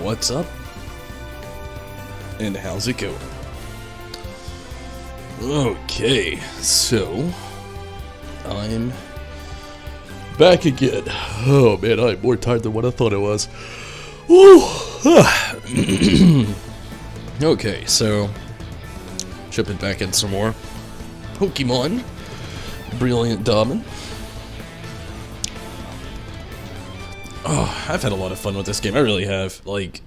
What's up? And how's it going? Okay, so I'm back again. Oh man, I'm more tired than what I thought I was. Woo! Okay, so jumping back in some more Pokémon. Brilliant Diamond. Oh, I've had a lot of fun with this game. I really have. Like,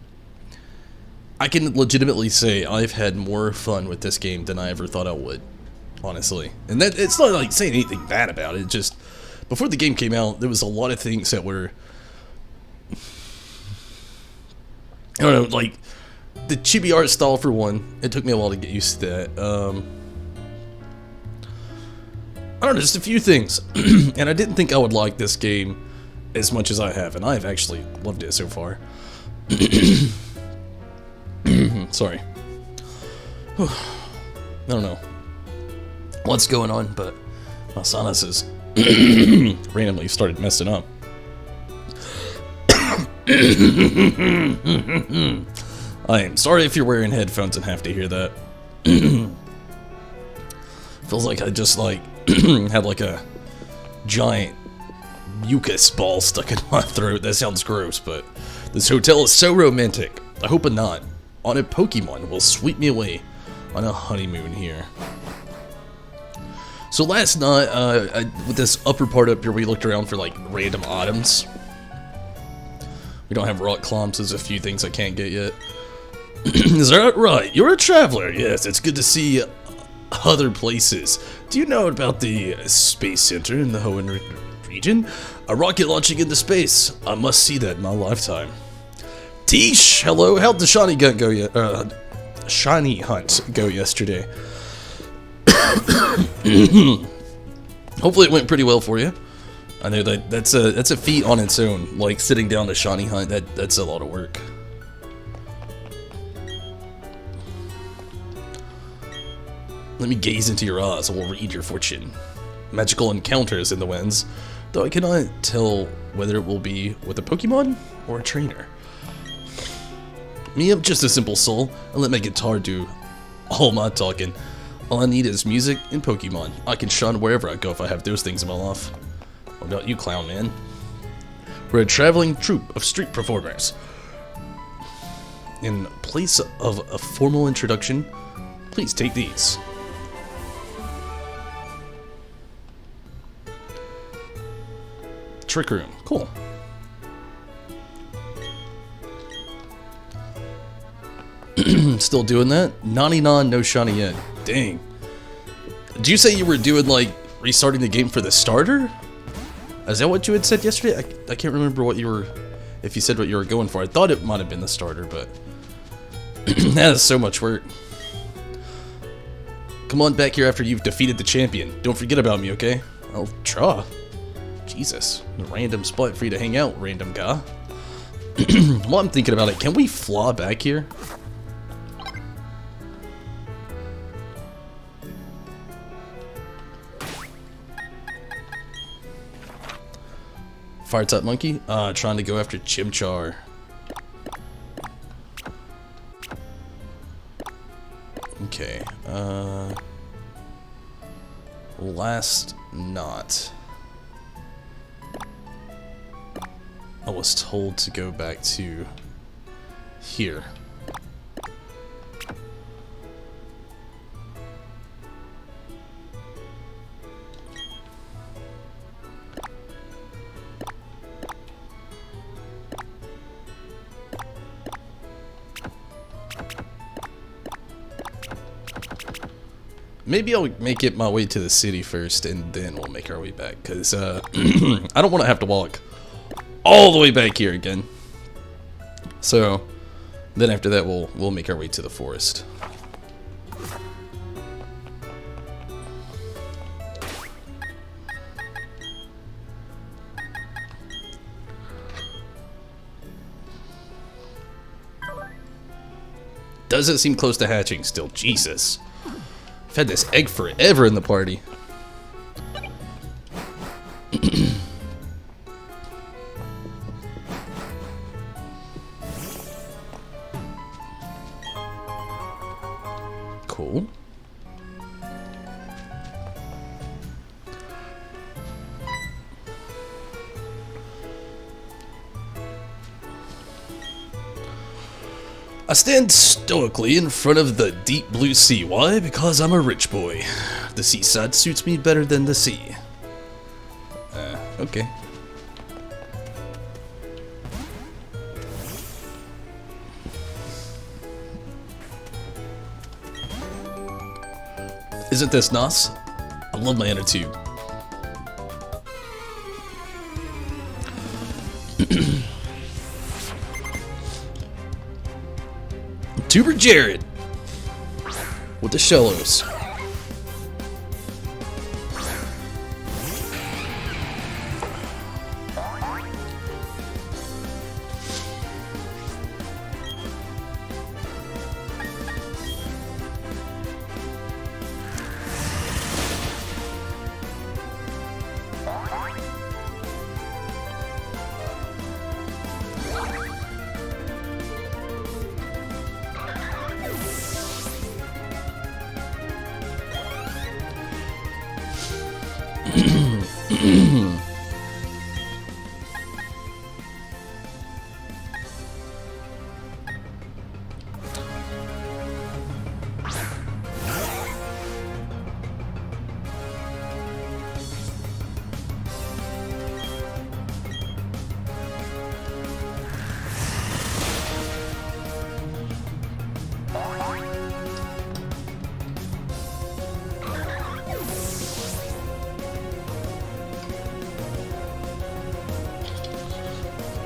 I can legitimately say I've had more fun with this game than I ever thought I would, honestly. And that it's not like saying anything bad about it. It just, before the game came out, there was a lot of things that were, I don't know, like the chibi art style for one. It took me a while to get used to that. I don't know, just a few things. And I didn't think I would like this game as much as I have, and I've actually loved it so far. Sorry. I don't know what's going on, but my sinuses randomly started messing up. I am sorry if you're wearing headphones and have to hear that. Feels like I just had like a giant mucus ball stuck in my throat. That sounds gross, but this hotel is so romantic. I hope a knot on a Pokemon will sweep me away on a honeymoon here. So last night, with this upper part up here, we looked around for like random items. We don't have rock clumps. There's a few things I can't get yet. Is that right? You're a traveler. Yes, it's good to see other places. Do you know about the Space Center in the Hoenn region? A rocket launching into space. I must see that in my lifetime. Teesh, hello. How'd the shiny hunt go yesterday? Hopefully it went pretty well for you. I know that's a feat on its own. Like sitting down to shiny hunt, that's a lot of work. Let me gaze into your eyes. I will read your fortune. Magical encounters in the winds, though I cannot tell whether it will be with a Pokemon or a trainer. Me, I'm just a simple soul. I let my guitar do all my talking. All I need is music and Pokemon. I can shine wherever I go if I have those things in my life. What about you, clown man? We're a traveling troupe of street performers. In place of a formal introduction, please take these. Trick room, cool. Still doing that? 99, no shiny yet. Dang. Did you say you were doing like restarting the game for the starter? Is that what you had said yesterday? I can't remember what you were, if you said what you were going for. I thought it might have been the starter, but that is so much work. Come on back here after you've defeated the champion. Don't forget about me, okay? I'll try. Jesus, a random spot for you to hang out, random guy. While I'm thinking about it, can we fly back here? Fire type monkey? Trying to go after Chimchar. Okay, last knot. I was told to go back to here. Maybe I'll make it my way to the city first, and then we'll make our way back, because I don't want to have to walk all the way back here again. So then after that, we'll make our way to the forest. Doesn't seem close to hatching still. Jesus. I've had this egg forever in the party. Cool. I stand stoically in front of the deep blue sea. Why? Because I'm a rich boy. The seaside suits me better than the sea. Okay. Isn't this nice? I love my inner tube. Tuber Jared with the shallows.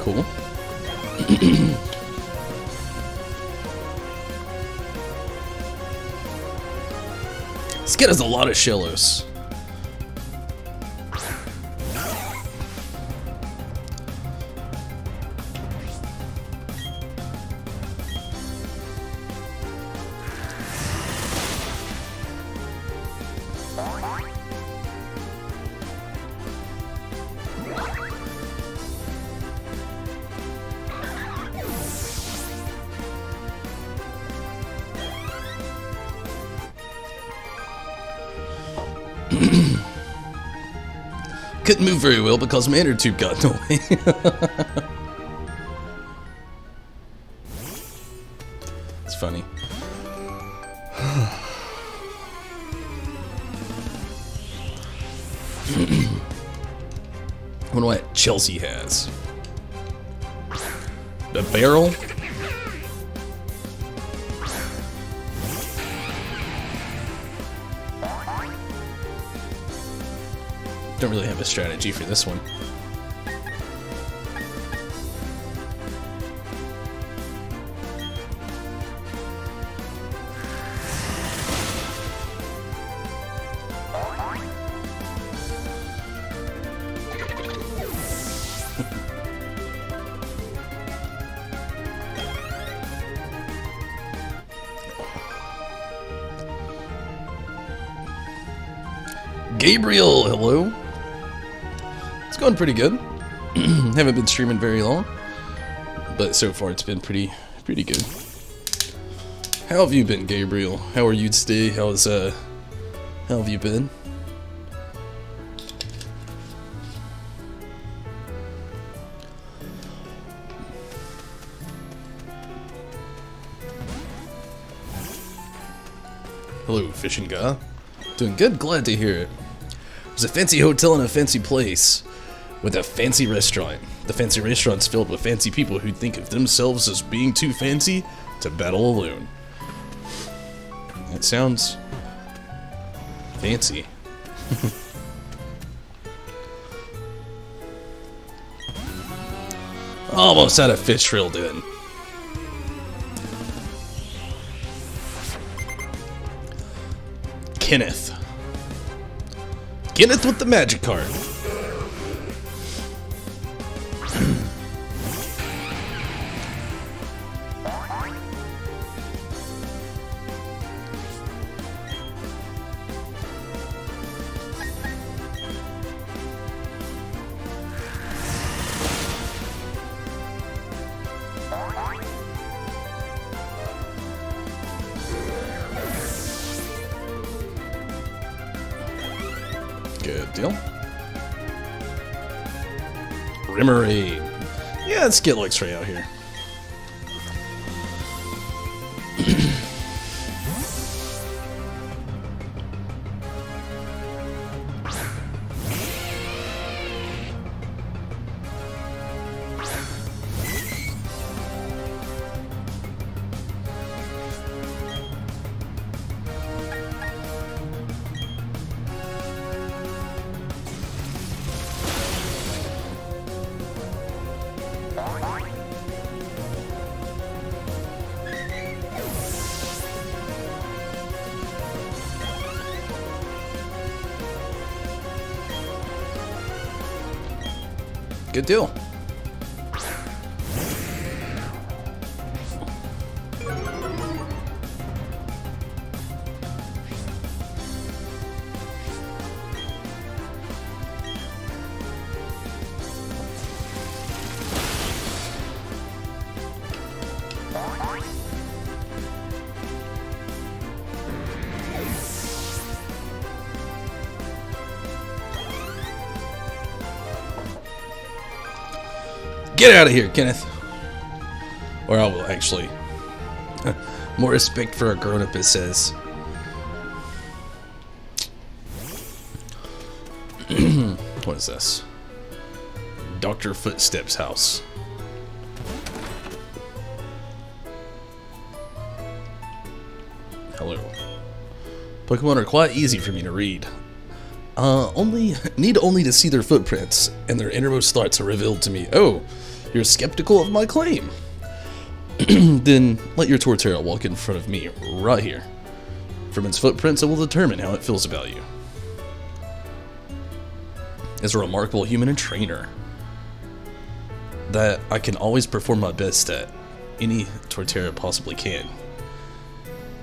Cool. This kid has a lot of shallows. Couldn't move very well because my inner tube got in the way. It's funny. I wonder what Chelsea has. The barrel? Don't really have a strategy for this one. Gabriel, hello. It's going pretty good. Haven't been streaming very long, but so far it's been pretty good. How have you been, Gabriel? How are you today? How have you been? Hello, fishing guy. Doing good? Glad to hear it. There's a fancy hotel and a fancy place with a fancy restaurant. The fancy restaurant's filled with fancy people who think of themselves as being too fancy to battle alone. That sounds fancy. Almost had a fish drilled in. Kenneth. Kenneth with the magic card. Good deal. Remoraid. Yeah, let's get Luxray out here. Good deal. Get out of here, Kenneth. Or I will actually. More respect for a grown-up, it says. What is this? Dr. Footsteps' house. Hello. Pokemon are quite easy for me to read. Need only to see their footprints, and their innermost thoughts are revealed to me. Oh, you're skeptical of my claim? Then let your Torterra walk in front of me, right here. From its footprints, it will determine how it feels about you. As a remarkable human and trainer, that I can always perform my best at, any Torterra possibly can.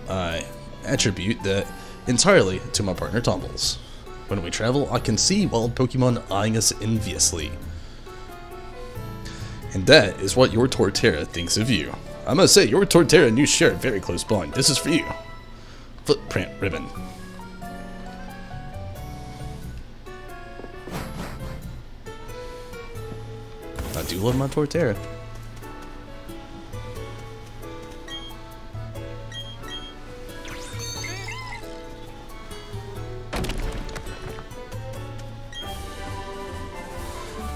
I attribute that entirely to my partner Tumbles. When we travel, I can see wild Pokemon eyeing us enviously. And that is what your Torterra thinks of you. I must say, your Torterra and you share a very close bond. This is for you. Footprint ribbon. I do love my Torterra.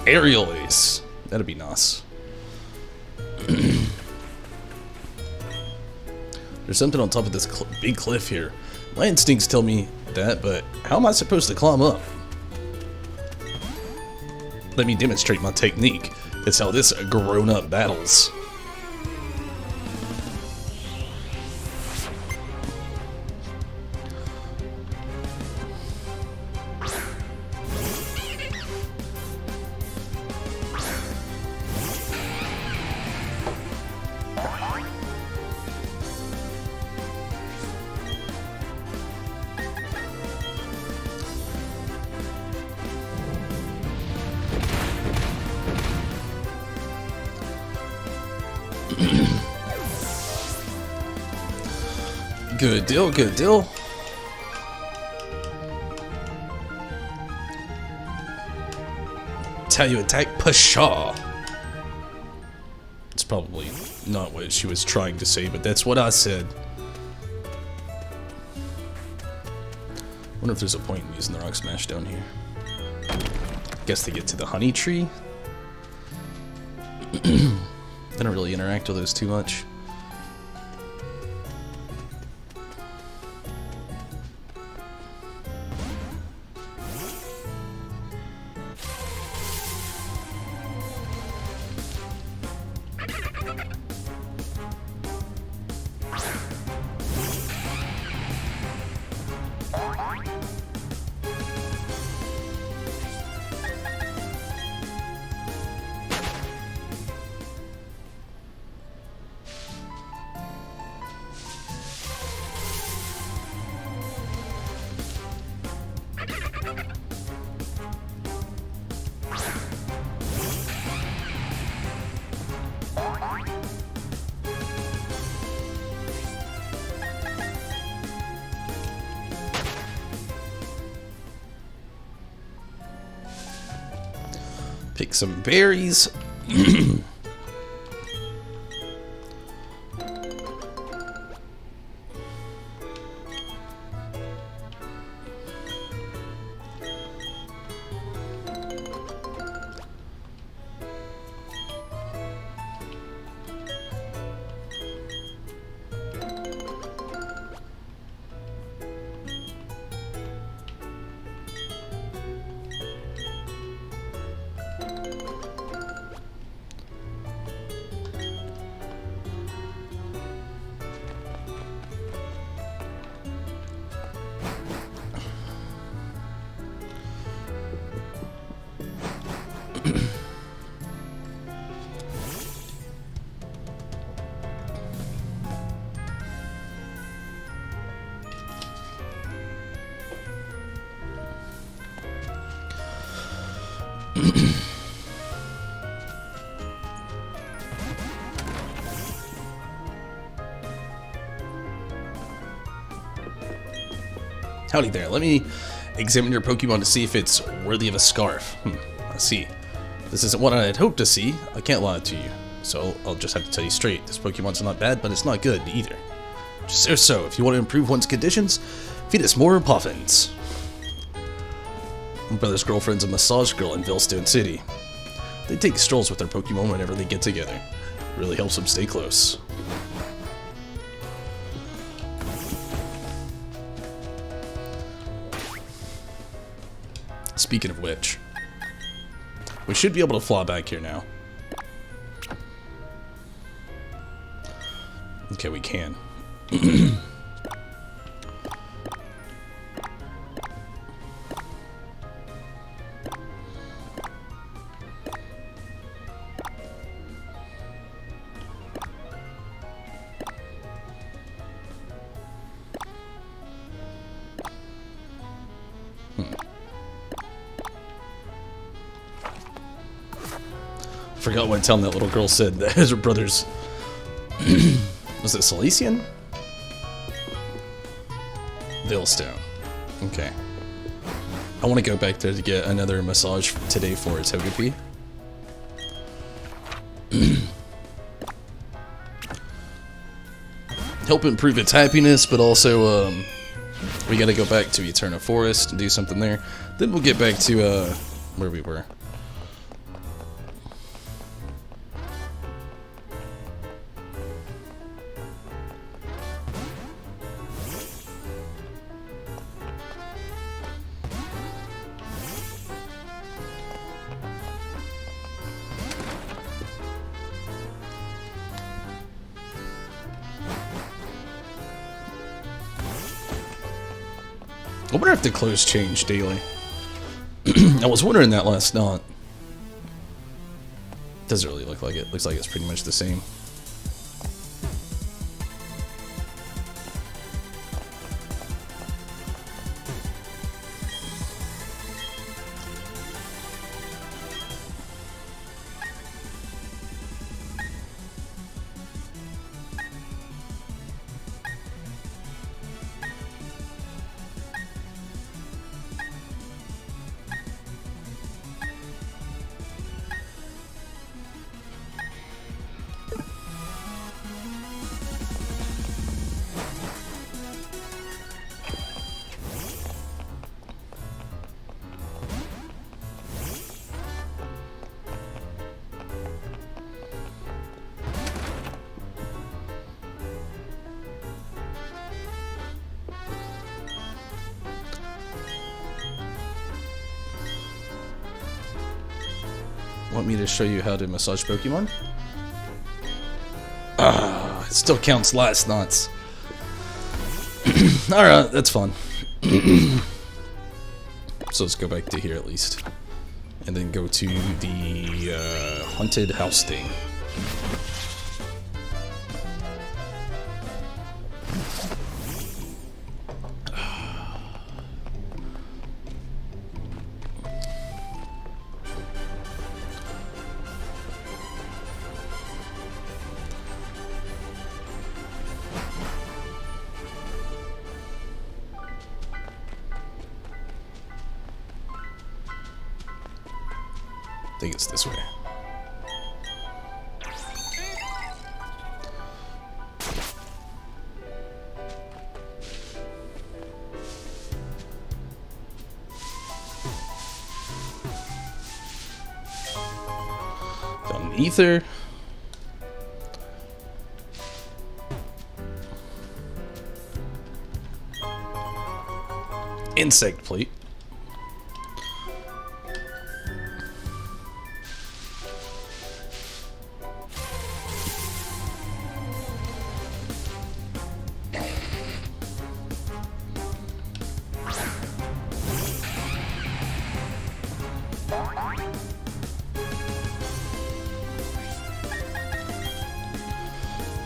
Aerial Ace. That'd be nice. There's something on top of this big cliff here. My instincts tell me that, but how am I supposed to climb up? Let me demonstrate my technique. It's how this grown-up battles. Good deal, good deal. That's how you attack Pshaw. It's probably not what she was trying to say, but that's what I said. Wonder if there's a point in using the Rock Smash down here. Guess they get to the honey tree. I don't really interact with those too much. Pick some berries. Howdy there. Let me examine your Pokemon to see if it's worthy of a scarf. I see. This isn't what I had hoped to see. I can't lie to you. So I'll just have to tell you straight. This Pokemon's not bad, but it's not good either. Just so, if you want to improve one's conditions, feed us more Puffins. My brother's girlfriend's a massage girl in Vilstone City. They take strolls with their Pokemon whenever they get together. It really helps them stay close. Speaking of which, we should be able to fly back here now. Okay, we can. Forgot what town that little girl said that her brother's. Was it Silesian? Vilstone. Okay. I want to go back there to get another massage today for Togepi. Help improve its happiness, but also we gotta go back to Eterna Forest and do something there. Then we'll get back to where we were. I wonder if the clothes change daily. I was wondering that last night. Doesn't really look like it. Looks like it's pretty much the same. Want me to show you how to massage Pokemon? Ah, it still counts last night's. Alright, that's fun. So let's go back to here at least. And then go to the haunted house thing. think it's this way. Found an ether. Insect plate.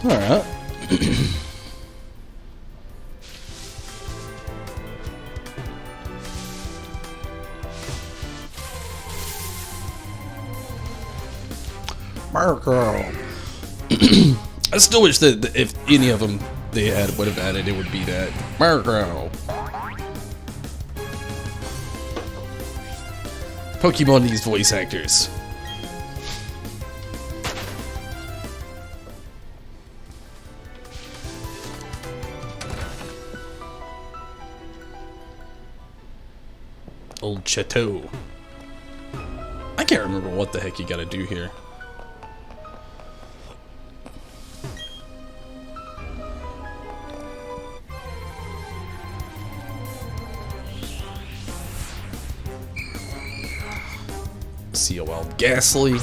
All right. Marco. I still wish that if any of them they would have added, it would be that Marco. Pokemon needs voice actors. Old Chateau. I can't remember what the heck you gotta do here. See a wild Ghastly.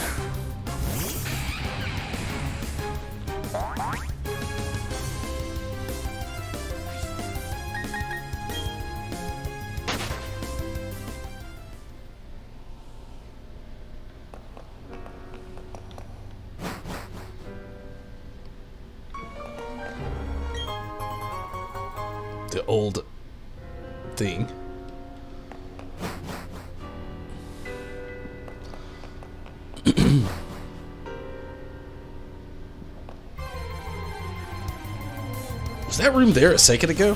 The old thing. Was that room there a second ago?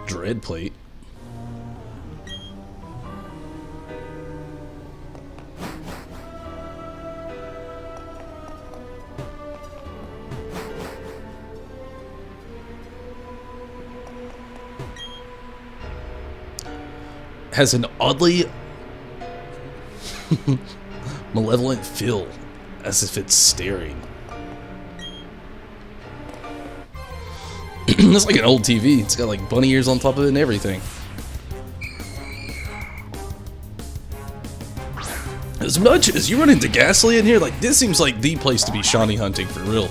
Dread plate. Has an oddly malevolent feel, as if it's staring. It's like an old TV. It's got like bunny ears on top of it and everything. As much as you run into Ghastly in here, like this seems like the place to be shiny hunting for real.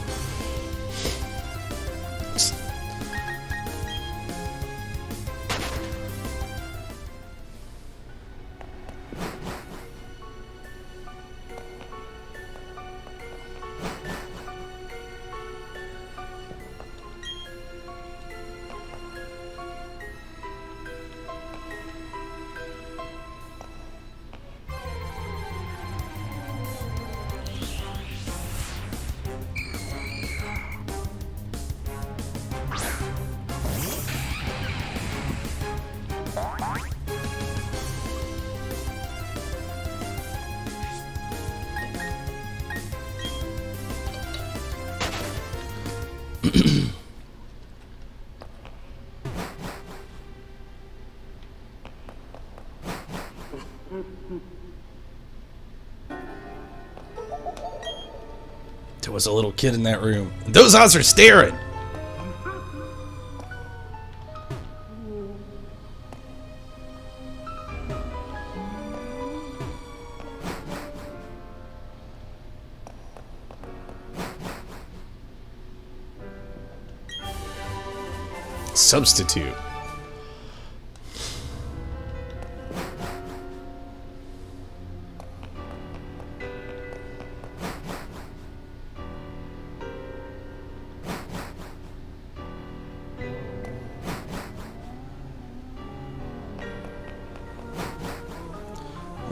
There was a little kid in that room. Those eyes are staring. Substitute.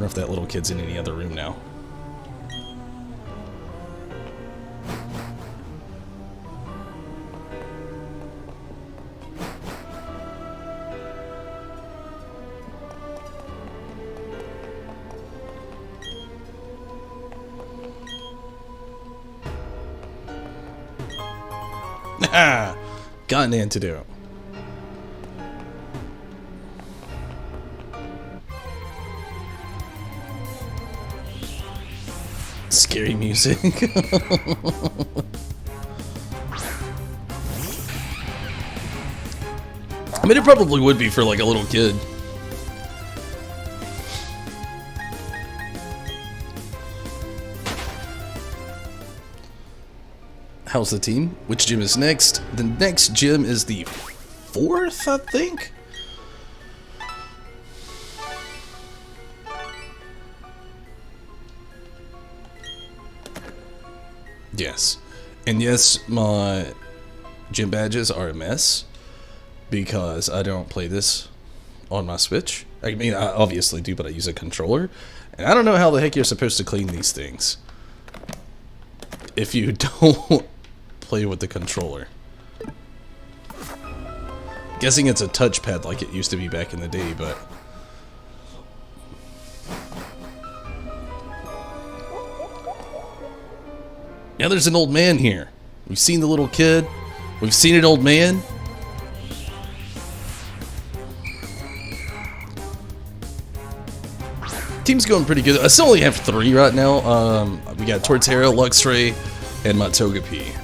wonder if that little kid's in any other room now. Got an antidote. Scary music. I mean, it probably would be for like a little kid. How's the team? Which gym is next? The next gym is the 4th, I think? Yes. And yes, my gym badges are a mess because I don't play this on my Switch. I mean, I obviously do, but I use a controller. And I don't know how the heck you're supposed to clean these things if you don't play with the controller. Guessing it's a touchpad like it used to be back in the day, but now there's an old man here. We've seen the little kid. We've seen an old man. Team's going pretty good. I still only have 3 right now. We got Torterra, Luxray, and my Togepi.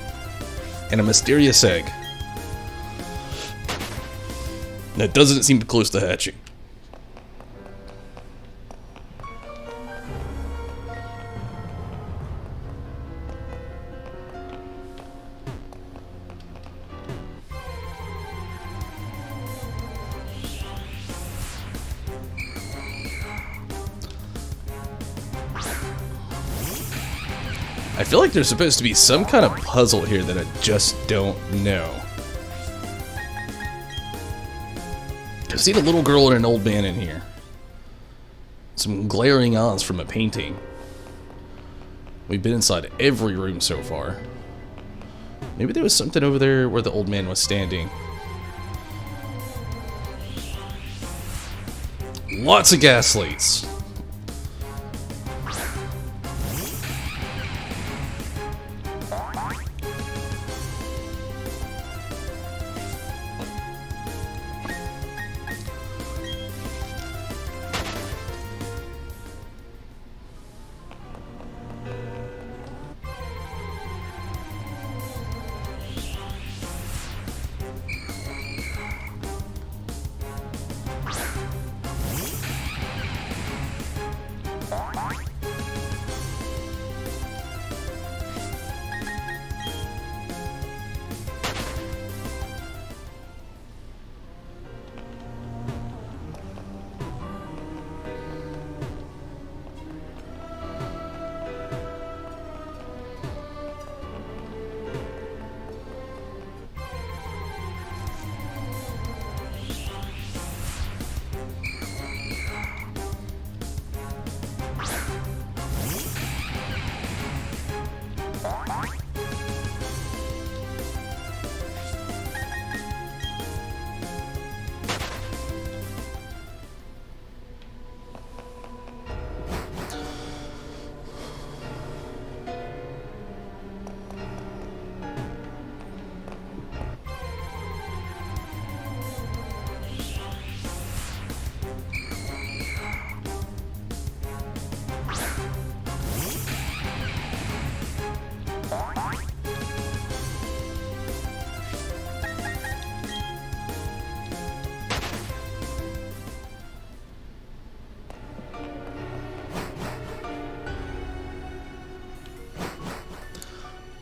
And a mysterious egg that doesn't seem close to hatching. I feel like there's supposed to be some kind of puzzle here that I just don't know. I've seen a little girl and an old man in here. Some glaring eyes from a painting. We've been inside every room so far. Maybe there was something over there where the old man was standing. Lots of gas leaks.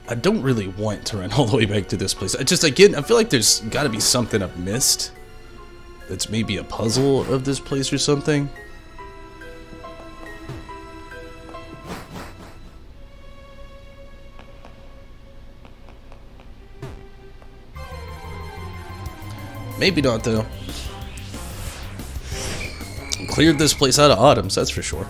I don't really want to run all the way back to this place. Again, I feel like there's got to be something I've missed. That's maybe a puzzle of this place or something. Maybe not, though. Cleared this place out of items, that's for sure.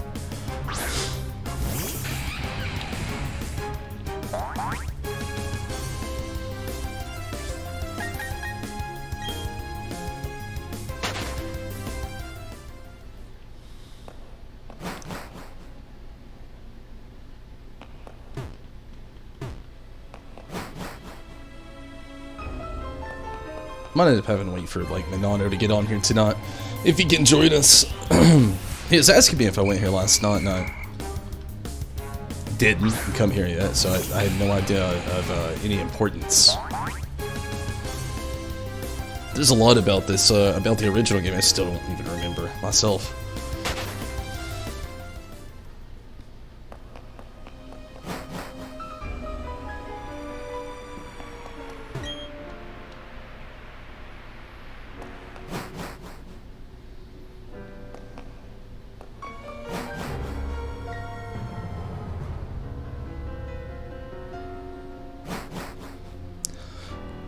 Might end up having to wait for like Minano to get on here tonight if he can join us. He was asking me if I went here last night, and I didn't come here yet, so I had no idea of any importance. There's a lot about this, about the original game I still don't even remember myself.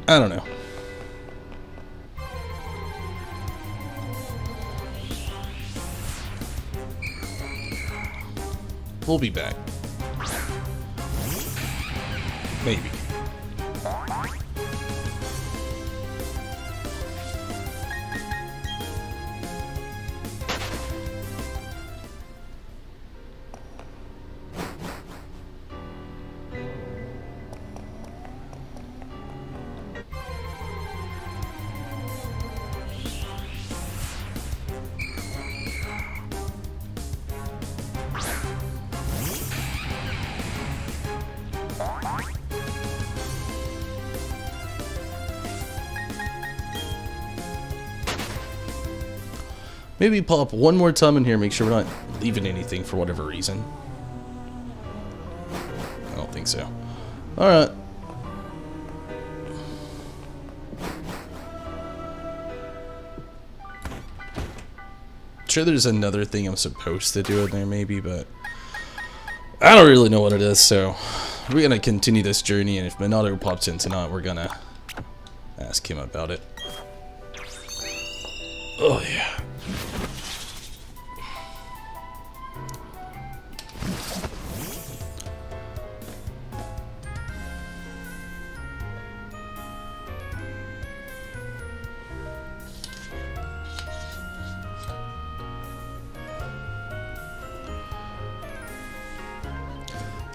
I don't know. We'll be back. Maybe. Maybe pop one more time in here, make sure we're not leaving anything for whatever reason. I don't think so. Alright. Sure there's another thing I'm supposed to do in there maybe, but I don't really know what it is, so we're gonna continue this journey, and if Minato pops in tonight, we're gonna ask him about it. Oh yeah.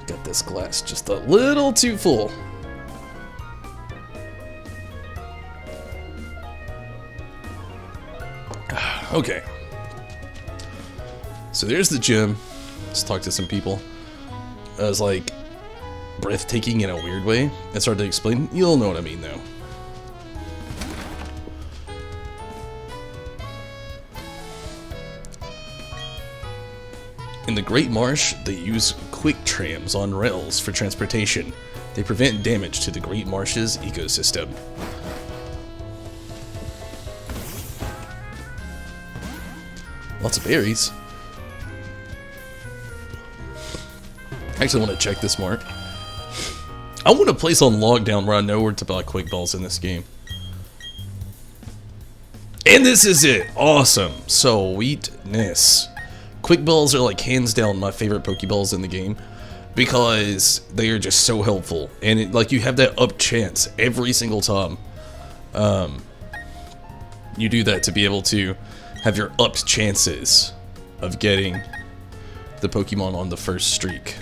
Got this glass just a little too full. Okay. So there's the gym. Let's talk to some people. It was like breathtaking in a weird way. It's hard to explain. You'll know what I mean though. In the Great Marsh, they use quick trams on rails for transportation. They prevent damage to the Great Marsh's ecosystem. Lots of berries. I actually want to check this mark. I want a place on lockdown where I know where to buy quick balls in this game. And this is it. Awesome. Sweetness. Quick balls are like hands down my favorite Pokeballs in the game because they are just so helpful, and it, like you have that up chance every single time you do that to be able to have your upped chances of getting the Pokemon on the first streak.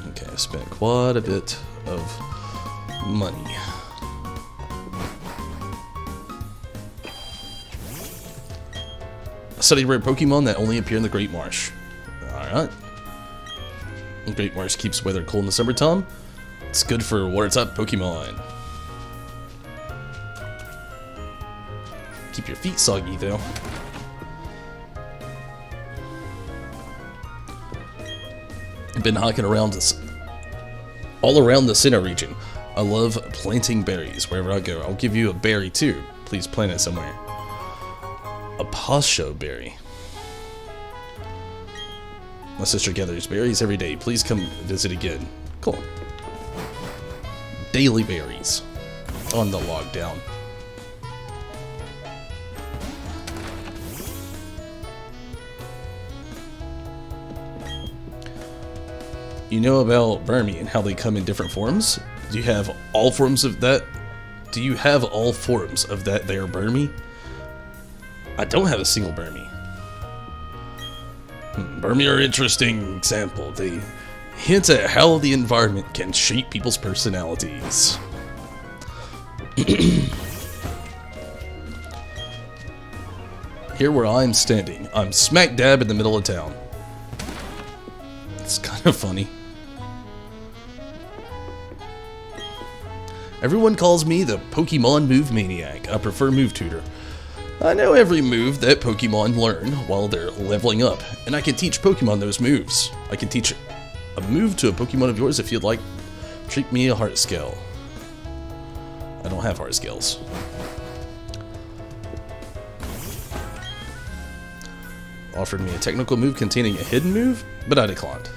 Okay, I spent quite a bit of money. Study rare Pokemon that only appear in the Great Marsh. Alright. The Great Marsh keeps weather cold in the summertime. It's good for water-type Pokemon. Keep your feet soggy though. I've been hiking around this all around the Sinnoh region. I love planting berries wherever I go. I'll give you a berry too. Please plant it somewhere. A Pasho berry. My sister gathers berries every day. Please come visit again. Cool. Daily berries on the lockdown. You know about Burmy and how they come in different forms? Do you have all forms of that? Do you have all forms of that there Burmy? I don't have a single Burmy. Vermeer, interesting example. They hint at how the environment can shape people's personalities. Here where I'm standing, I'm smack dab in the middle of town. It's kind of funny. Everyone calls me the Pokemon Move Maniac. I prefer Move Tutor. I know every move that Pokemon learn while they're leveling up, and I can teach Pokemon those moves. I can teach a move to a Pokemon of yours if you'd like. Treat me a heart scale. I don't have heart scales. Offered me a technical move containing a hidden move, but I declined.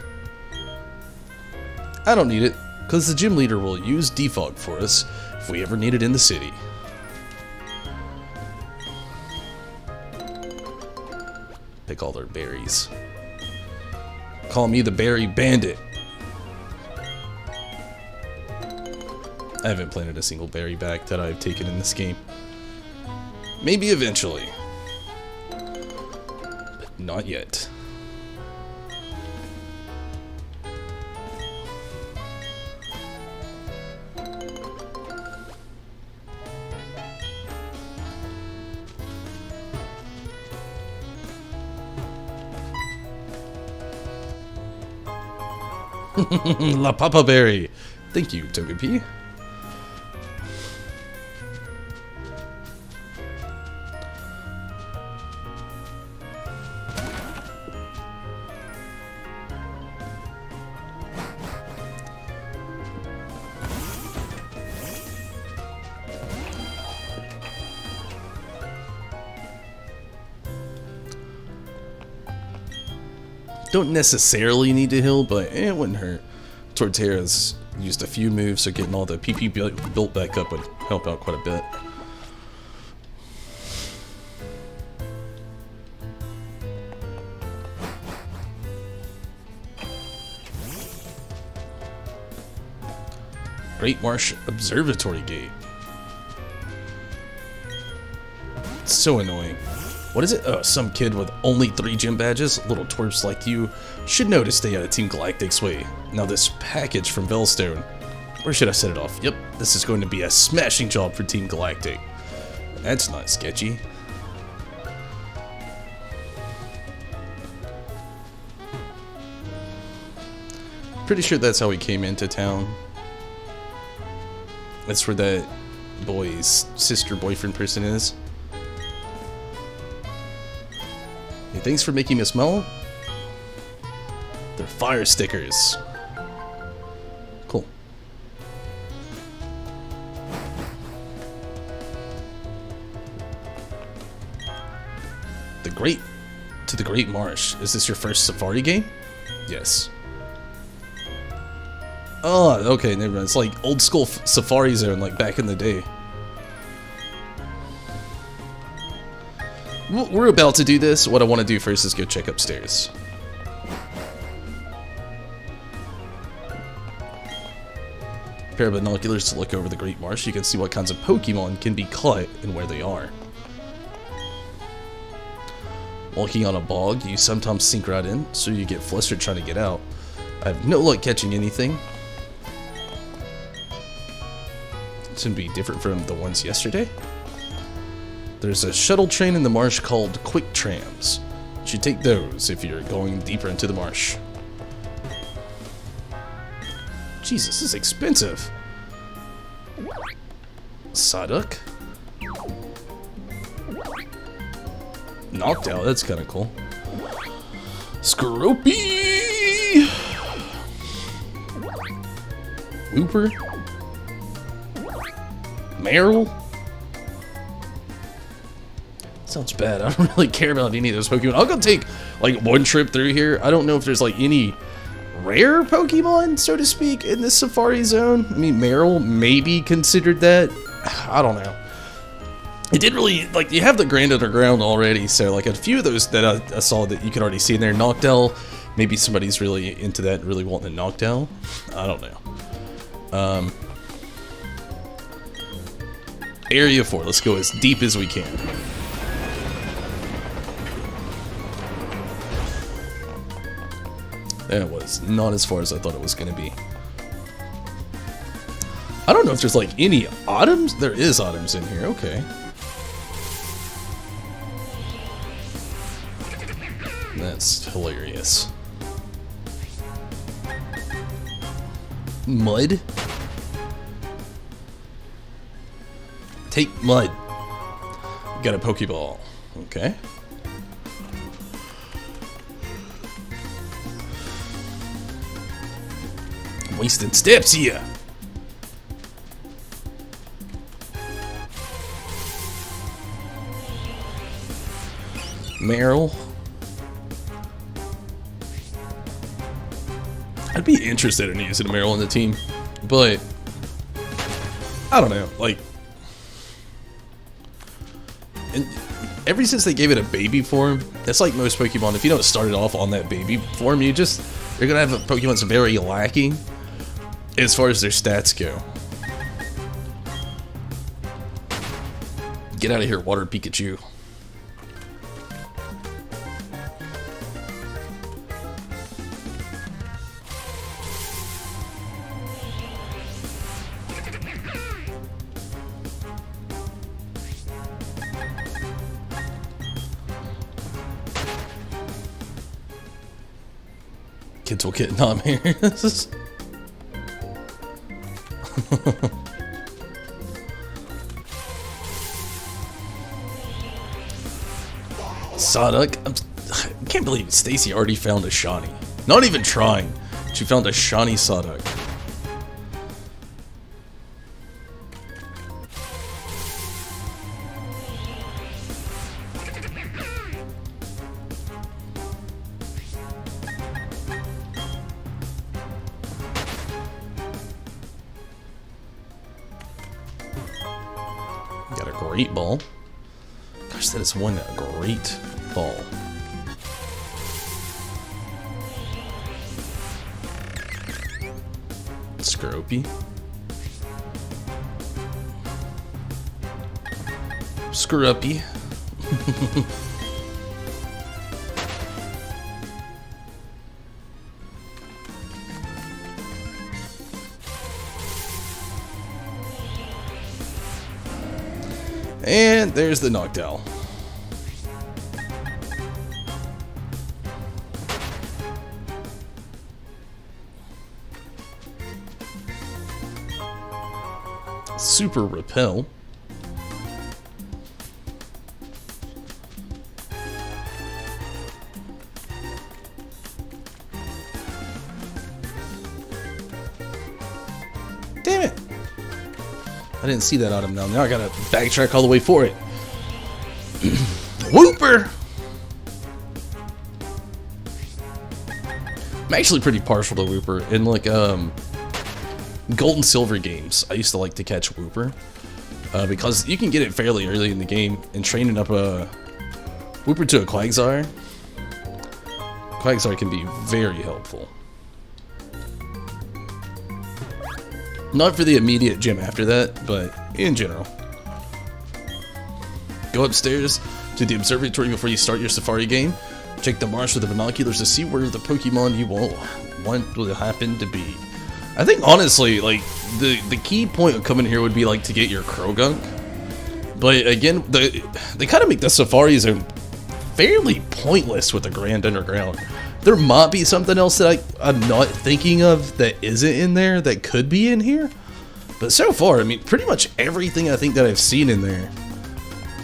I don't need it, because the gym leader will use defog for us if we ever need it in the city. Pick all their berries. Call me the Berry Bandit. I haven't planted a single berry back that I've taken in this game. Maybe eventually. But not yet. La Papa Berry. Thank you, Togepi. Don't necessarily need to heal, but it wouldn't hurt. Torterra's used a few moves, so getting all the PP built back up would help out quite a bit. Great Marsh Observatory Gate. It's so annoying. What is it? Oh, some kid with only 3 gym badges? Little twerps like you should know to stay out of Team Galactic's way. Now this package from Bellstone. Where should I set it off? Yep, this is going to be a smashing job for Team Galactic. That's not sketchy. Pretty sure that's how he came into town. That's where that boy's sister boyfriend person is. Hey, thanks for making me smell. They're fire stickers. Cool. The Great Marsh. Is this your first Safari game? Yes. Oh, okay, never mind. It's like old school Safari Zone, like back in the day. We're about to do this. What I want to do first is go check upstairs. A pair of binoculars to look over the Great Marsh. You can see what kinds of Pokemon can be caught and where they are. Walking on a bog, you sometimes sink right in, so you get flustered trying to get out. I have no luck catching anything. This would be different from the ones yesterday. There's a shuttle train in the marsh called Quick Trams. You should take those if you're going deeper into the marsh. Jesus, this is expensive. Psyduck. Knocked out, that's kind of cool. Scroopy! Wooper? Meryl? Sounds bad. I don't really care about any of those Pokemon. I'll go take like one trip through here. I don't know if there's like any rare Pokemon, so to speak, in this Safari Zone. I mean, Meryl maybe considered that. I don't know. It did really, like, you have the Grand Underground already, so like a few of those that I saw that you could already see in there. Noctowl, maybe somebody's really into that and really wanting a Noctowl. I don't know. Area 4, let's go as deep as we can. That was not as far as I thought it was going to be. I don't know if there's like any items. There is items in here. Okay. That's hilarious. Mud? Take mud. Got a Pokeball. Okay. I'm wasting steps here. Meryl. I'd be interested in using a Meryl on the team, but I don't know, like, and ever since they gave it a baby form, it's like most Pokemon, if you don't start it off on that baby form, you're gonna have a Pokemon that's very lacking as far as their stats go. Get out of here, Water Pikachu. Kids will get nightmares. Sonic, I can't believe Stacy already found a shiny. Not even trying. She found a shiny Sonic. Got a great ball. Gosh, that is one great ball. Scropey. Scruppy. And there's the Noctowl. Super Repel. Damn it! I didn't see that item now. Now I gotta backtrack all the way for it. Whooper! I'm actually pretty partial to Whooper. In like Gold and Silver games, I used to like to catch Whooper because you can get it fairly early in the game, and training up a Whooper to a Quagsire can be very helpful. Not for the immediate gym after that, but in general. Go upstairs to the observatory before you start your safari game. Check the marsh with the binoculars to see where the Pokemon you want will happen to be. I think honestly, like, the key point of coming here would be like to get your Krogunk. But again, they kind of make the safari zone fairly pointless with the Grand Underground. There might be something else that I'm not thinking of that isn't in there that could be in here. But so far, I mean, pretty much everything I think that I've seen in there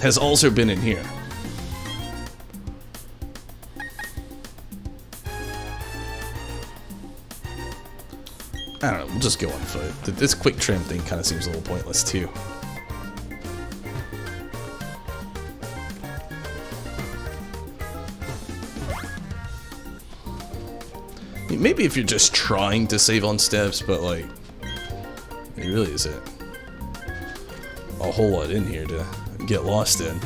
has also been in here. I don't know, we'll just go on foot. This quick trim thing kind of seems a little pointless too. Maybe if you're just trying to save on steps, but like, it really isn't a whole lot in here to get lost in.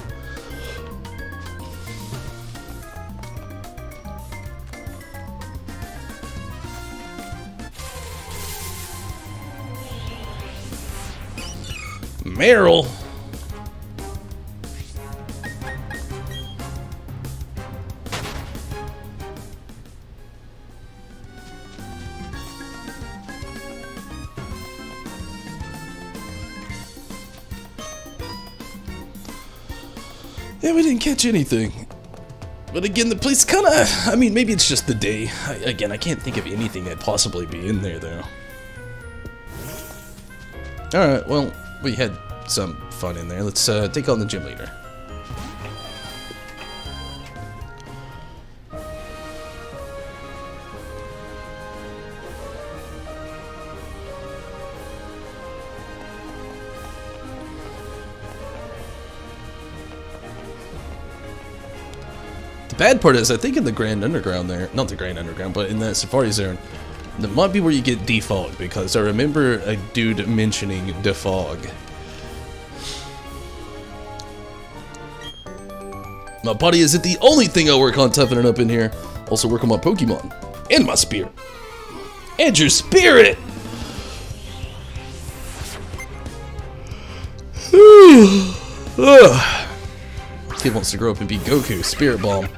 Meryl. Yeah, we didn't catch anything. But again, the place kinda... I mean, maybe it's just the day. Again, I can't think of anything that'd possibly be in there, though. Alright, well, we had some fun in there. Let's take on the gym leader. The bad part is, I think in the Grand Underground there, not the Grand Underground, but in the Safari Zone, that might be where you get defogged, because I remember a dude mentioning defog. My body isn't the only thing I work on toughening up in here. Also work on my Pokemon. And my spear. And your spirit! Kid wants to grow up and be Goku. Spirit Bomb.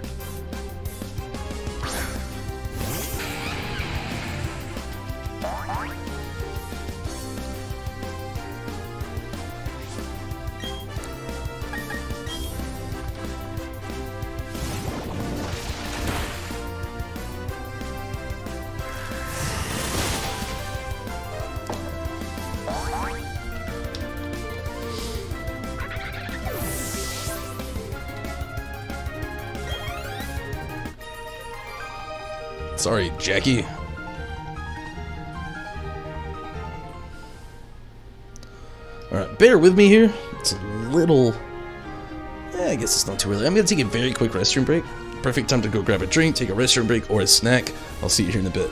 Sorry, Jackie. Alright, bear with me here. It's a little... I guess it's not too early. I'm going to take a very quick restroom break. Perfect time to go grab a drink, take a restroom break, or a snack. I'll see you here in a bit.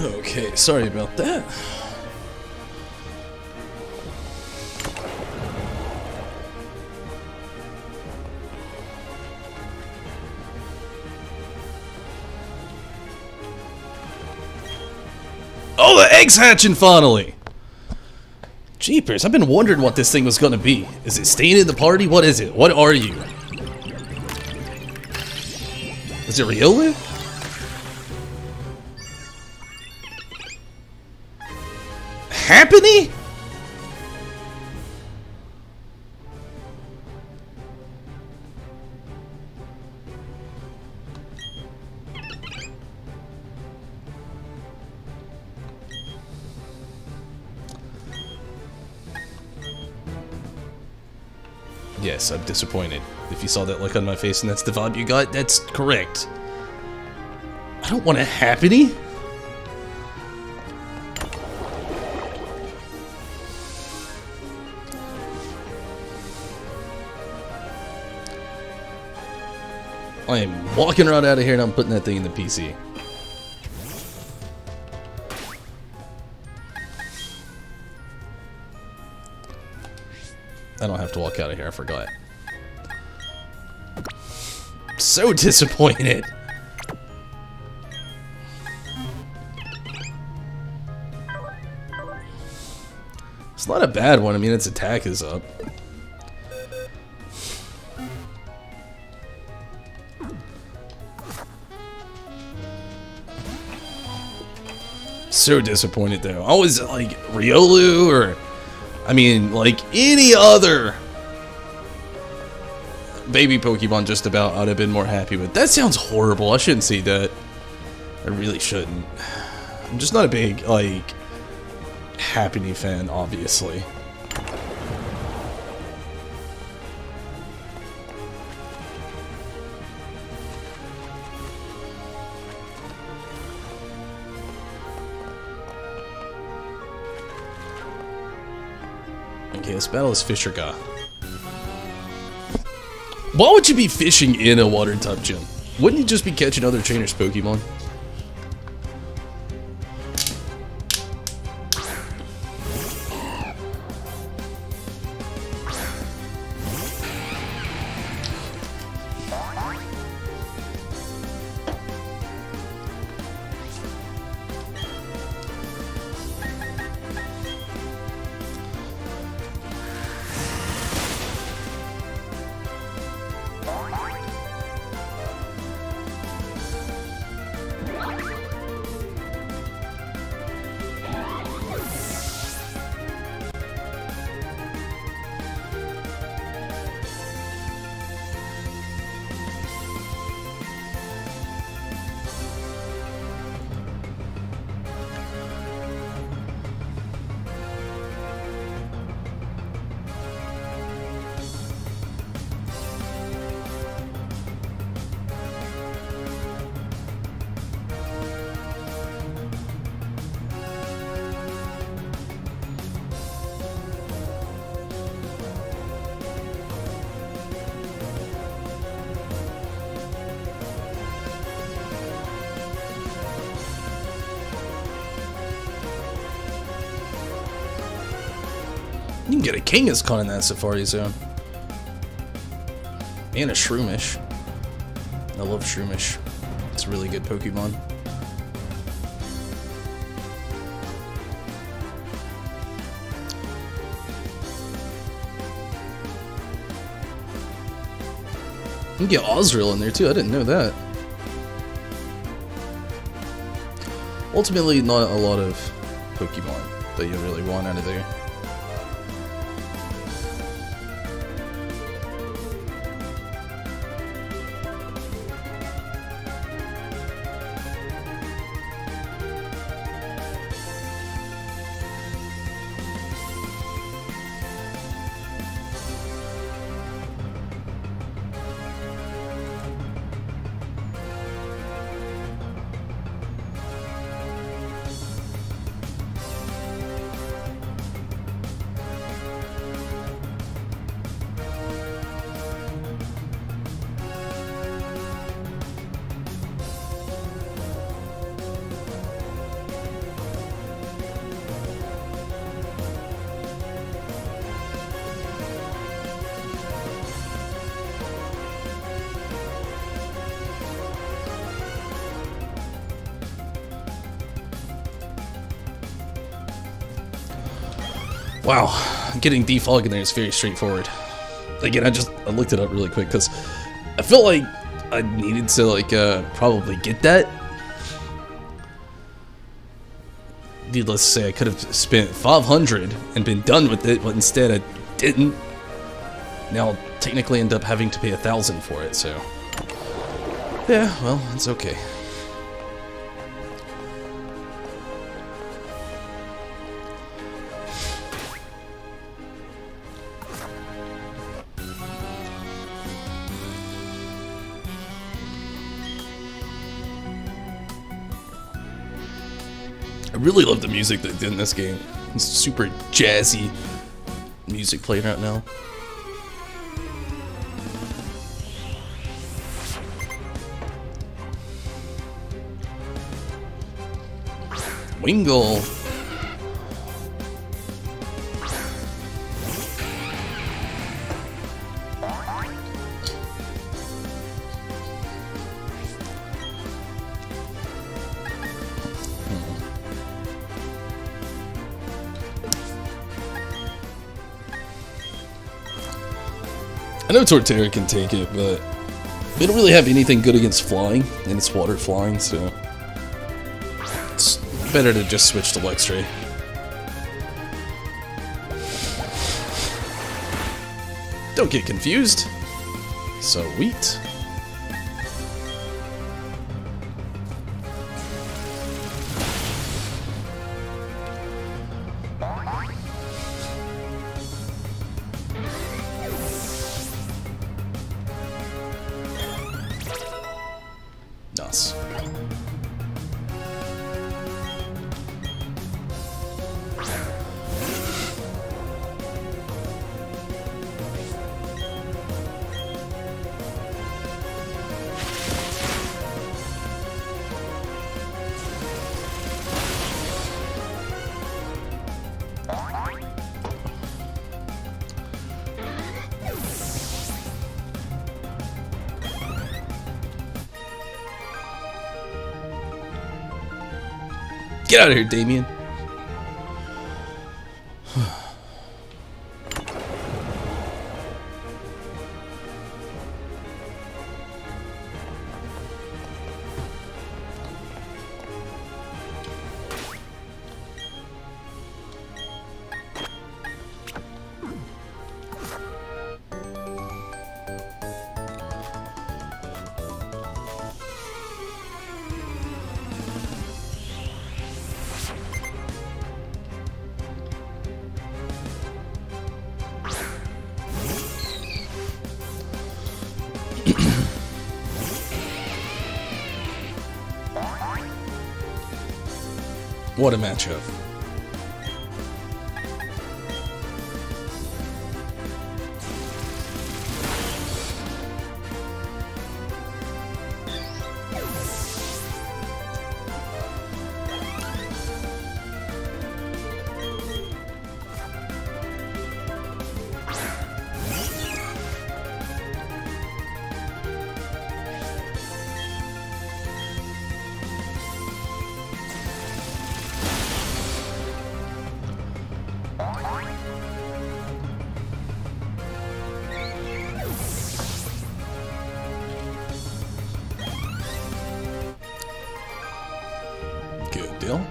Okay, sorry about that. Oh, the egg's hatching finally! Jeepers, I've been wondering what this thing was gonna be. Is it staying in the party? What is it? What are you? Is it Riola? Happiny? Yes, I'm disappointed. If you saw that look on my face and that's the vibe you got, that's correct. I don't want a Happiny. I am walking right out of here and I'm putting that thing in the PC. I don't have to walk out of here, I forgot. So disappointed. It's not a bad one, I mean its attack is up. So disappointed though. I was like Riolu or I mean like any other baby Pokemon just about I'd have been more happy with. That sounds horrible. I shouldn't say that. I really shouldn't. I'm just not a big like Happiny fan, obviously. Okay, this battle is Fisher Guy. Why would you be fishing in a water type gym? Wouldn't you just be catching other trainers' Pokemon? You can get a Kangaskhan in that Safari Zone. And a Shroomish. I love Shroomish. It's a really good Pokemon. You can get Osriel in there too, I didn't know that. Ultimately, not a lot of Pokemon that you really want out of there. Wow, getting defog in there is very straightforward. Again, I looked it up really quick because I felt like I needed to like probably get that. Needless to say, I could have spent 500 and been done with it, but instead I didn't. Now I'll technically end up having to pay 1,000 for it, so yeah, well, it's okay. I really love the music they did in this game. It's super jazzy music playing right now. Wingull. I know Torterra can take it, but they don't really have anything good against flying, and it's water flying, so it's better to just switch to Luxray. Don't get confused. Sweet. Nice. Get out of here, Damien. What a matchup. Good deal.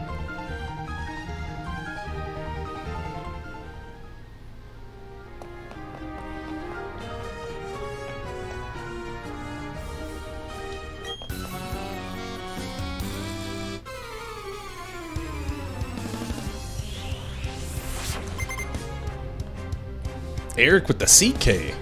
Eric with the CK.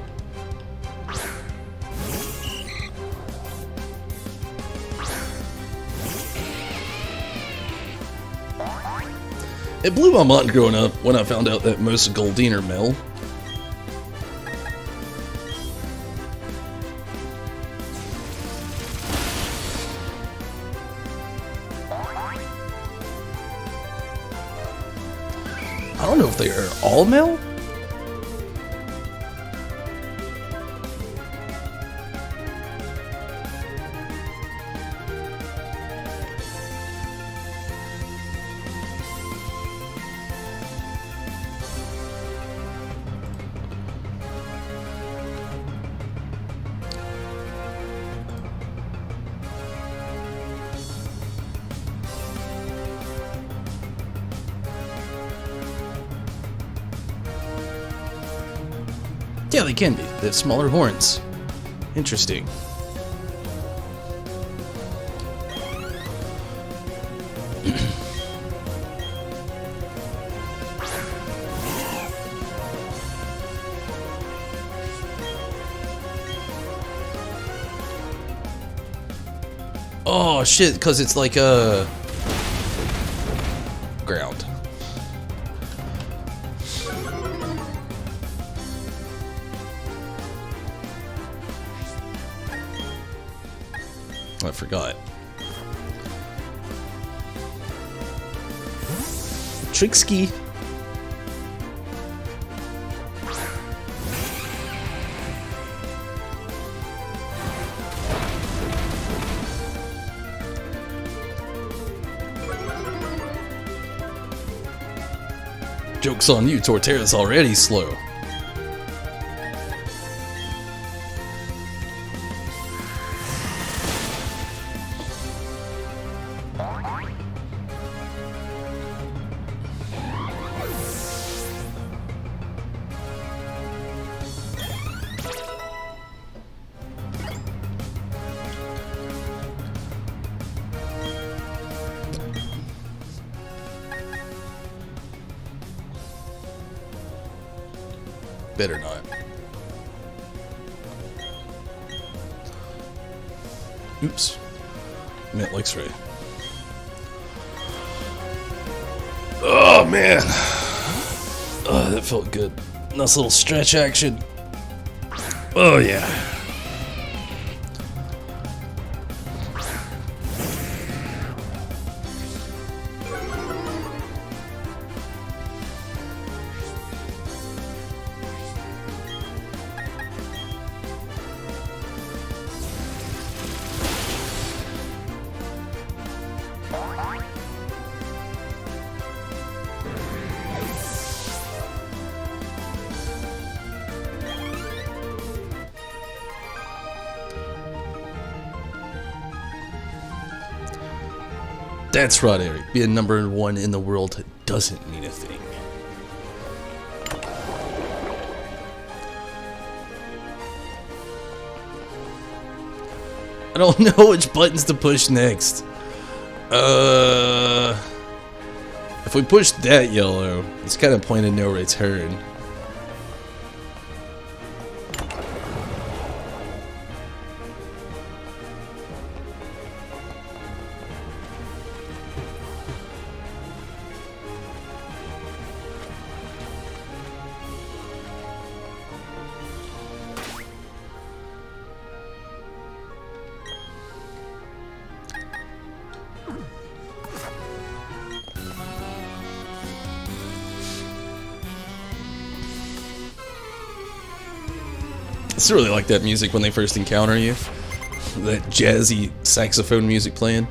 It blew my mind growing up when I found out that most Goldeen are male. I don't know if they are all male. Yeah, they can be. They have smaller horns. Interesting. Oh shit, because it's like a ground. I forgot. Tricksky. Joke's on you, Torterra's already slow. Better not. Oops. Meant X-ray. Oh man. Oh, that felt good. Nice little stretch action. Oh yeah. That's right, Eric. Being number one in the world doesn't mean a thing. I don't know which buttons to push next. If we push that yellow, it's kind of point of no return. I still really like that music when they first encounter you. That jazzy saxophone music playing.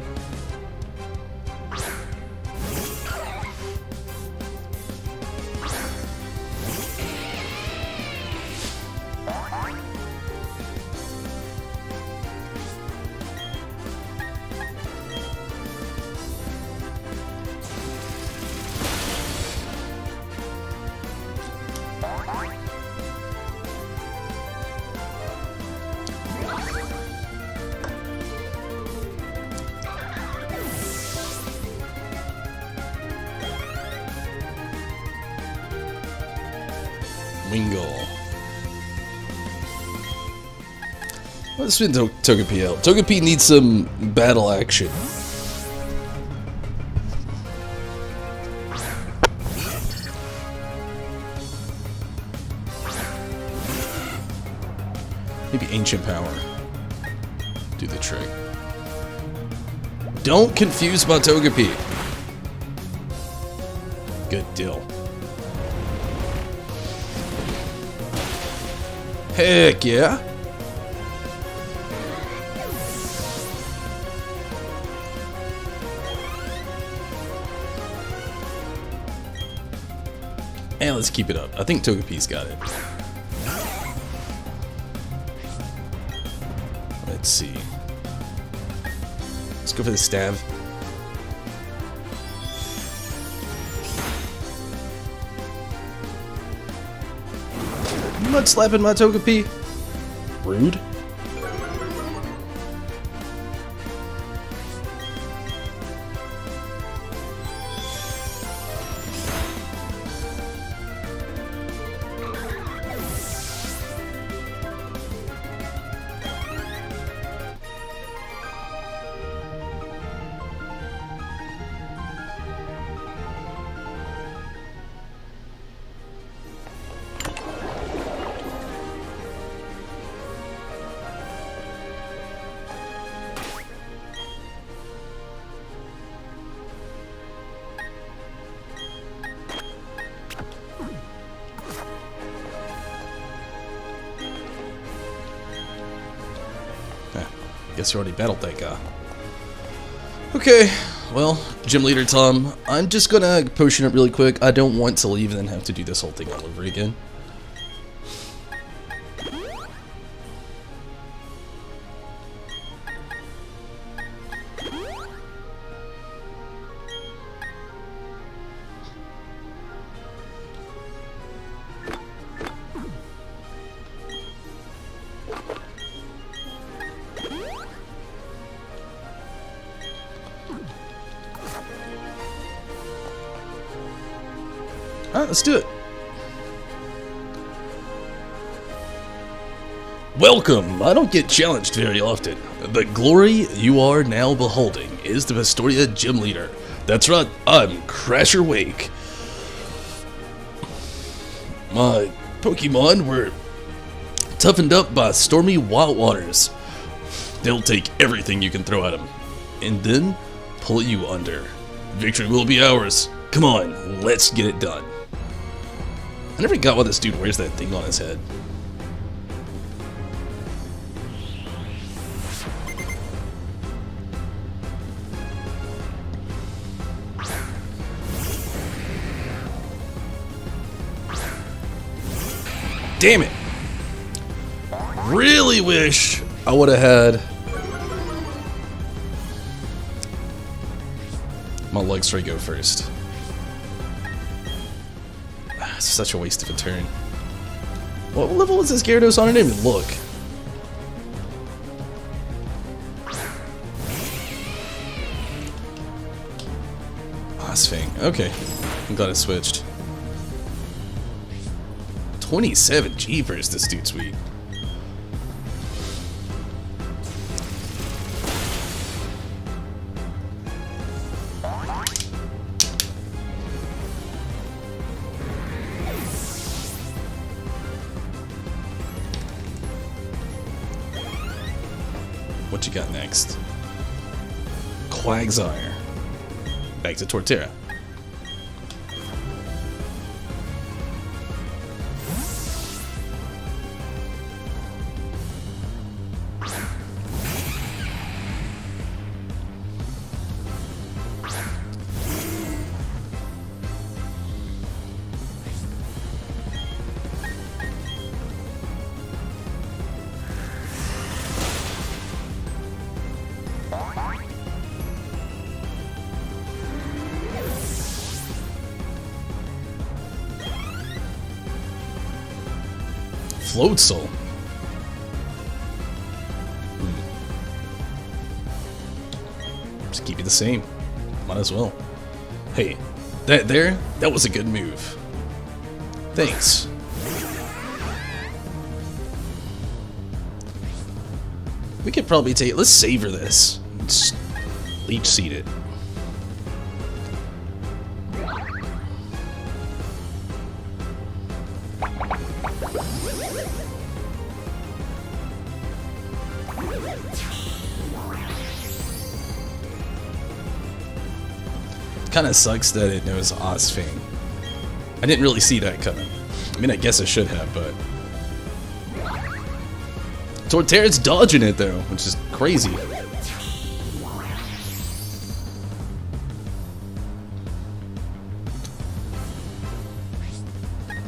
Wingull. Let's spin Togepi out. Togepi needs some battle action. Maybe Ancient Power. Do the trick. Don't confuse my Togepi. Good deal. Heck yeah. And let's keep it up. I think Togepi's got it. Let's see. Let's go for the stab. Mud slapping my Togepi. Rude. Guess you already battled that guy. Okay, well, Gym Leader Tom, I'm just gonna potion it really quick. I don't want to leave and then have to do this whole thing all over again. Alright, let's do it. Welcome! I don't get challenged very often. The glory you are now beholding is the Pastoria Gym Leader. That's right, I'm Crasher Wake. My Pokemon were toughened up by stormy wild waters. They'll take everything you can throw at them, and then pull you under. Victory will be ours. Come on, let's get it done. I never got why this dude wears that thing on his head. Damn it! Really wish I would have had my Luxray go first. It's such a waste of a turn. What level was this Gyarados on? I didn't even look. Osfang. Okay. I'm glad I switched. 27 Jeepers, this dude's sweet. What you got next? Quagsire. Back to Torterra. Floatzel. Just keep it the same. Might as well. Hey, that was a good move. Thanks. We could probably take it. Let's savor this. Just leech seed it. Kind of sucks that it knows Osfang. I didn't really see that coming. I mean, I guess I should have, but Torterra's dodging it though, which is crazy.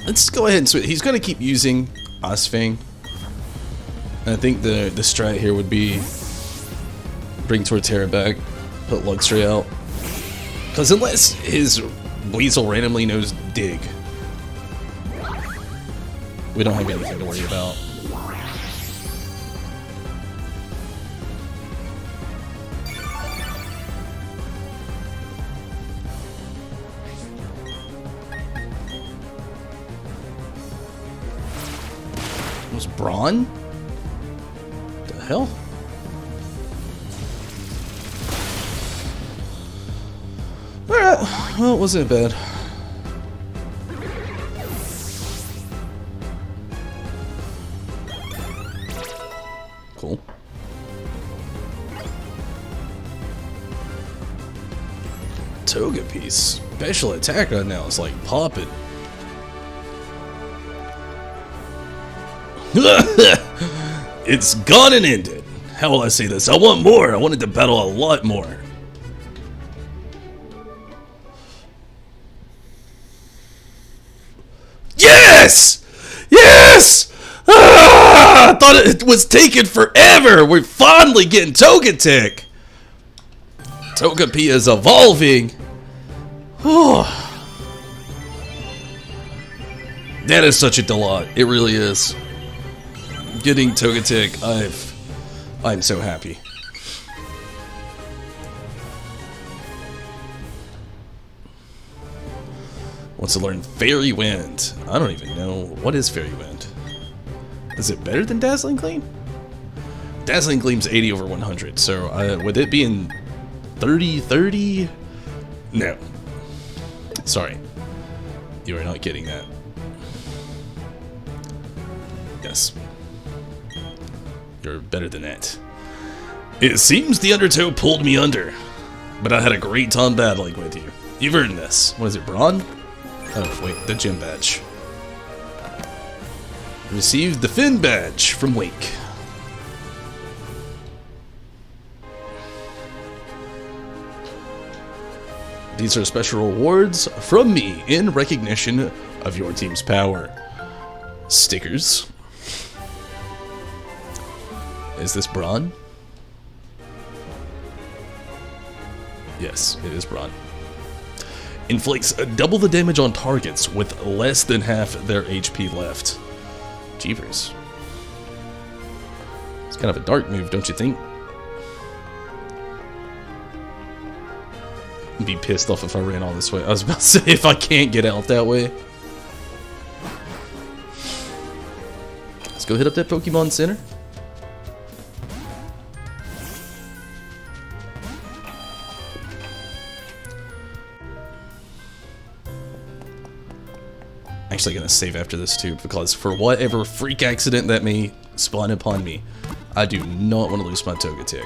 Let's go ahead and switch. He's gonna keep using Osfang. And I think the strat here would be bring Torterra back, put Luxray out. Because unless his Weasel randomly knows Dig, we don't have anything to worry about. It was Braun? What the hell? Alright, well, it wasn't bad. Cool. Togepi's special attack right now is like popping. It's gone and ended. How will I say this? I want more. I wanted to battle a lot more. Yes! Yes! Ah, I thought it was taking forever. We're finally getting Togetic. Togepi is evolving. Oh. That is such a delight. It really is. Getting Togetic, I'm so happy. Wants to learn Fairy Wind. I don't even know. What is Fairy Wind? Is it better than Dazzling Gleam? Dazzling Gleam's 80 over 100, so with it being 30-30? No. Sorry. You are not getting that. Yes. You're better than that. It seems the Undertow pulled me under, but I had a great time battling with you. You've earned this. What is it, Brawn? Oh, wait, the gym badge. Received the Fin badge from Wake. These are special rewards from me in recognition of your team's power. Stickers. Is this Brawn? Yes, it is Brawn. Inflicts double the damage on targets with less than half their HP left. Jeepers. It's kind of a dark move, don't you think? I'd be pissed off if I ran all this way. I was about to say, if I can't get out that way. Let's go hit up that Pokemon Center. Actually gonna save after this too, because for whatever freak accident that may spawn upon me, I do not want to lose my Togetic.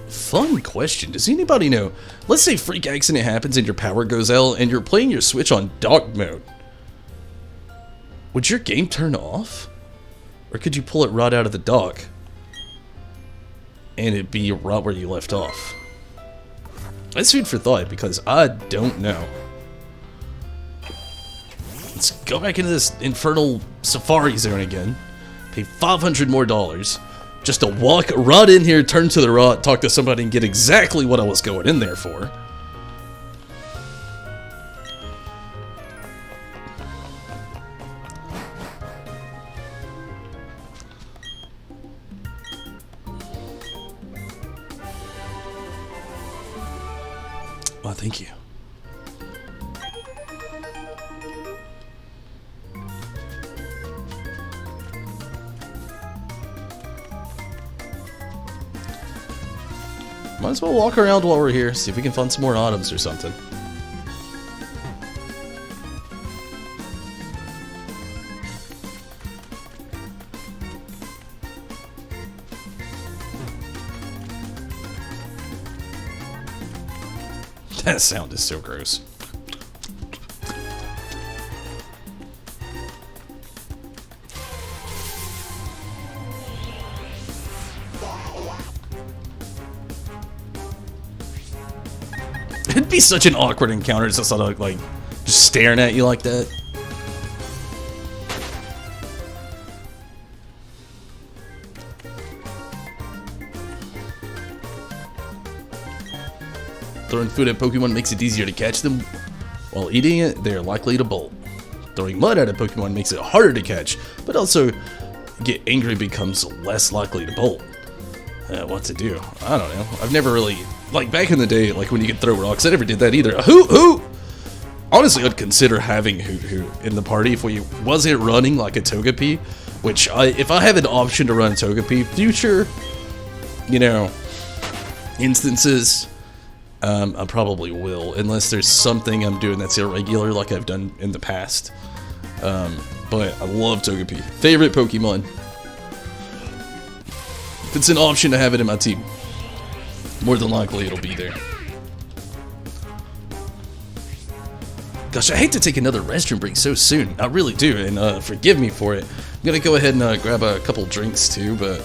Fun question. Does anybody know? Let's say freak accident happens and your power goes out and you're playing your Switch on dock mode. Would your game turn off? Or could you pull it right out of the dock and it'd be right where you left off? That's food for thought, because I don't know. Let's go back into this infernal safari zone again. Pay $500 more just to walk right in here, turn to the right, talk to somebody, and get exactly what I was going in there for. Well, thank you. Might as well walk around while we're here, see if we can find some more items or something. That sound is so gross. It'd be such an awkward encounter, just sort of like just staring at you like that. Throwing food at Pokemon makes it easier to catch them. While eating it, they are likely to bolt. Throwing mud at a Pokemon makes it harder to catch, but also get angry becomes less likely to bolt. What to do? I don't know. I've never really, like back in the day, like when you could throw rocks, I never did that either. Hoot! Honestly, I'd consider having Hoot in the party if we wasn't running like a Togepi, which if I have an option to run Togepi, future, you know, instances, I probably will, unless there's something I'm doing that's irregular like I've done in the past. But I love Togepi. Favorite Pokemon. If it's an option to have it in my team, more than likely it'll be there. Gosh, I hate to take another restroom break so soon. I really do, and forgive me for it. I'm gonna go ahead and grab a couple drinks too, but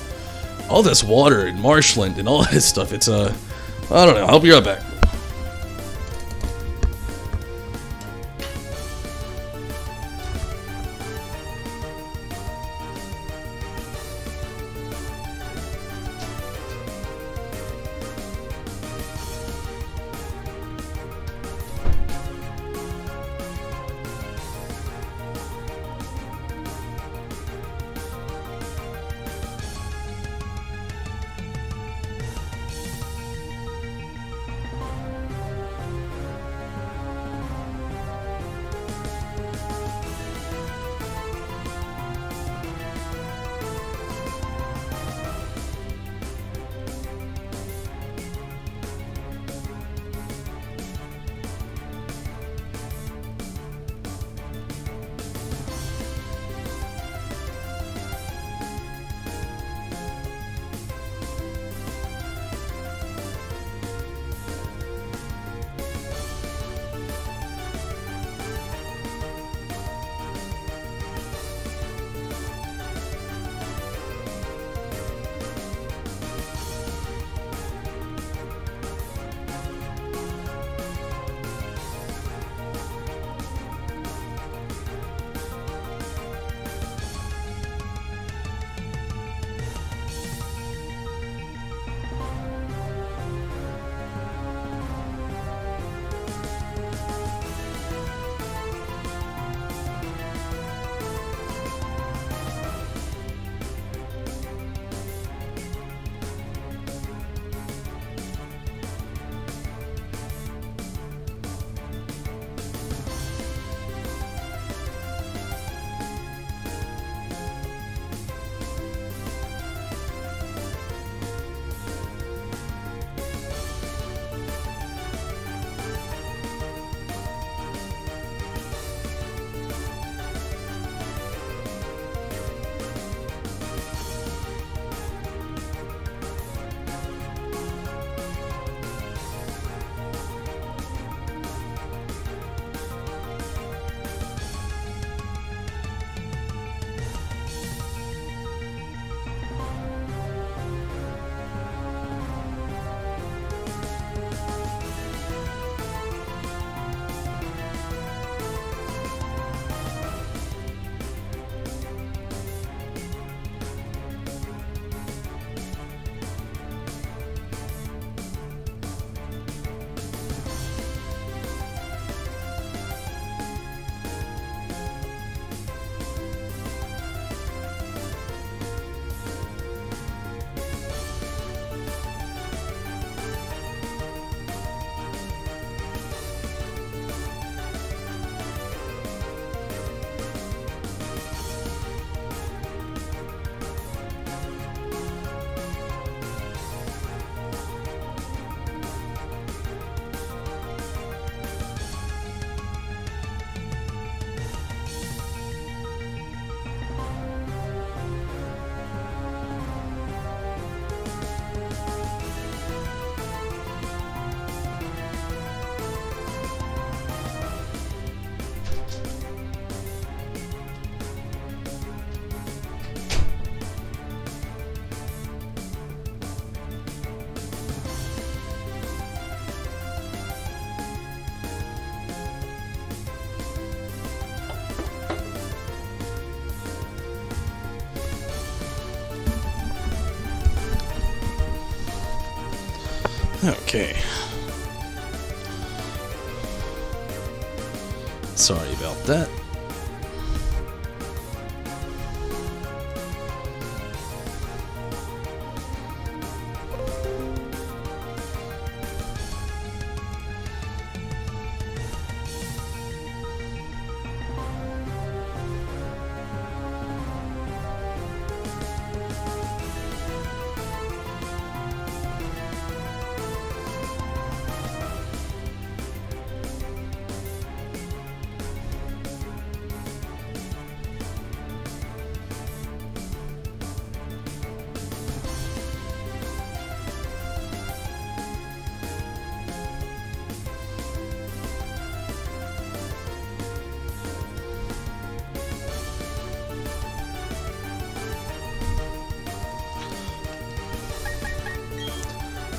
all this water and marshland and all this stuff, it's I don't know. I'll be right back. Okay. Sorry about that.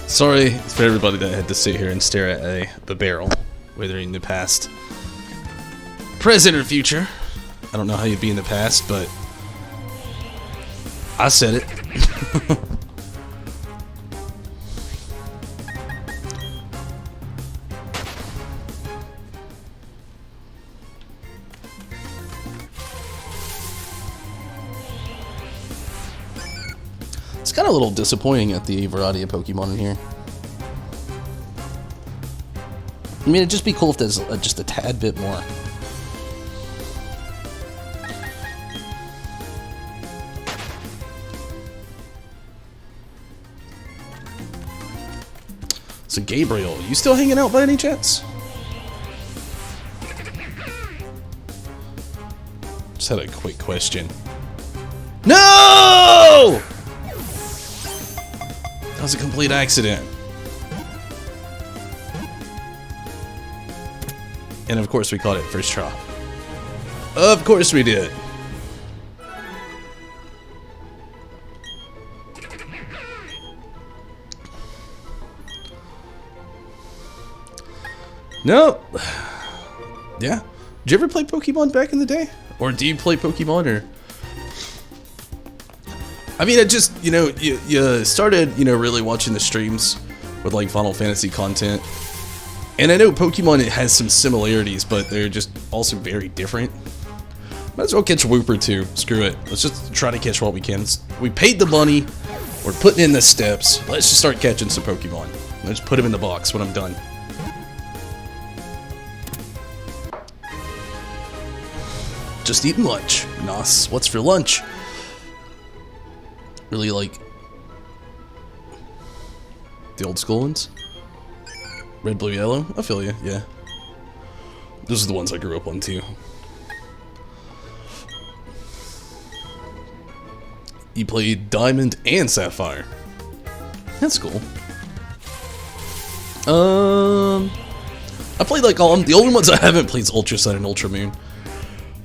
Sorry for everybody that had to sit here and stare at the barrel, whether in the past, present, or future. I don't know how you'd be in the past, but I said it. It's kind of a little disappointing at the variety of Pokemon in here. I mean, it'd just be cool if there's just a tad bit more. So Gabriel, you still hanging out by any chance? Just had a quick question. No! That was a complete accident. And of course we caught it first try. Of course we did. Nope. Yeah. Did you ever play Pokemon back in the day? Or do you play Pokemon, or... I mean, it just, you know, you started, you know, really watching the streams with, like, Final Fantasy content. And I know Pokemon, it has some similarities, but they're just also very different. Might as well catch Wooper too. Screw it. Let's just try to catch what we can. We paid the money. We're putting in the steps. Let's just start catching some Pokemon. Let's put them in the box when I'm done. Just eating lunch. Nos, what's for lunch? Really like the old school ones? Red, blue, yellow? I feel you, yeah. Those are the ones I grew up on too. You played Diamond and Sapphire. That's cool. I played like all the only ones I haven't played is Ultra Sun and Ultra Moon.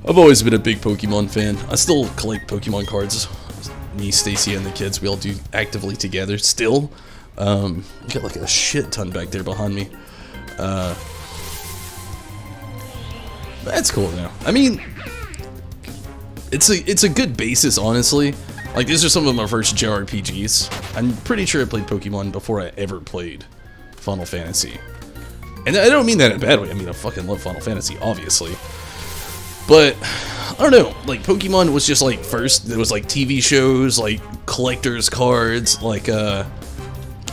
I've always been a big Pokemon fan. I still collect Pokemon cards. Me, Stacy, and the kids, we all do actively together still. Got like a shit ton back there behind me. That's cool now. I mean, it's a good basis, honestly. Like, these are some of my first JRPGs. I'm pretty sure I played Pokemon before I ever played Final Fantasy. And I don't mean that in a bad way. I mean, I fucking love Final Fantasy, obviously. But, I don't know, like, Pokemon was just, like, first, there was, like, TV shows, like, collector's cards, like,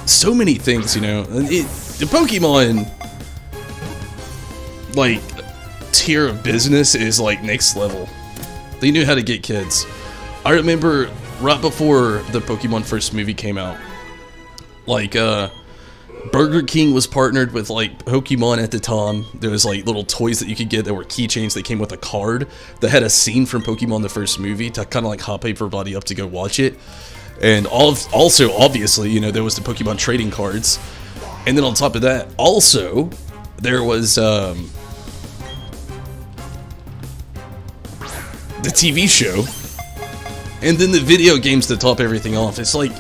so many things, you know. The Pokemon, like, tier of business is, like, next level. They knew how to get kids. I remember right before the Pokemon first movie came out, like, Burger King was partnered with, like, Pokemon at the time. There was, like, little toys that you could get that were keychains that came with a card that had a scene from Pokemon the first movie to kind of, like, hype everybody up to go watch it. And also, obviously, you know, there was the Pokemon trading cards. And then on top of that, also, there was, the TV show. And then the video games to top everything off. It's like,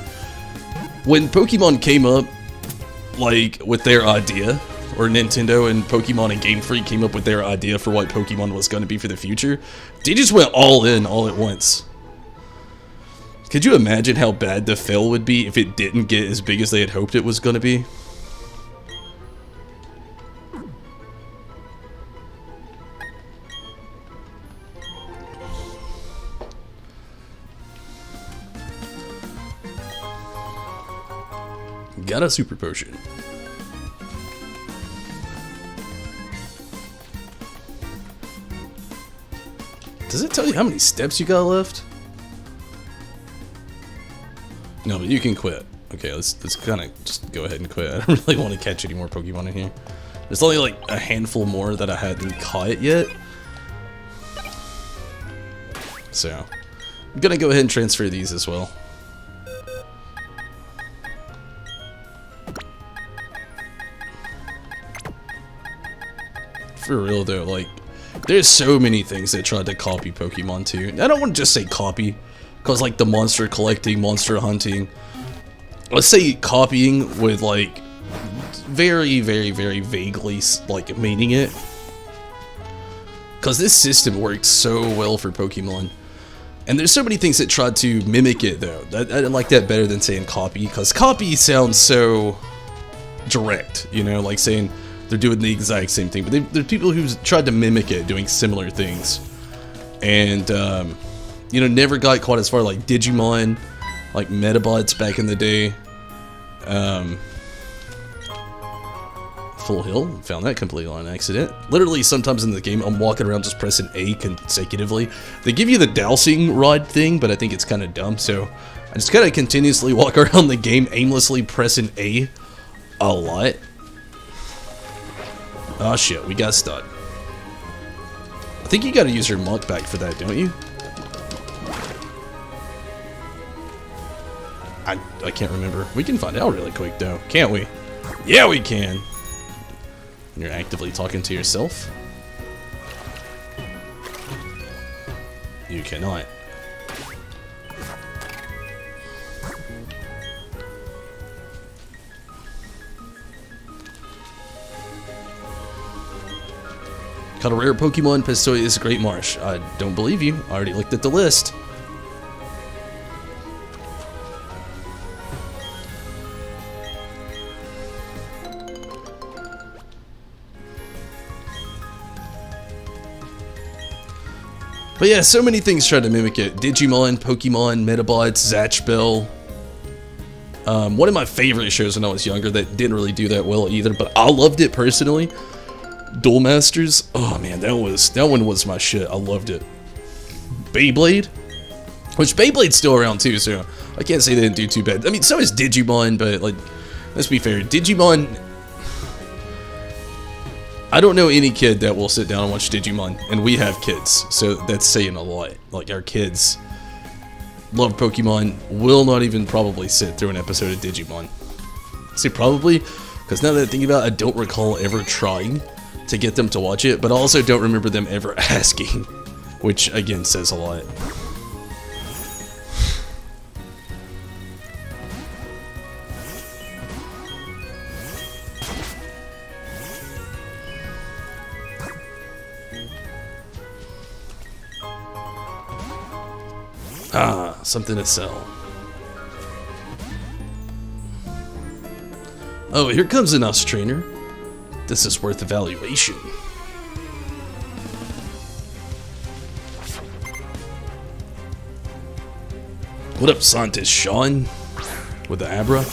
when Pokemon came up, like, with their idea, or Nintendo and Pokemon and Game Freak came up with their idea for what Pokemon was going to be for the future, they just went all in all at once. Could you imagine how bad the fail would be if it didn't get as big as they had hoped it was going to be? got a super potion. Does it tell you how many steps you got left? No, but you can quit. Okay, let's kind of just go ahead and quit. I don't really want to catch any more Pokemon in here. There's only like a handful more that I hadn't caught yet. So, I'm gonna go ahead and transfer these as well. For real though, like, there's so many things that tried to copy Pokemon too. I don't want to just say copy, because like the monster collecting, monster hunting, let's say copying with like very, very, very vaguely like meaning it. Because this system works so well for Pokemon. And there's so many things that tried to mimic it though. I like that better than saying copy, because copy sounds so direct, you know, like saying they're doing the exact same thing. But there are people who've tried to mimic it, doing similar things. And, you know, never got quite as far, like Digimon, like Metabots back in the day. Full Hill, found that completely on accident. Literally, sometimes in the game, I'm walking around just pressing A consecutively. They give you the dowsing rod thing, but I think it's kind of dumb, so I just kind of continuously walk around the game aimlessly pressing A a lot. Oh shit, we got stuck. I think you gotta use your monk back for that, don't you? I can't remember. We can find out really quick though, can't we? Yeah, we can! You're actively talking to yourself? You cannot. Caught a rare Pokemon, Pistoius Great Marsh. I don't believe you. I already looked at the list. But yeah, so many things tried to mimic it. Digimon, Pokemon, Metabots, Zatch Bell. One of my favorite shows when I was younger that didn't really do that well either, but I loved it personally. Duel Masters. Oh man, that one was my shit. I loved it. Beyblade, which Beyblade's still around too, so I can't say they didn't do too bad. I mean, so is Digimon, but like, let's be fair. Digimon, I don't know any kid that will sit down and watch Digimon, and we have kids, so that's saying a lot. Like, our kids love Pokemon, will not even probably sit through an episode of Digimon. See, probably, because now that I think about it, I don't recall ever trying to get them to watch it, but I also don't remember them ever asking, which again says a lot. Ah, something to sell. Oh, here comes an us trainer. This is worth evaluation. What up, scientist Sean? With the Abra?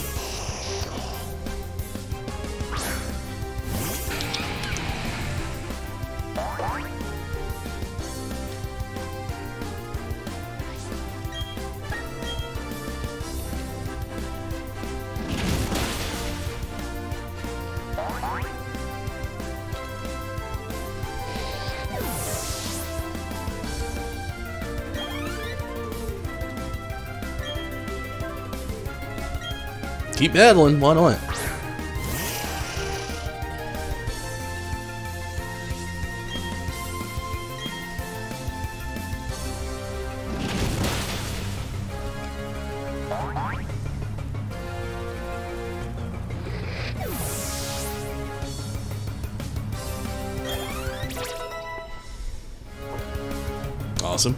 Keep battling, why not? Awesome.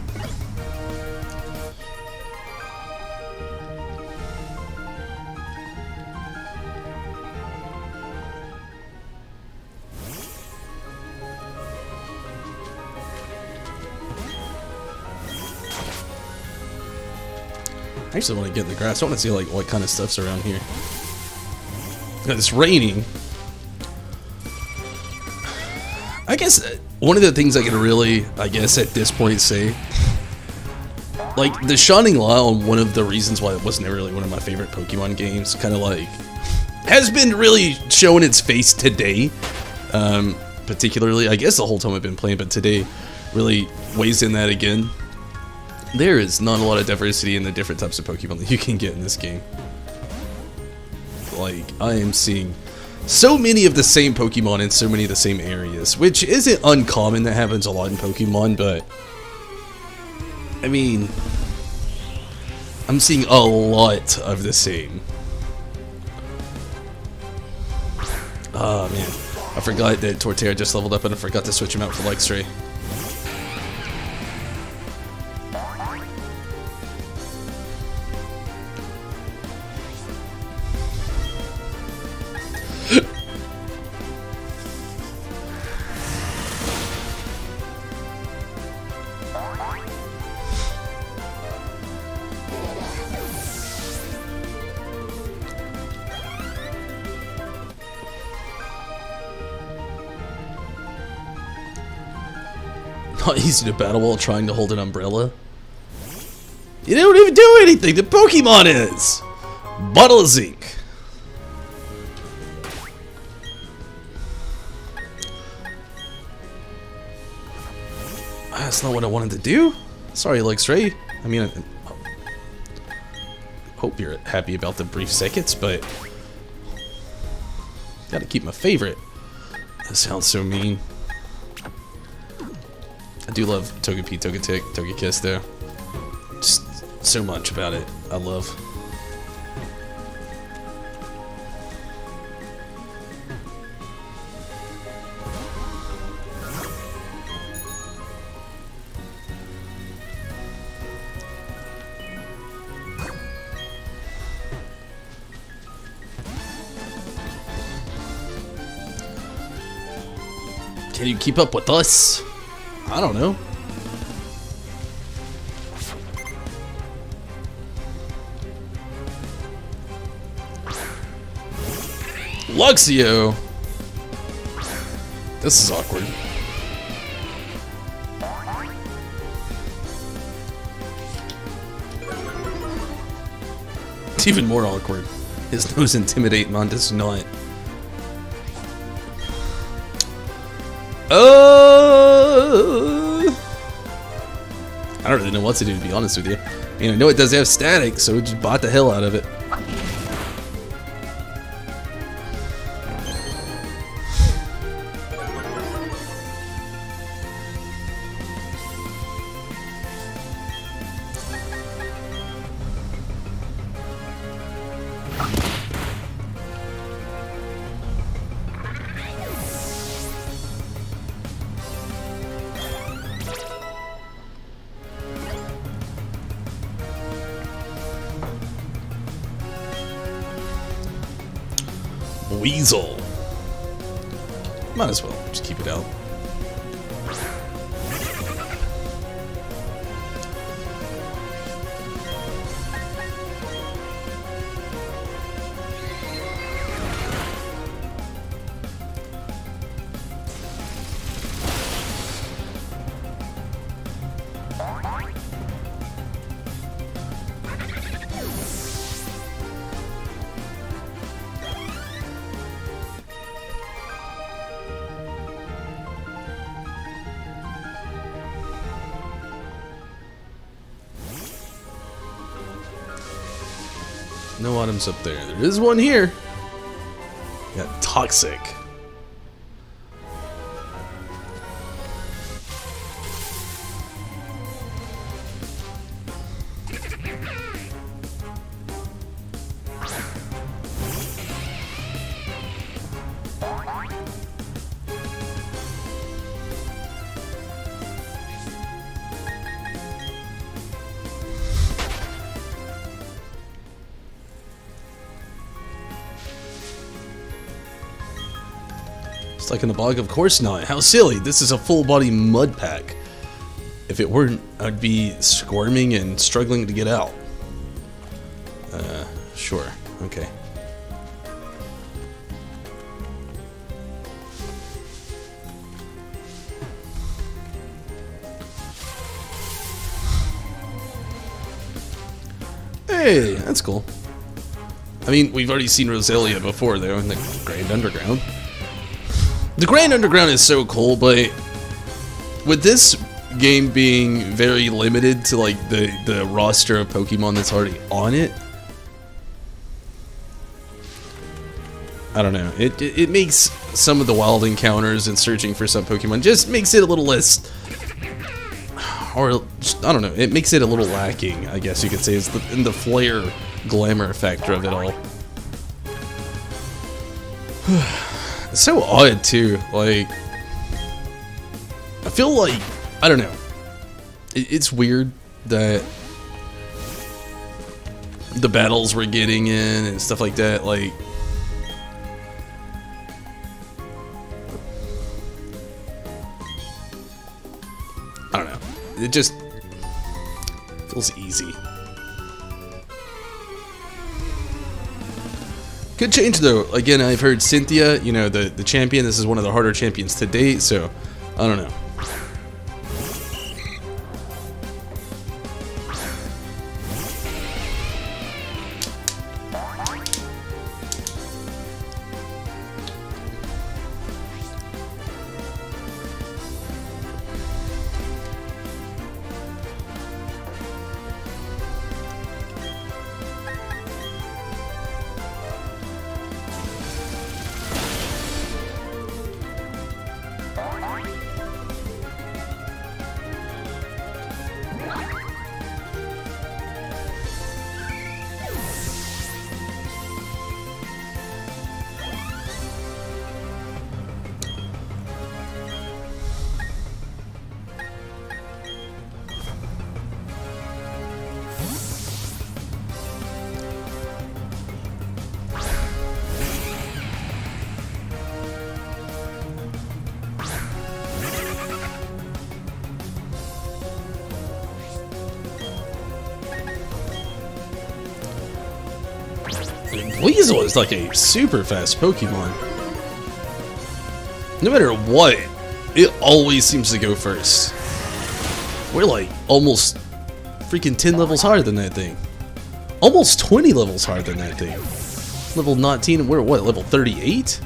I actually want to get in the grass. I want to see like what kind of stuff's around here. It's raining. I guess one of the things I can really, I guess at this point say, like the shining light on one of the reasons why it wasn't really one of my favorite Pokemon games, kind of like, has been really showing its face today. Particularly, I guess the whole time I've been playing, but today really weighs in that again. There is not a lot of diversity in the different types of Pokemon that you can get in this game. Like, I am seeing so many of the same Pokemon in so many of the same areas, which isn't uncommon. That happens a lot in Pokemon, but I mean, I'm seeing a lot of the same. Oh man, I forgot that Torterra just leveled up and I forgot to switch him out for Luxray. Not easy to battle while trying to hold an umbrella. You don't even do anything. The Pokemon is Bottle of Zinc. That's not what I wanted to do. Sorry, Luxray. I mean, I hope you're happy about the brief seconds, but gotta keep my favorite. That sounds so mean. I do love Togepi, Togetic, Togekiss though. Just so much about it. I love. Can you keep up with us? I don't know. Luxio! This is awkward. It's even more awkward. His nose intimidate, mine does not. I don't really know what to do, to be honest with you. I mean, I know it does have static, so we just bought the hell out of it. Weasel. Might as well just keep it out. No items up there. There is one here. Got Toxic. Stuck in the bog? Of course not. How silly. This is a full body mud pack. If it weren't, I'd be squirming and struggling to get out. Sure. Okay. Hey, that's cool. I mean, we've already seen Roselia before, though, in the Grand Underground. The Grand Underground is so cool, but with this game being very limited to, like, the roster of Pokemon that's already on it, I don't know. It makes some of the wild encounters and searching for some Pokemon just makes it a little less, or I don't know. It makes it a little lacking, I guess you could say, is in the flair, glamour factor of it all. It's so odd too. Like, I feel like, I don't know. It's weird that the battles we're getting in and stuff like that, like. I don't know. It just feels easy. Could change though. Again, I've heard Cynthia, you know, the champion, this is one of the harder champions to date, so I don't know. Weasel is like a super fast Pokemon. No matter what, it always seems to go first. We're like almost freaking 10 levels higher than that thing. Almost 20 levels higher than that thing. Level 19, and we're what, level 38?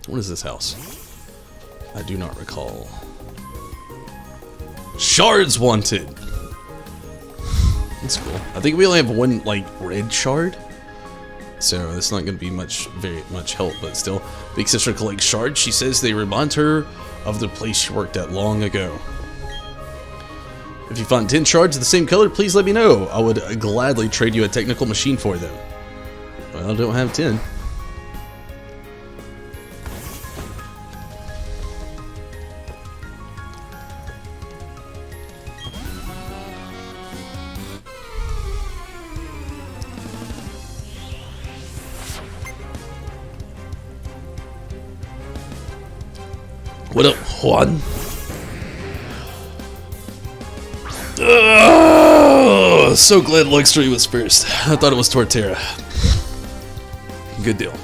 What is this house? I do not recall. Shards wanted! That's cool. I think we only have one, like, red shard. So it's not going to be very much help, but still. Big sister collects shards. She says they remind her of the place she worked at long ago. If you find 10 shards of the same color, please let me know. I would gladly trade you a technical machine for them. Well, I don't have 10. What up, Juan? So glad Luxury was first. I thought it was Torterra. Good deal.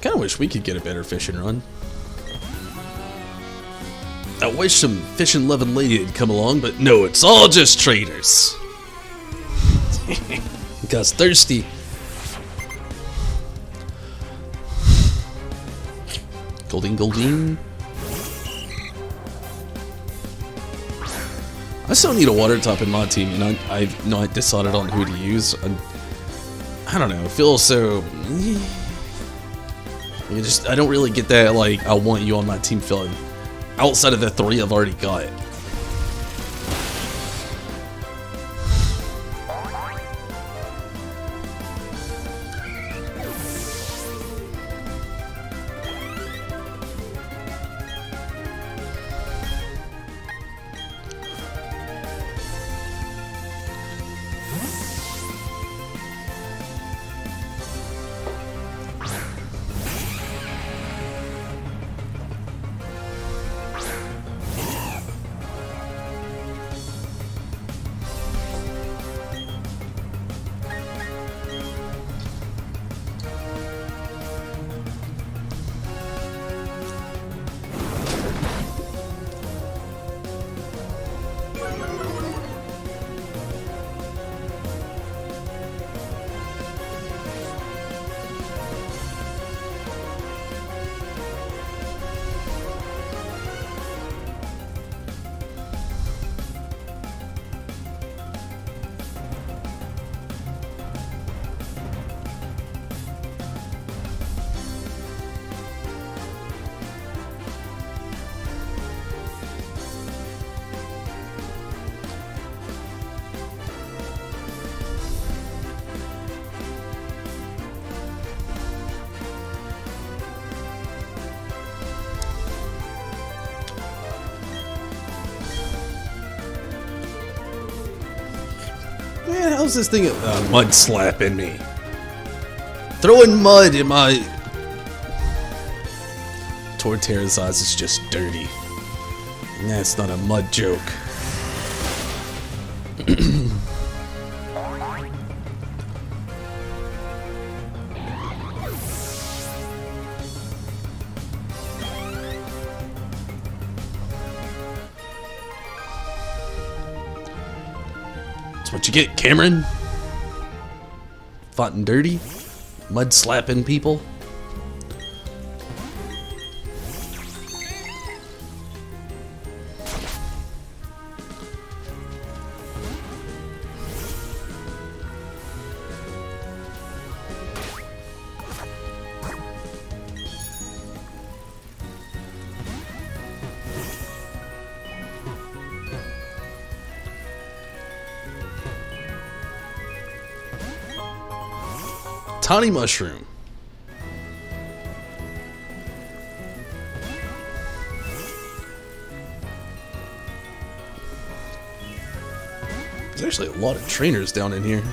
Kinda wish we could get a better fishing run. I wish some fishing loving lady had come along, but no, it's all just traders. Because thirsty. Goldeen. I still need a water top in my team, and I've not decided on who to use. I don't know, it feels so... I don't really get that, like, I want you on my team feeling outside of the 3 I've already got. Man, how's this thing mud slapping me? Throwing mud in my... Torterra's eyes is just dirty. That's not a mud joke. That's what you get, Cameron. Fought and dirty. Mud slapping people. Tawny mushroom. There's actually a lot of trainers down in here.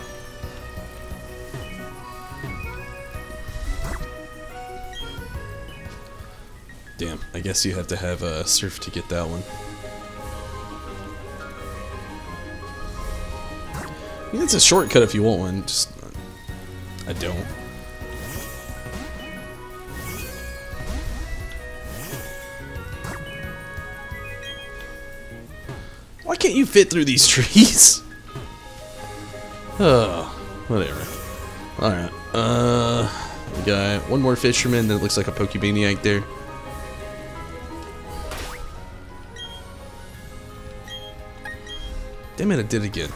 Damn, I guess you have to have a surf to get that one. I mean, it's a shortcut if you want one, just... I don't. Why can't you fit through these trees? Oh, whatever. Alright, we got one more fisherman that looks like a Pokemaniac there. Damn it, I did it again.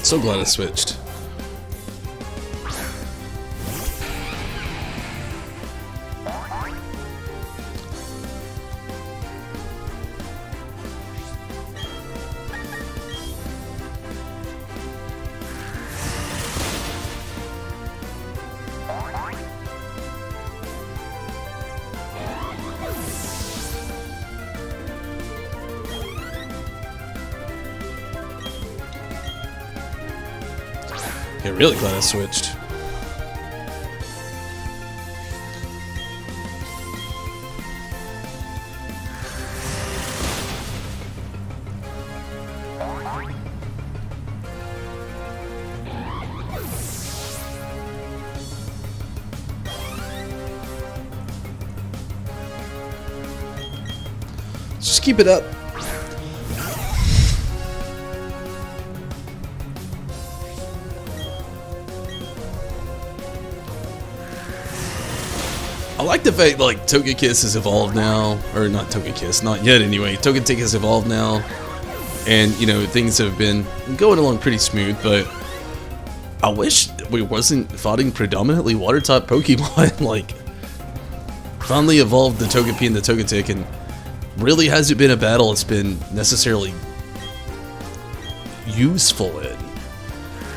So glad I switched. Yeah, really glad I switched. Just keep it up. I like the fact like Togekiss has evolved now, or not Togekiss, not yet anyway. Togetic has evolved now, and you know things have been going along pretty smooth. But I wish we wasn't fighting predominantly water type Pokemon. Like finally evolved the Togepi and the Togetic, and really hasn't been a battle it's been necessarily useful in.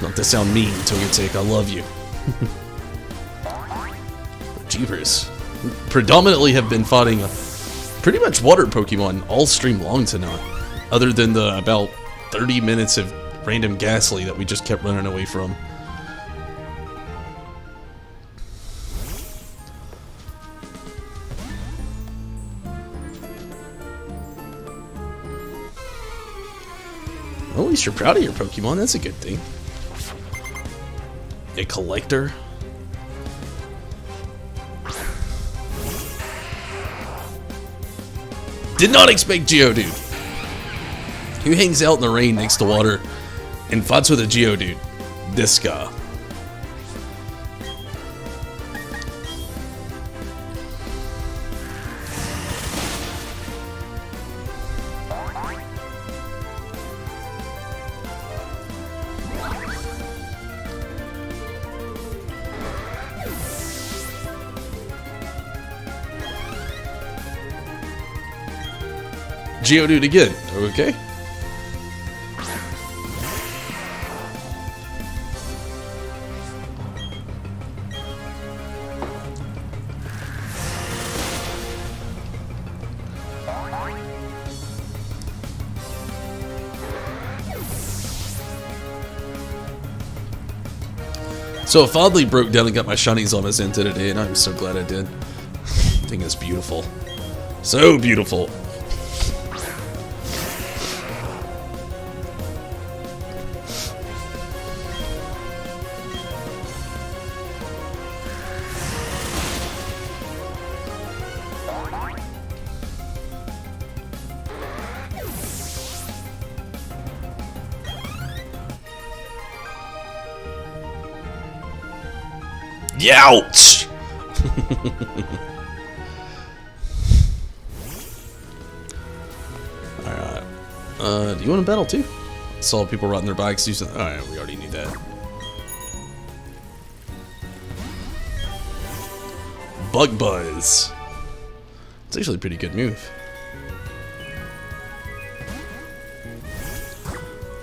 Not to sound mean, Togetic, I love you. Jeepers. Predominantly have been fighting pretty much water Pokemon all stream long tonight, other than the about 30 minutes of random Ghastly that we just kept running away from. Well, at least you're proud of your Pokemon, that's a good thing. A collector. Did not expect Geodude, who hangs out in the rain next to water and fights with a Geodude. This guy. Geodude again. Okay. So I finally broke down and got my shinies on my Zinta today, and I'm so glad I did. I think it's beautiful. So beautiful. Youch! Alright. Do you want to battle too? Saw people riding their bikes using. Alright, we already knew that. Bug Buzz. It's actually a pretty good move.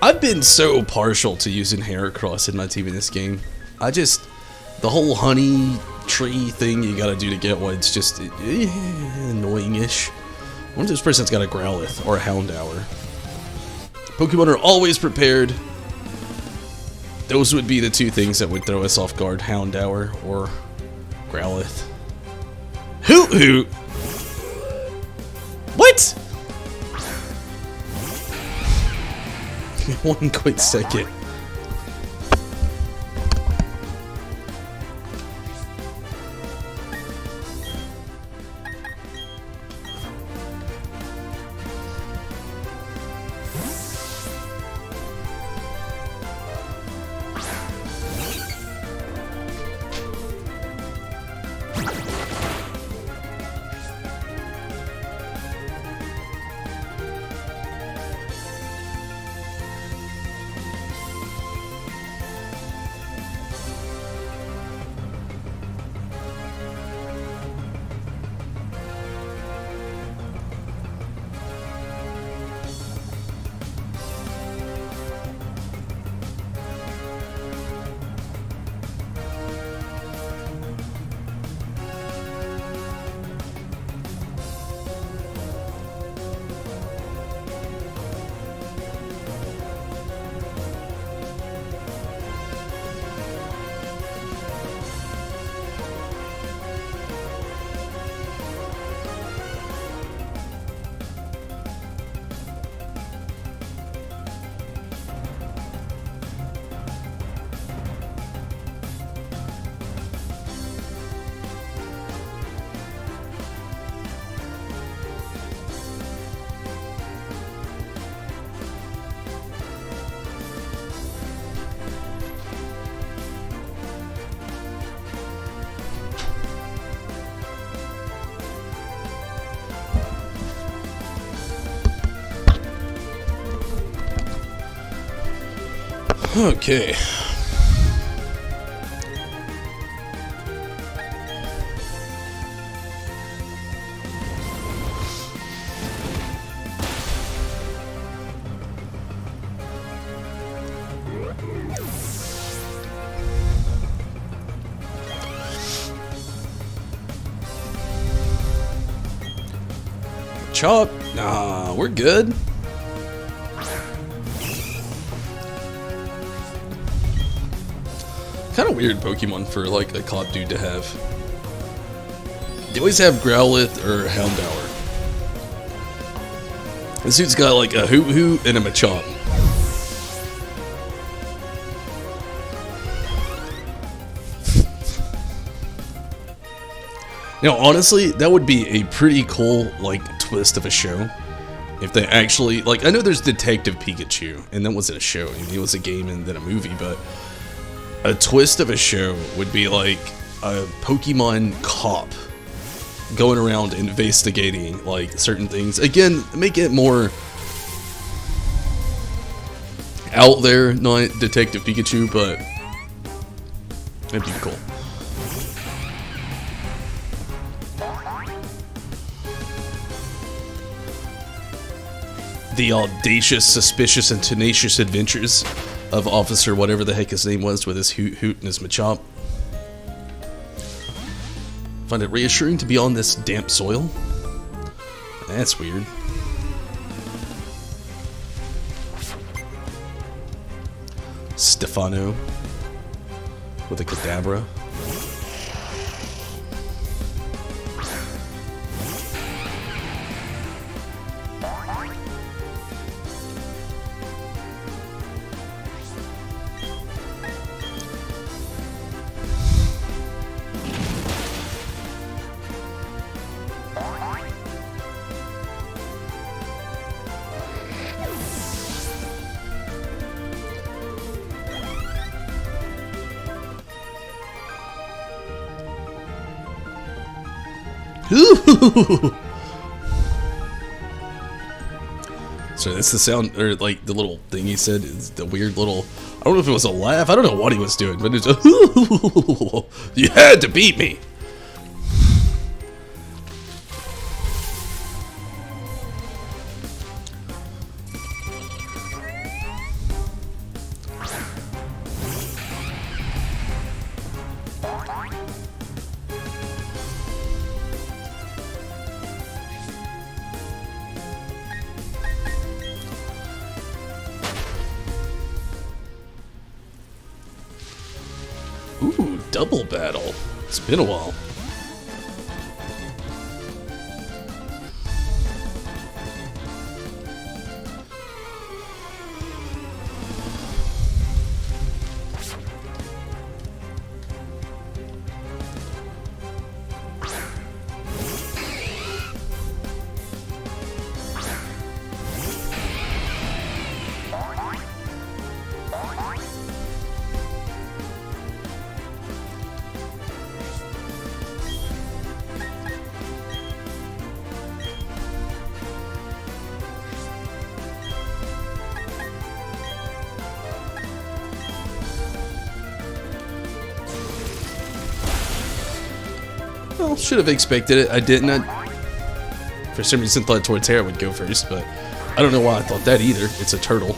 I've been so partial to using Heracross in my team in this game. The whole honey tree thing you gotta do to get one, it's just annoying-ish. I wonder if this person's got a Growlithe or a Houndour. Pokemon are always prepared. Those would be the two things that would throw us off guard, Houndour or Growlithe. Hoot Hoot! What? One quick second. Okay. Chop. Nah, we're good. Kind of weird Pokemon for like a Cop dude to have. They always have Growlithe or Houndour. This dude's got like a Hoot Hoot and a Machop. Now, honestly, that would be a pretty cool like twist of a show. If they actually, like, I know there's Detective Pikachu, and that wasn't a show. I mean, it was a game and then a movie, but a twist of a show would be like a Pokemon cop going around investigating like certain things. Again, make it more out there, not Detective Pikachu, but that'd be cool. The audacious, suspicious, and tenacious adventures of Officer whatever the heck his name was with his hoot and his Machop. Find it reassuring to be on this damp soil. That's weird. Stefano with a Kadabra. So that's the sound, or like the little thing he said is the weird little, I don't know if it was a laugh, I don't know what he was doing, but it's a you had to beat me. Ooh, double battle. It's been a while. Well, should have expected it. I didn't. For some reason thought Torterra would go first, but I don't know why I thought that either. It's a turtle.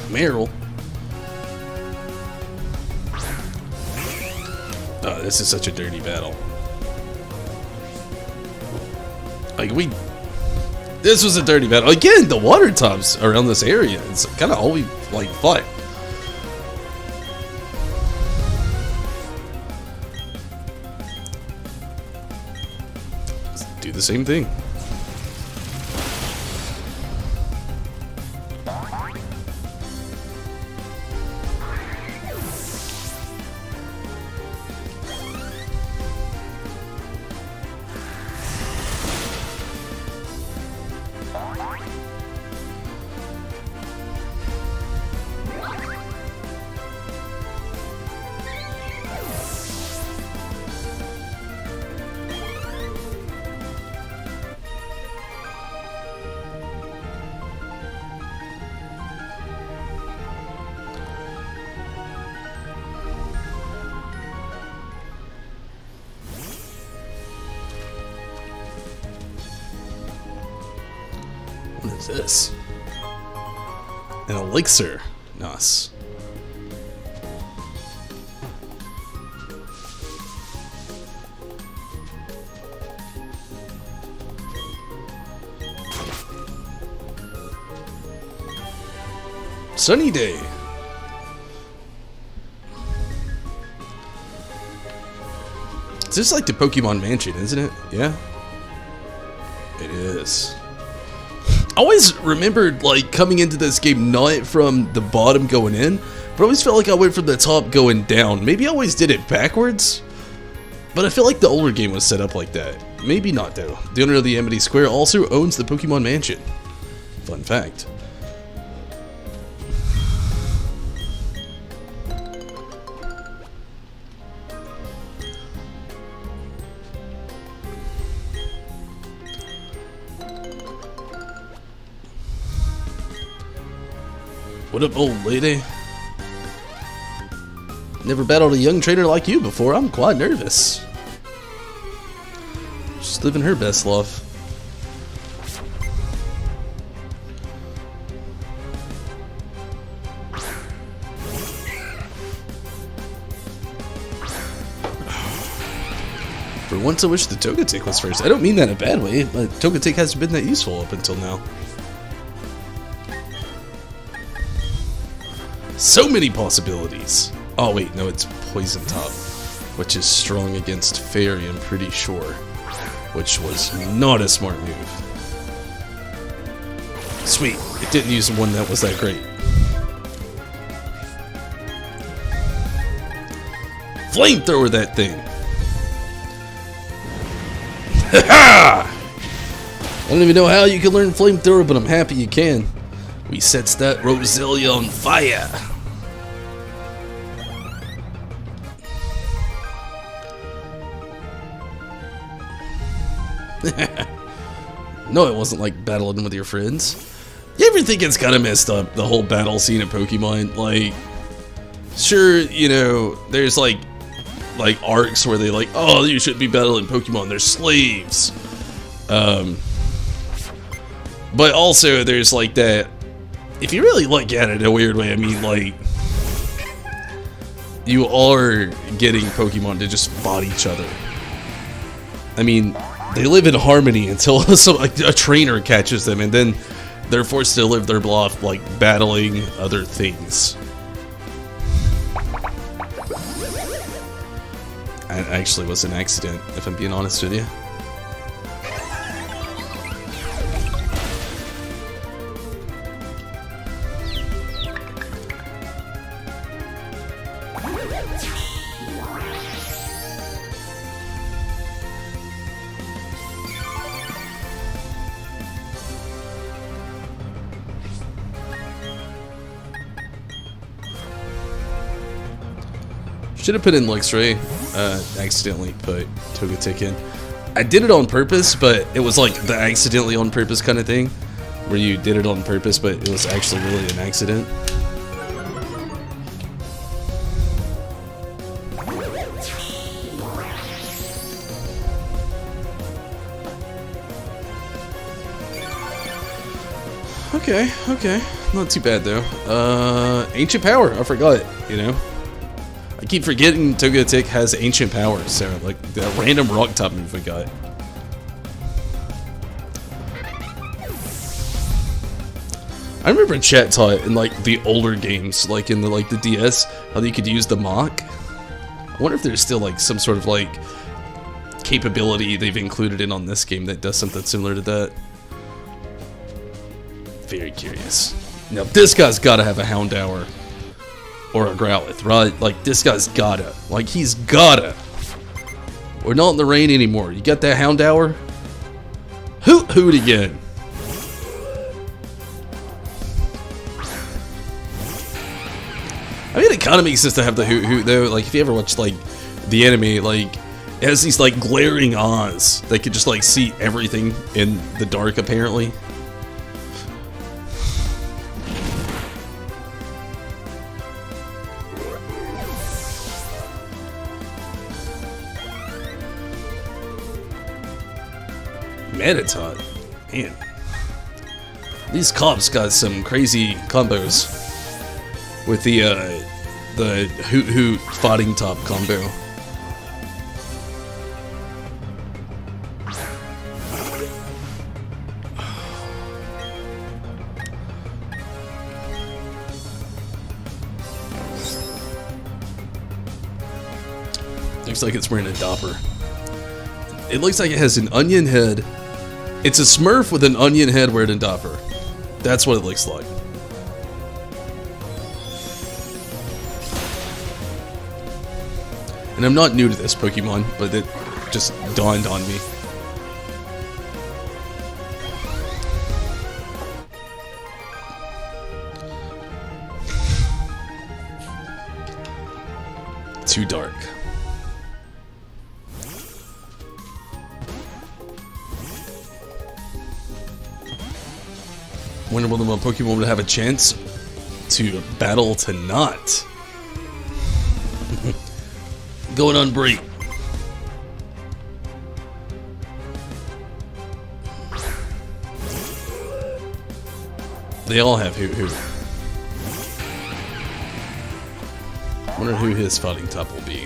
Meryl. Oh, this is such a dirty battle. Like, this was a dirty battle. Again, the water tops around this area. It's kind of all we, like, fought. Let's do the same thing. What is this? An elixir. Nice. Sunny day. It's just like the Pokemon Mansion, isn't it? Yeah? It is. I always remembered, like, coming into this game not from the bottom going in, but I always felt like I went from the top going down. Maybe I always did it backwards, but I feel like the older game was set up like that. Maybe not, though. The owner of the Amity Square also owns the Pokemon Mansion. Fun fact. What up, old lady? Never battled a young trainer like you before. I'm quite nervous. She's living her best life. For once I wish the Togetic was first. I don't mean that in a bad way, but Togetic hasn't been that useful up until now. So many possibilities! Oh wait, no, it's Poison Top, which is strong against Fairy, I'm pretty sure. Which was not a smart move. Sweet, it didn't use one that was that great. Flamethrower that thing! I don't even know how you can learn Flamethrower, but I'm happy you can. We sets that Roselia on fire. No, it wasn't like battling with your friends. You ever think it's kind of messed up, the whole battle scene of Pokemon? Like, sure, you know, there's like arcs where they like, oh, you shouldn't be battling Pokemon, they're slaves. But also there's like that, if you really look at it in a weird way, I mean, like, you are getting Pokemon to just fight each other. I mean, they live in harmony until a trainer catches them, and then they're forced to live their life like battling other things. It actually was an accident, if I'm being honest with you. Should have put in Luxray. Accidentally put Togetic in. I did it on purpose, but it was like the accidentally on purpose kind of thing, where you did it on purpose, but it was actually really an accident. Okay, not too bad though. Ancient Power, I forgot, you know. I keep forgetting Togetic has Ancient Power, so like that random Rock Top move we got. I remember chat taught in like the older games, like in the DS, how you could use the Mach. I wonder if there's still like some sort of like capability they've included in on this game that does something similar to that. Very curious. Now this guy's gotta have a Houndour. Or a Growlithe, right? Like, this guy's gotta. Like, he's gotta. We're not in the rain anymore. You got that Houndour? Hoot again. I mean, it kind of makes sense to have the Hoot though. Like, if you ever watch, like, the anime, like, it has these, like, glaring eyes that could just, like, see everything in the dark, apparently. Meditot, man, these cops got some crazy combos with the Hoot fighting top combo. Looks like it's wearing a Dopper. It looks like it has an onion head. It's a Smurf with an onion head wearing a Dopper. That's what it looks like. And I'm not new to this Pokemon, but it just dawned on me. Too dark. Wonder whether my Pokemon would have a chance. to battle to not. Going on break. They all have who. Wonder who his fighting type will be.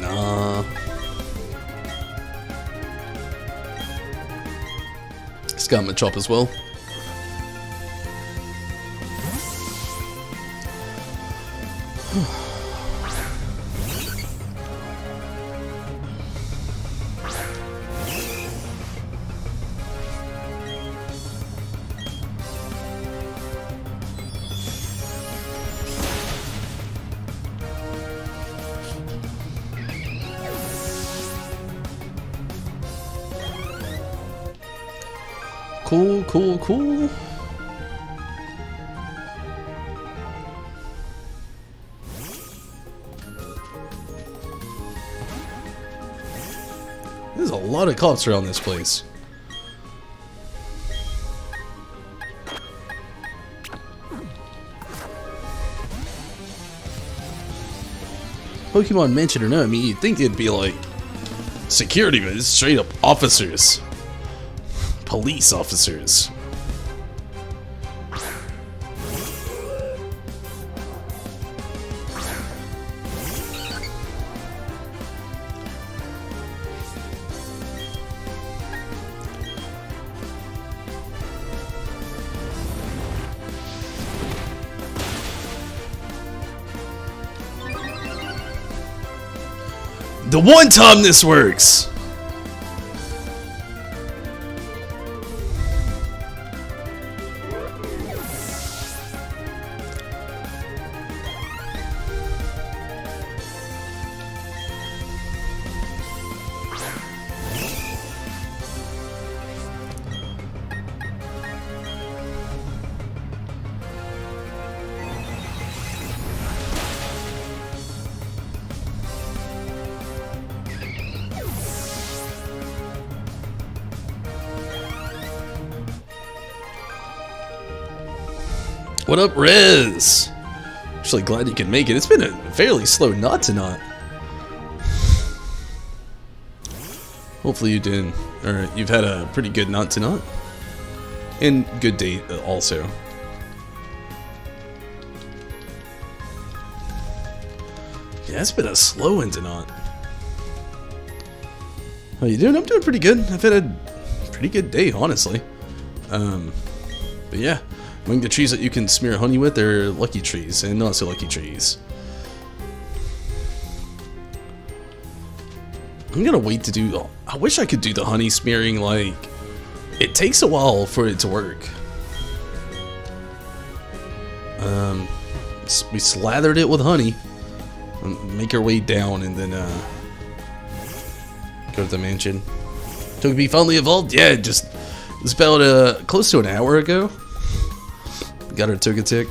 Nah. It's got Machop as well. Cool. There's a lot of cops around this place. Pokemon mentioned or no, I mean, you'd think it'd be like security, but it's straight up officers. Police officers. The one time this works! What up, Rez? Actually glad you can make it. It's been a fairly slow knot to knot. Hopefully you did, or you've had a pretty good knot to knot. And good day also. Yeah, it's been a slow end to knot. How you doing? I'm doing pretty good. I've had a pretty good day, honestly. But yeah. Among the trees that you can smear honey with are lucky trees and not so lucky trees. I'm gonna wait to do. I wish I could do the honey smearing. Like, it takes a while for it to work. We slathered it with honey, make our way down, and then go to the mansion. Togepi finally evolved. Yeah, it was about close to an hour ago. Got her Togetic.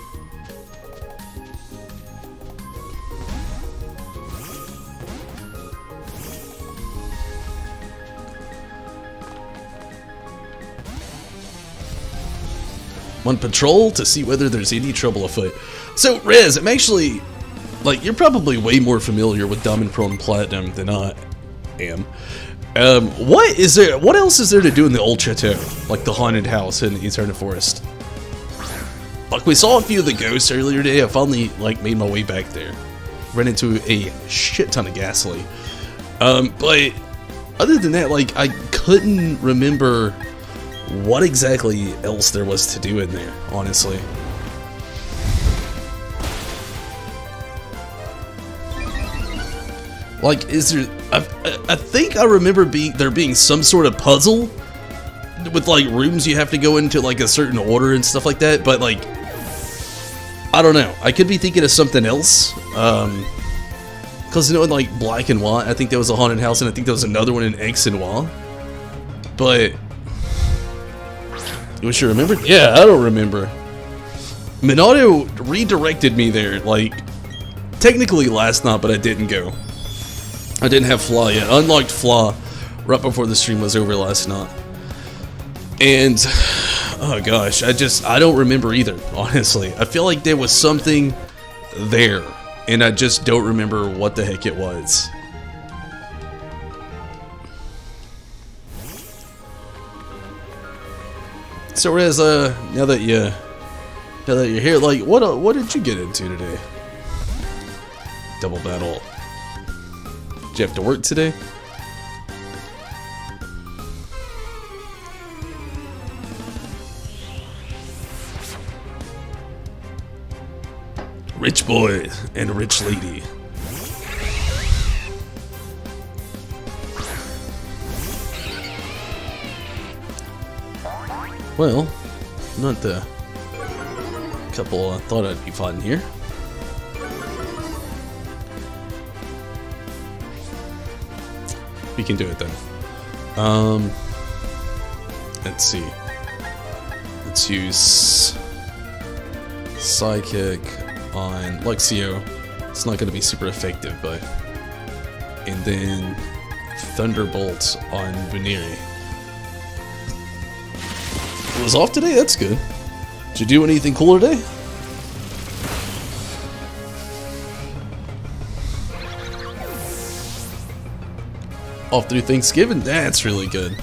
On patrol to see whether there's any trouble afoot. So, Rez, I'm actually, like, you're probably way more familiar with Diamond, Pearl, and Platinum than I am. What else is there to do in the Old Chateau? Like the haunted house in Eternal Forest? Like, we saw a few of the ghosts earlier today. I finally, like, made my way back there. Ran into a shit ton of Ghastly. But other than that, like, I couldn't remember what exactly else there was to do in there, honestly. Like, is there... I think I remember there being some sort of puzzle with, like, rooms you have to go into, like, a certain order and stuff like that, but, like... I don't know. I could be thinking of something else. Because, you know, in, like, Black and White, I think there was a haunted house, and I think there was another one in X and Y. But... You wish you remembered? Yeah, I don't remember. Minato redirected me there, like, technically last night, but I didn't go. I didn't have Flaw yet. I unlocked Flaw right before the stream was over last night. And, oh gosh, I don't remember either, honestly. I feel like there was something there, and I just don't remember what the heck it was. So, Rez, now that you're here, like, what did you get into today? Double battle. Did you have to work today? Rich boy and rich lady. Well, not the couple I thought I'd be fighting here. We can do it then. Let's see. Let's use Psychic on Luxio. It's not going to be super effective, but... And then Thunderbolt on Veneri. It was off today? That's good. Did you do anything cool today? Off through Thanksgiving? That's really good.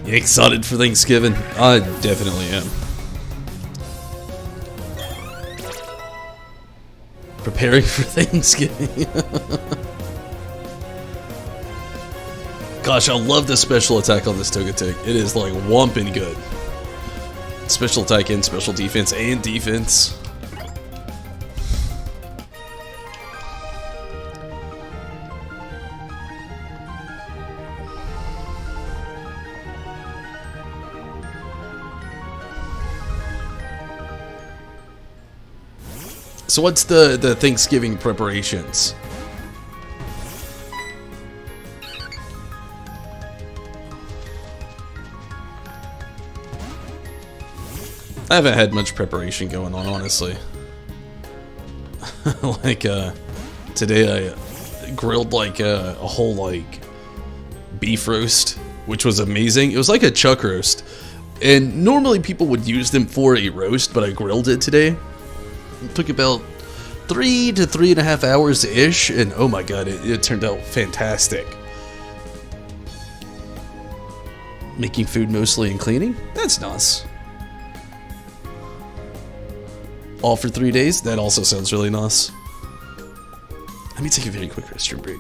You excited for Thanksgiving? I definitely am. Preparing for Thanksgiving. Gosh, I love the special attack on this Togetic. It is like whomping good. Special attack and special defense and defense. So what's the Thanksgiving preparations? I haven't had much preparation going on, honestly. Like, today I grilled like a whole like beef roast, which was amazing. It was like a chuck roast. And normally people would use them for a roast, but I grilled it today. It took about 3 to 3.5 hours-ish, and oh my god, it turned out fantastic. Making food mostly and cleaning? That's nice. All for 3 days? That also sounds really nice. Let me take a very quick restroom break.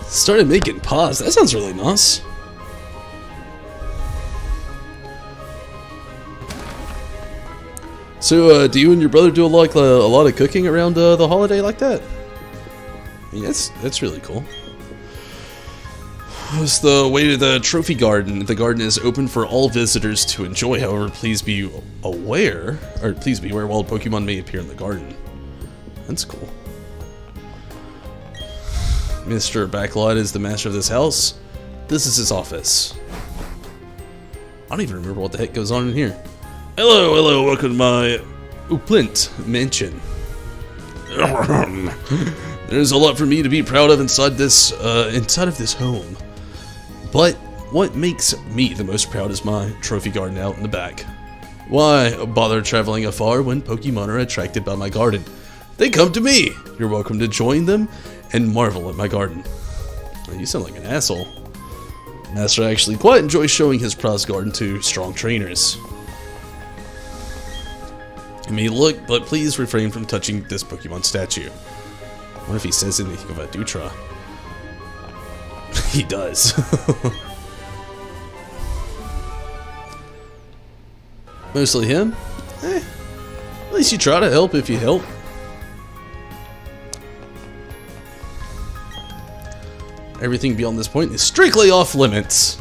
Started making paws. That sounds really nice. So, do you and your brother do a lot of cooking around the holiday like that? I mean, that's really cool. It's the way to the trophy garden. The garden is open for all visitors to enjoy. However, please be aware wild Pokemon may appear in the garden. That's cool. Mr. Backlot is the master of this house. This is his office. I don't even remember what the heck goes on in here. Hello, welcome to my Uplint mansion. There's a lot for me to be proud of inside of this home. But what makes me the most proud is my trophy garden out in the back. Why bother traveling afar when Pokemon are attracted by my garden? They come to me! You're welcome to join them and marvel at my garden. Oh, you sound like an asshole. Master actually quite enjoys showing his prize garden to strong trainers. You may look, but please refrain from touching this Pokemon statue. What if he says anything about Dutra? He does. Mostly him? At least you try to help if you help. Everything beyond this point is strictly off limits.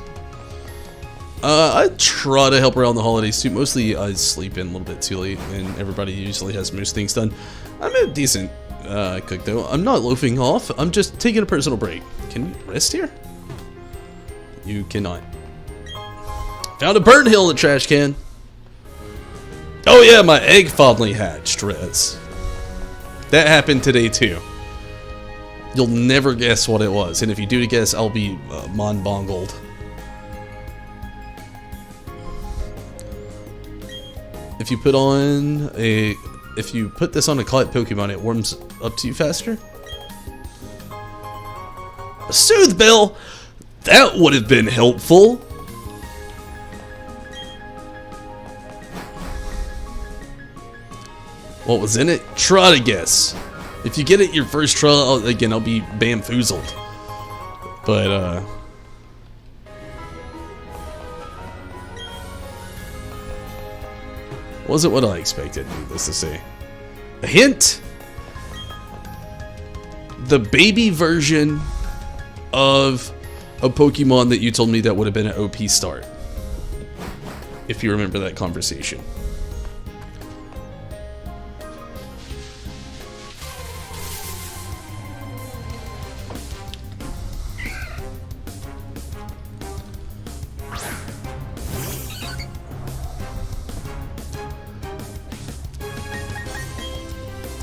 I try to help around the holidays too. Mostly I sleep in a little bit too late, and everybody usually has most things done. I'm a decent cook though. I'm not loafing off. I'm just taking a personal break. Can you rest here? You cannot. Found a burnt hill in the trash can. Oh yeah, my egg finally hatched, Rez. That happened today too. You'll never guess what it was, and if you do guess, I'll be mind-boggled. If you put this on a caught Pokemon, it warms up to you faster. A Soothe Bell! That would have been helpful. What was in it? Try to guess. If you get it your first try, I'll be bamfoozled. But, wasn't what I expected, needless to say. A hint? The baby version of a Pokemon that you told me that would have been an OP start. If you remember that conversation.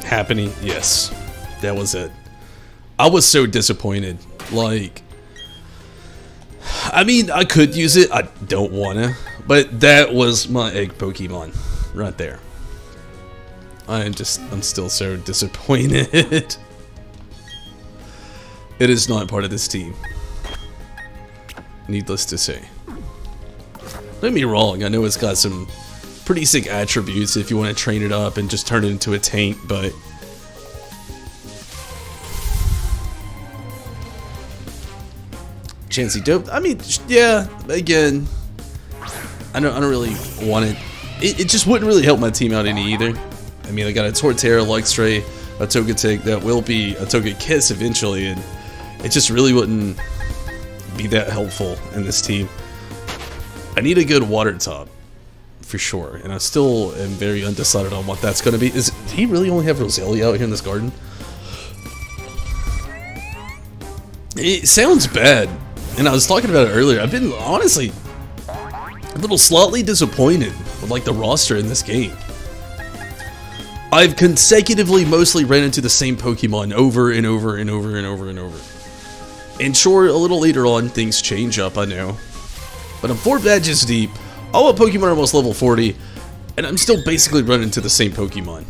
Happening, yes, that was it. I was so disappointed. Like, I mean, I could use it. I don't wanna, but that was my egg Pokemon right there. I'm still so disappointed. It is not part of this team. Needless to say. Don't get me wrong. I know it's got some pretty sick attributes if you want to train it up and just turn it into a tank, but Chansey dope. I mean, yeah. Again, I don't really want it. It just wouldn't really help my team out any either. I mean, I got a Torterra, Luxray, a Togetic that will be a Togekiss eventually, and it just really wouldn't be that helpful in this team. I need a good water top. For sure, and I still am very undecided on what that's going to be. Does he really only have Roselia out here in this garden? It sounds bad, and I was talking about it earlier. I've been, honestly, a little slightly disappointed with, like, the roster in this game. I've consecutively mostly ran into the same Pokemon over and over and over and over and over. And sure, a little later on, things change up, I know. But I'm 4 badges deep. All the Pokemon are almost level 40, and I'm still basically running into the same Pokemon.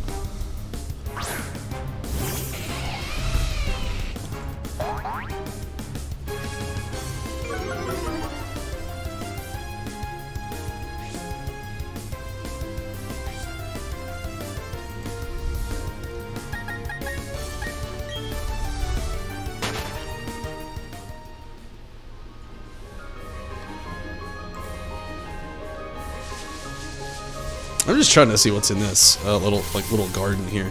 I'm just trying to see what's in this little garden here.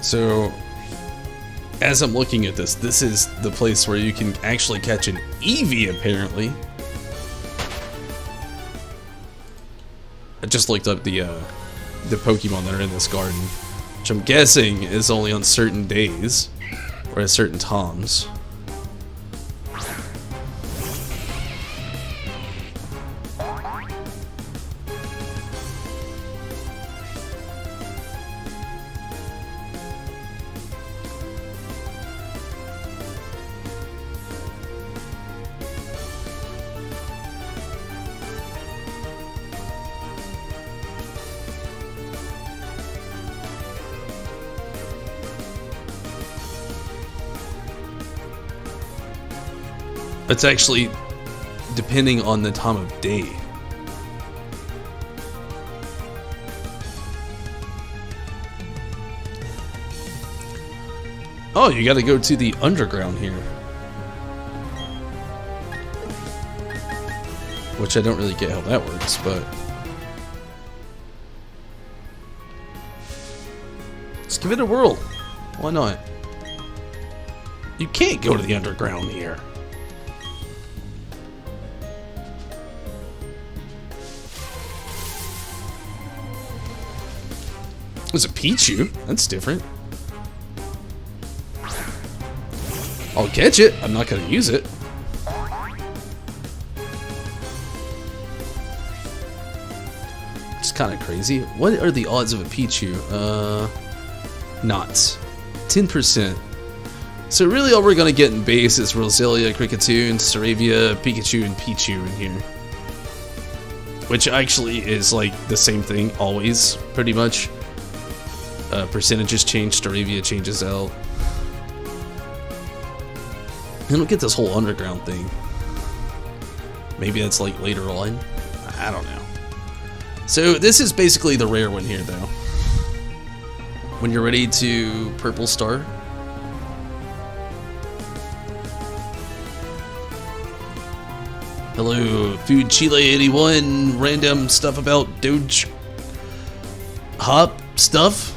So, as I'm looking at this, this is the place where you can actually catch an Eevee, apparently. I just looked up the Pokemon that are in this garden, which I'm guessing is only on certain days, or at certain times. It's actually depending on the time of day. Oh, you gotta go to the underground here. Which I don't really get how that works, but... let's give it a whirl. Why not? You can't go to the underground here. There's a Pichu. That's different. I'll catch it. I'm not gonna use it. It's kind of crazy. What are the odds of a Pichu? Knots. 10%. So really all we're gonna get in base is Roselia, Kricketune, Staravia, Pikachu, and Pichu in here. Which actually is like the same thing always, pretty much. Percentages change, Staravia changes out. I don't get this whole underground thing. Maybe that's like later on. I don't know. So this is basically the rare one here though. When you're ready to Purple Star. Hello, Food Chile 81, random stuff about Doge Hop stuff.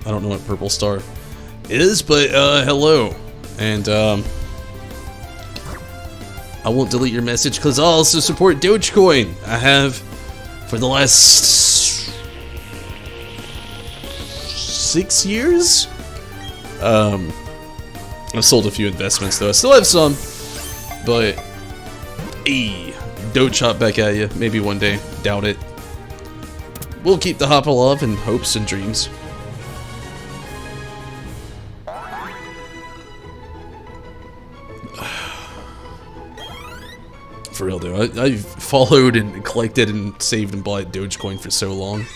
I don't know what Purple Star is, but hello. And I won't delete your message because I also support Dogecoin. I have for the last 6 years. I've sold a few investments though. I still have some, but hey, Doge hop back at you. Maybe one day. Doubt it. We'll keep the hop alive in hopes and dreams. For real though, I've followed and collected and saved and bought Dogecoin for so long.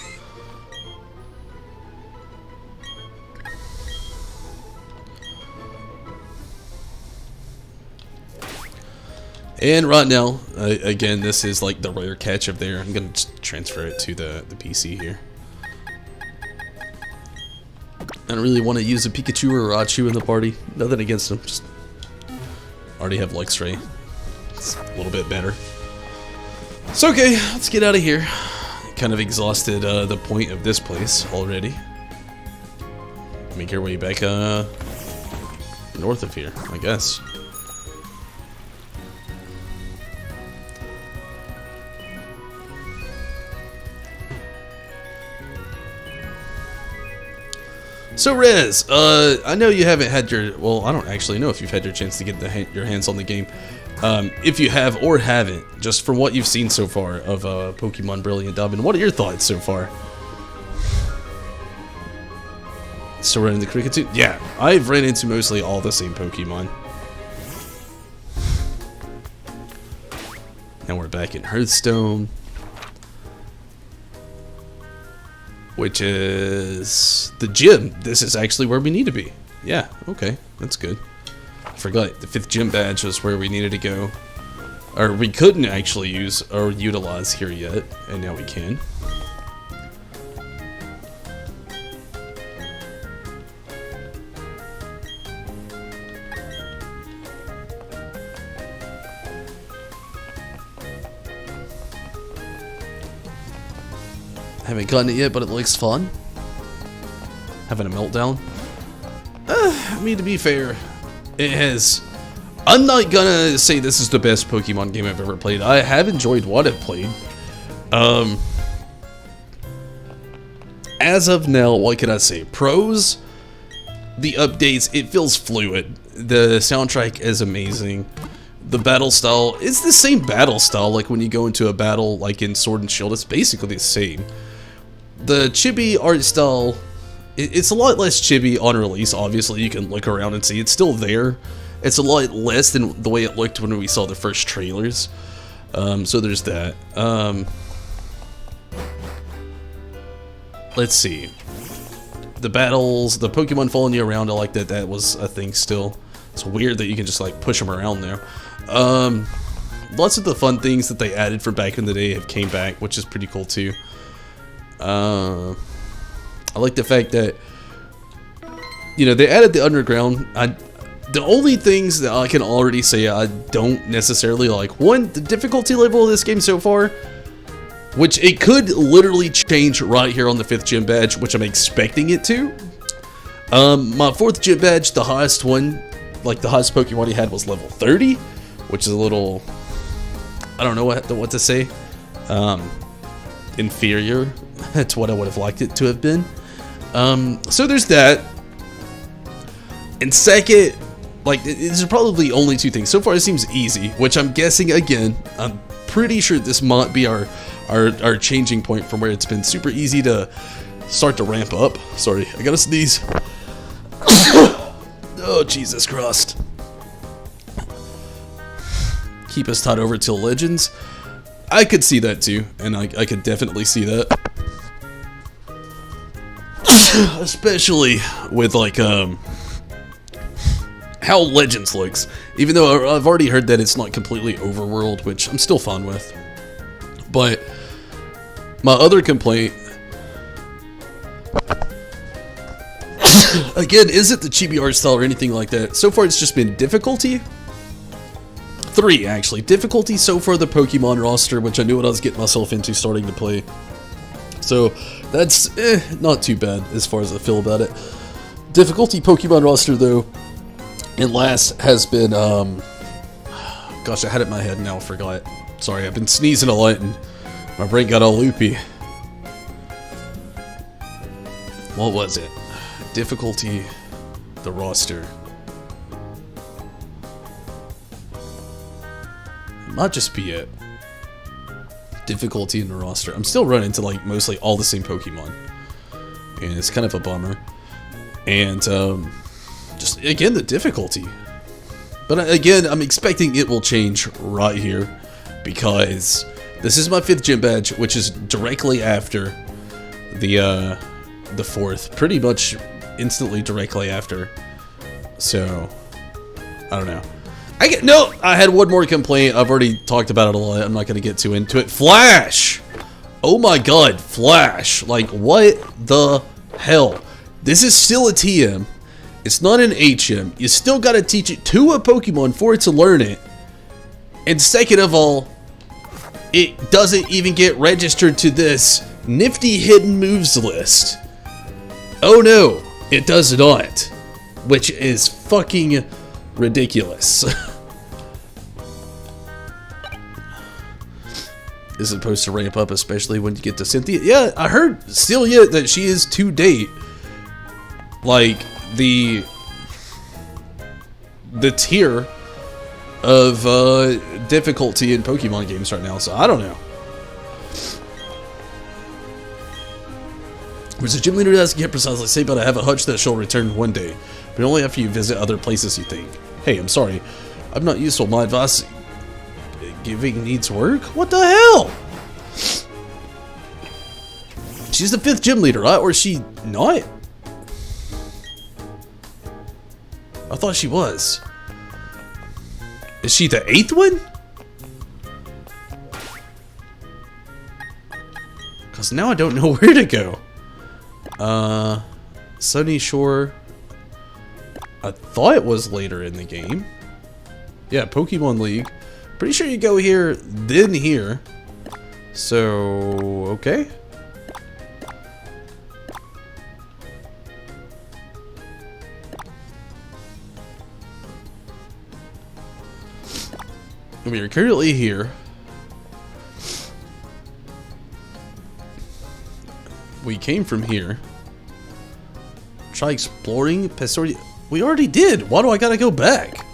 And right now, again, this is like the rare catch up there. I'm gonna just transfer it to the PC here. I don't really want to use a Pikachu or a Raichu in the party. Nothing against them, just already have Luxray. It's a little bit better. So okay, let's get out of here. Kind of exhausted the point of this place already. Make our way back north of here, I guess. So Rez, I know you haven't had your, well, I don't actually know if you've had your chance to get your hands on the game. If you have or haven't, just from what you've seen so far of Pokemon Brilliant Diamond, what are your thoughts so far? Still running the Kricketune? Yeah, I've ran into mostly all the same Pokemon. And we're back in Hearthstone. Which is the gym. This is actually where we need to be. Yeah, okay, that's good. I forgot, the 5th gym badge was where we needed to go. Or we couldn't actually use or utilize here yet, and now we can. Haven't gotten it yet, but it looks fun. having a meltdown. I mean, to be fair, it has... I'm not gonna say this is the best Pokemon game I've ever played. I have enjoyed what I've played. As of now, what can I say? Pros, the updates, it feels fluid. The soundtrack is amazing. The battle style is the same battle style, like when you go into a battle like in Sword and Shield, it's basically the same. The chibi art style, it's a lot less chibi on release, obviously. You can look around and see it's still there. It's a lot less than the way it looked when we saw the first trailers. So there's that. Let's see. The battles, the Pokemon following you around, I like that that was a thing still. It's weird that you can just like push them around there. Lots of the fun things that they added from back in the day have came back, which is pretty cool too. I like the fact that, you know, they added the underground. The only things that I can already say I don't necessarily like, one, the difficulty level of this game so far, which it could literally change right here on the 5th gym badge, which I'm expecting it to. My 4th gym badge, the highest one, like the highest Pokemon he had was level 30, which is a little, I don't know what to say, inferior to what I would have liked it to have been. So there's that. And second, like, these are probably only two things. So far it seems easy, which I'm guessing, again, I'm pretty sure this might be our changing point from where it's been super easy to start to ramp up. Sorry, I gotta sneeze. Oh, Jesus Christ. Keep us tied over till Legends. I could see that too, and I could definitely see that. Especially with, like, how Legends looks. Even though I've already heard that it's not completely overworld, which I'm still fine with. But my other complaint, again, isn't the chibi art style or anything like that. So far it's just been difficulty. 3, actually. Difficulty so far the Pokemon roster, which I knew what I was getting myself into starting to play. So that's not too bad as far as I feel about it. Difficulty Pokemon roster though, and last has been, gosh, I had it in my head now, I forgot. Sorry, I've been sneezing a lot and my brain got all loopy. What was it? Difficulty, the roster. It might just be it. Difficulty in the roster. I'm still running into like mostly all the same Pokemon, and it's kind of a bummer. And just again the difficulty. But again, I'm expecting it will change right here because this is my 5th gym badge, which is directly after the 4th, pretty much instantly directly after. So I don't know. I had one more complaint. I've already talked about it a lot. I'm not going to get too into it. Flash! Oh my god, Flash. Like, what the hell? This is still a TM. It's not an HM. You still got to teach it to a Pokemon for it to learn it. And second of all, it doesn't even get registered to this nifty hidden moves list. Oh no, it does not. Which is fucking ridiculous. Is supposed to ramp up, especially when you get to Cynthia. Yeah, I heard Celia that she is to date like the tier of difficulty in Pokemon games right now, so I don't know. There's a gym leader that doesn't get precisely say, but I have a hunch that she'll return one day, but only after you visit other places, you think. Hey, I'm sorry, I'm not useful. My advice giving needs work? What the hell? She's the 5th gym leader, right? Or is she not? I thought she was. Is she the 8th one? Because now I don't know where to go. Sunny Shore. I thought it was later in the game. Yeah, Pokemon League. Pretty sure you go here, then here. So, okay. We are currently here. We came from here. Try exploring Pestori. We already did. Why do I gotta go back?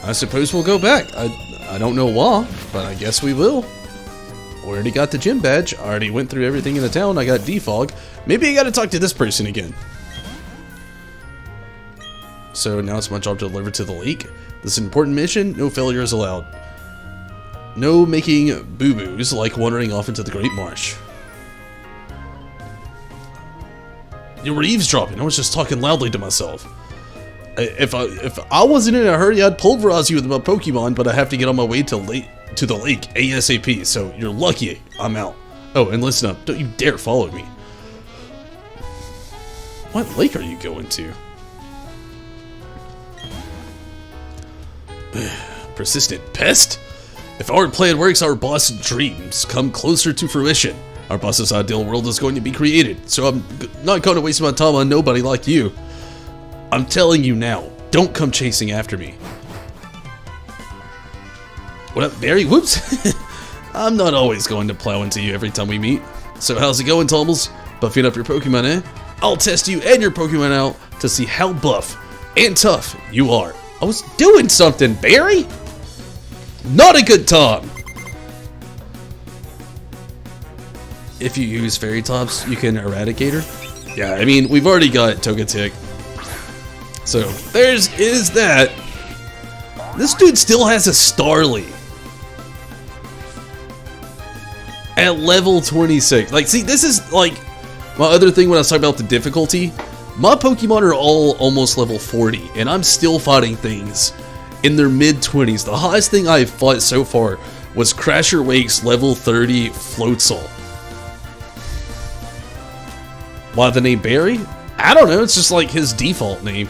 I suppose we'll go back. I don't know why, but I guess we will. Already got the gym badge. I already went through everything in the town. I got defog. Maybe I gotta talk to this person again. So now it's my job to deliver to the lake. This is an important mission. No failures allowed. No making boo-boos like wandering off into the Great Marsh. You were eavesdropping. I was just talking loudly to myself. If I wasn't in a hurry, I'd pulverize you with my Pokemon, but I have to get on my way to the lake ASAP, so you're lucky I'm out. Oh, and listen up. Don't you dare follow me. What lake are you going to? Persistent pest? If our plan works, our boss' dreams come closer to fruition. Our boss's ideal world is going to be created, so I'm not going to waste my time on nobody like you. I'm telling you now, don't come chasing after me. What up, Barry? Whoops! I'm not always going to plow into you every time we meet. So how's it going, Tumbles? Buffing up your Pokemon, eh? I'll test you and your Pokemon out to see how buff and tough you are. I was doing something, Barry! Not a good time! If you use Fairy Tops, you can eradicate her. Yeah, I mean, we've already got Togetic. So, is that. This dude still has a Starly. At level 26. Like, see, this is, like, my other thing when I was talking about the difficulty. My Pokemon are all almost level 40, and I'm still fighting things in their mid-20s. The highest thing I've fought so far was Crasher Wake's level 30 Floatzel. Why the name Barry? I don't know, it's just like his default name.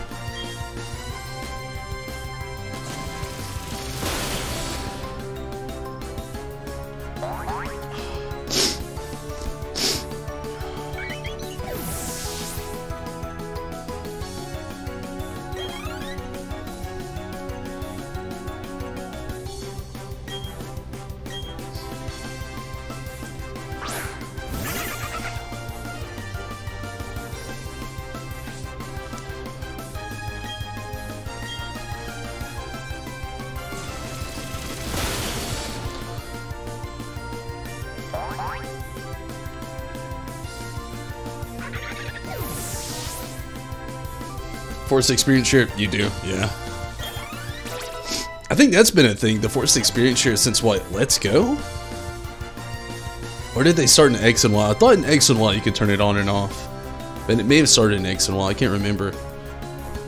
Forced experience share, you do, yeah. I think that's been a thing, the forced experience share since what, Let's Go? Or did they start in X and Y? I thought in X and Y you could turn it on and off. But it may have started in X and Y, I can't remember.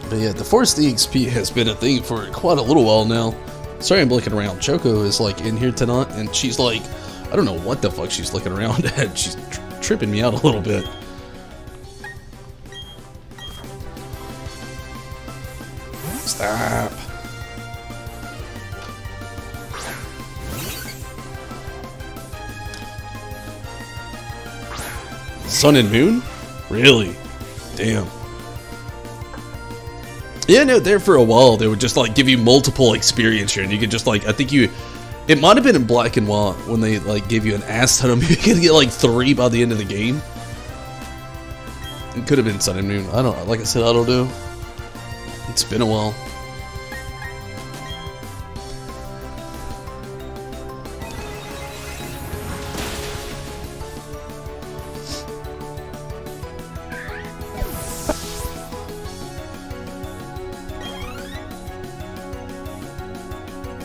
But yeah, the forced EXP has been a thing for quite a little while now. Sorry I'm looking around, Choco is like in here tonight and she's like, I don't know what the fuck she's looking around at, she's tripping me out a little bit. Stop. Sun and Moon? Really? Damn. Yeah, no, there for a while they would just like give you multiple experience here and you could just like, I think it might have been in Black and White when they like gave you an ass ton of, you could get like 3 by the end of the game. It could have been Sun and Moon. I don't, like I said, I don't know. It's been a while.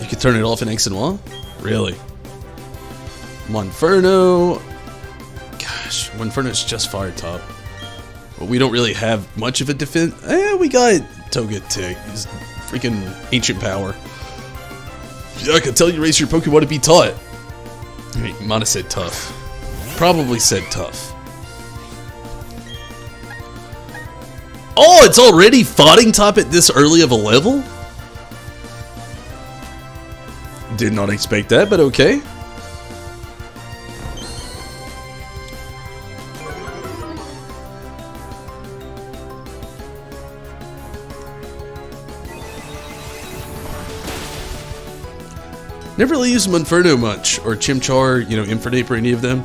You could turn it off in X and Y? Really? Monferno. Gosh, Monferno's just Fire Top. But we don't really have much of a defense. We got Togetic. He's freaking ancient power. Yeah, I could tell you raise your Pokemon to be taught. You might have said tough. Probably said tough. Oh, it's already fighting type at this early of a level? Did not expect that, but okay. Never really used Monferno much, or Chimchar, you know, Infernape or any of them.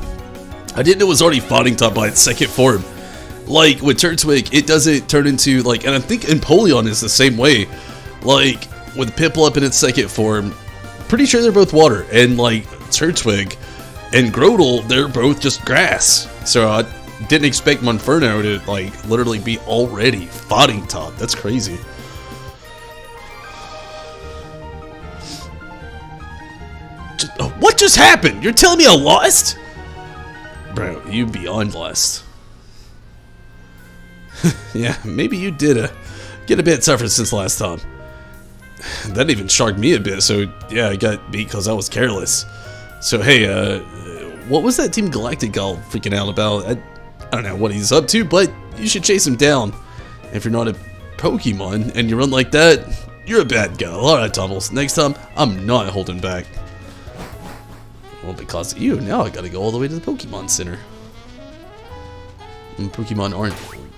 I didn't know it was already fighting type by its second form. Like, with Turtwig, it doesn't turn into, like, and I think Empoleon is the same way. Like, with Piplup in its second form, pretty sure they're both water. And, like, Turtwig and Grotle, they're both just grass. So I didn't expect Monferno to, like, literally be already fighting type. That's crazy. What just happened? You're telling me I lost? Bro, you beyond lost. Yeah, maybe you did get a bit tougher since last time. That even shocked me a bit, so yeah, I got beat because I was careless. So hey, what was that Team Galactic guy freaking out about? I don't know what he's up to, but you should chase him down. If you're not a Pokemon and you run like that, you're a bad guy. Alright, Tumbles, next time, I'm not holding back. Well, because of you, now I gotta go all the way to the Pokemon Center. And Pokemon aren't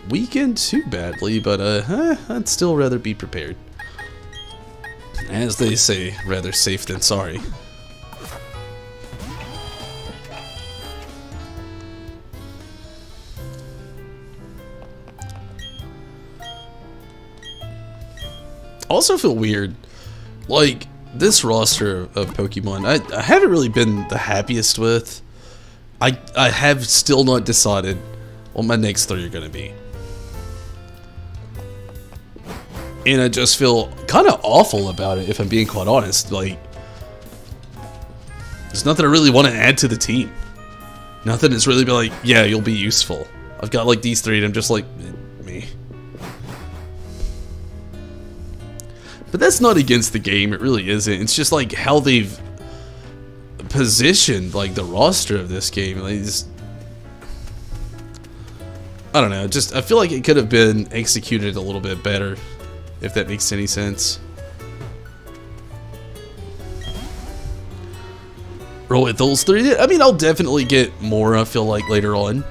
weakened too badly, but I'd still rather be prepared. As they say, rather safe than sorry. Also feel weird, like, this roster of Pokemon, I haven't really been the happiest with. I have still not decided what my next 3 are going to be. And I just feel kind of awful about it, if I'm being quite honest. Like, there's nothing I really want to add to the team. Nothing that's really been like, yeah, you'll be useful. I've got like these 3 and I'm just like, me. But that's not against the game, it really isn't. It's just like how they've positioned like the roster of this game. Like, I don't know, just I feel like it could have been executed a little bit better, if that makes any sense. Roll with those 3. I mean, I'll definitely get more, I feel like, later on.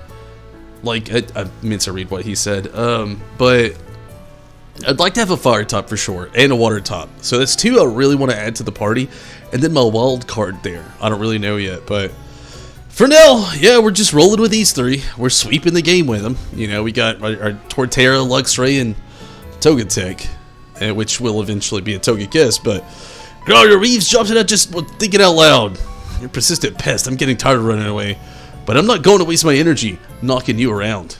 Like, I meant to read what he said. But I'd like to have a fire type for sure, and a water type. So that's 2 I really want to add to the party. And then my wild card there. I don't really know yet, but for now, yeah, we're just rolling with these 3. We're sweeping the game with them. You know, we got our Torterra, Luxray, and Togetic, which will eventually be a Togekiss, but girl, your Reeves jumped and I just was thinking out loud. You're a persistent pest. I'm getting tired of running away, but I'm not going to waste my energy knocking you around.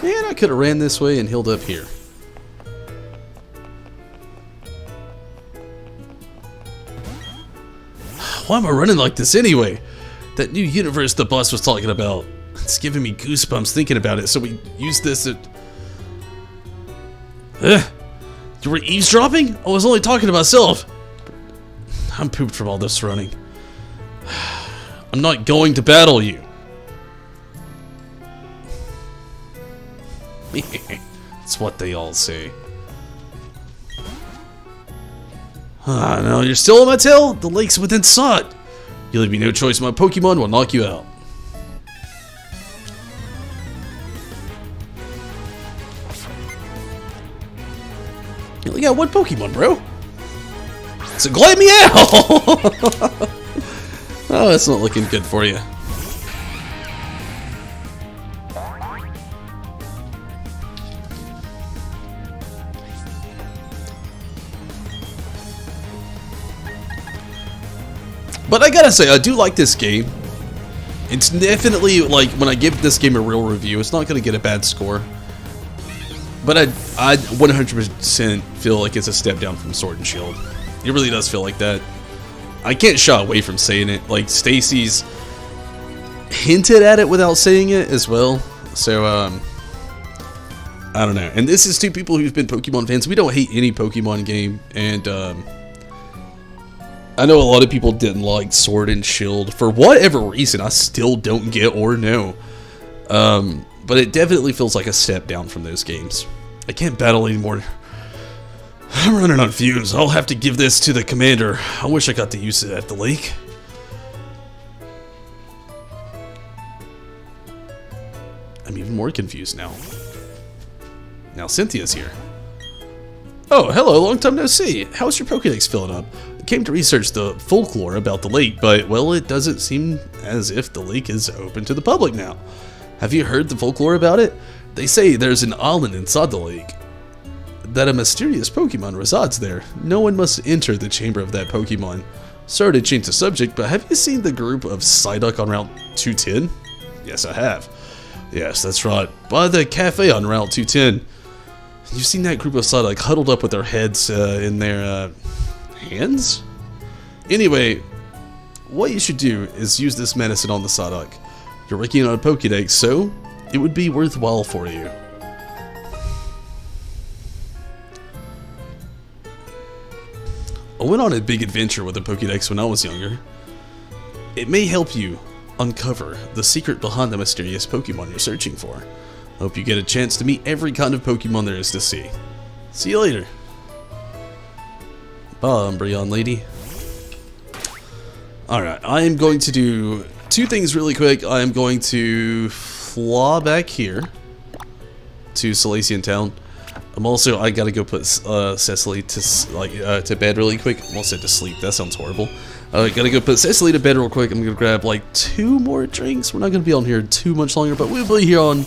Man, I could have ran this way and healed up here. Why am I running like this anyway? That new universe the boss was talking about. It's giving me goosebumps thinking about it, so we use this at... You were eavesdropping? I was only talking to myself. I'm pooped from all this running. I'm not going to battle you. That's what they all say. No, you're still on my tail? The lake's within sight. You leave me no choice, my Pokemon will knock you out. You only got 1 Pokemon, bro. So glide me out! Oh, that's not looking good for you. But I gotta say, I do like this game. It's definitely, like, when I give this game a real review, it's not gonna get a bad score. But I 100% feel like it's a step down from Sword and Shield. It really does feel like that. I can't shy away from saying it. Like, Stacy's hinted at it without saying it as well. So, I don't know. And this is 2 people who've been Pokemon fans. We don't hate any Pokemon game. And, I know a lot of people didn't like Sword and Shield for whatever reason. I still don't get or know. But it definitely feels like a step down from those games. I can't battle anymore. I'm running on fumes. I'll have to give this to the commander. I wish I got to use it at the lake. I'm even more confused now. Now Cynthia's here. Oh, hello, long time no see. How's your Pokédex filling up? I came to research the folklore about the lake, but, well, it doesn't seem as if the lake is open to the public now. Have you heard the folklore about it? They say there's an island inside the lake, that a mysterious Pokemon resides there. No one must enter the chamber of that Pokemon. Sorry to change the subject, but have you seen the group of Psyduck on Route 210? Yes, I have. Yes, that's right. By the cafe on Route 210. You've seen that group of Psyduck huddled up with their heads in their hands? Anyway, what you should do is use this medicine on the Psyduck. You're working on a Pokédex, so it would be worthwhile for you. I went on a big adventure with a Pokédex when I was younger. It may help you uncover the secret behind the mysterious Pokemon you're searching for. Hope you get a chance to meet every kind of Pokemon there is to see. See you later. Bye, Umbreon lady. Alright, I am going to do two things really quick. I am going to fly back here to Salacian Town. I gotta go put Cecily to bed really quick. I almost said to sleep, that sounds horrible. Gotta go put Cecily to bed real quick. I'm gonna grab like 2 more drinks. We're not gonna be on here too much longer, but we'll be here on,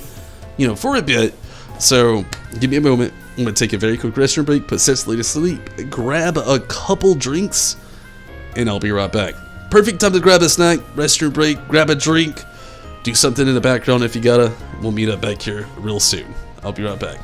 for a bit. So, give me a moment. I'm gonna take a very quick restroom break, put Cecily to sleep, grab a couple drinks, and I'll be right back. Perfect time to grab a snack, restroom break, grab a drink, do something in the background if you gotta. We'll meet up back here real soon. I'll be right back.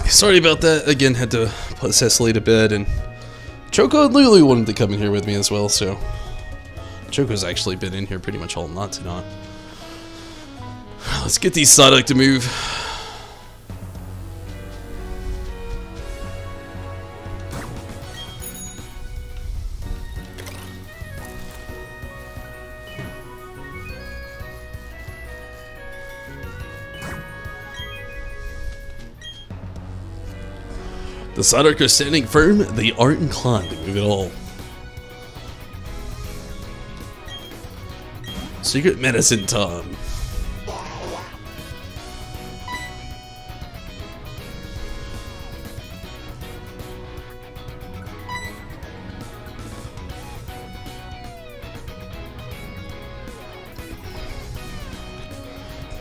Sorry about that. Again, had to put Cecily to bed, and Choco and Lulu wanted to come in here with me as well, so Choco's actually been in here pretty much all night tonight. Let's get these Psyduck to move. The Psyduck are standing firm, they aren't inclined to move at all. Secret medicine time.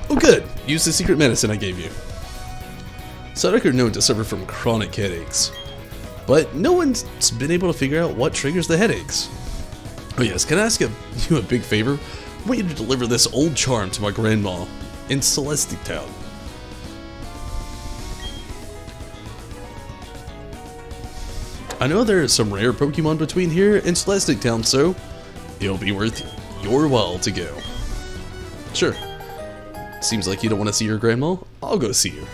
Oh good, use the secret medicine I gave you. Psyduck are known to suffer from chronic headaches, but no one's been able to figure out what triggers the headaches. Oh yes, can I ask you a big favor? I want you to deliver this old charm to my grandma in Celestic Town. I know there are some rare Pokemon between here and Celestic Town, so it'll be worth your while to go. Sure. Seems like you don't want to see your grandma. I'll go see her.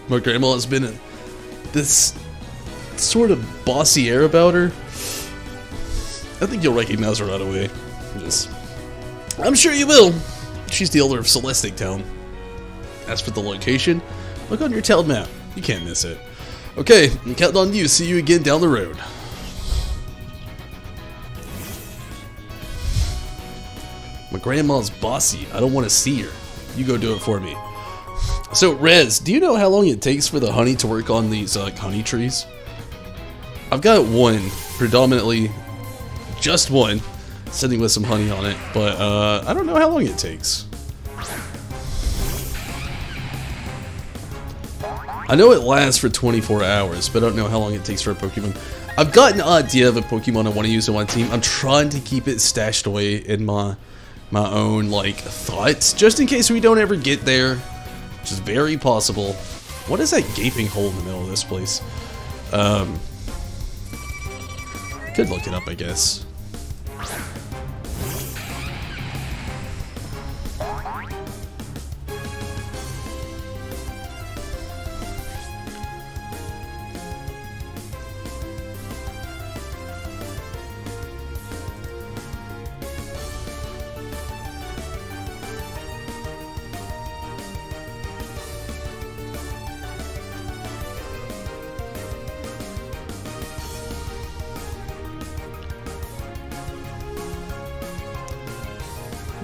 My grandma has been in this sort of bossy air about her. I think you'll recognize her right away. I'm sure you will. She's the elder of Celestic Town. As for the location, look on your town map. You can't miss it. Okay, I'm counting on you. See you again down the road. My grandma's bossy. I don't want to see her. You go do it for me. So, Rez, do you know how long it takes for the honey to work on these honey trees? I've got one, predominantly just one, sitting with some honey on it, but I don't know how long it takes. I know it lasts for 24 hours, but I don't know how long it takes for a Pokemon. I've got an idea of a Pokemon I want to use on my team. I'm trying to keep it stashed away in my own, like, thoughts, just in case we don't ever get there, which is very possible. What is that gaping hole in the middle of this place? Could look it up, I guess.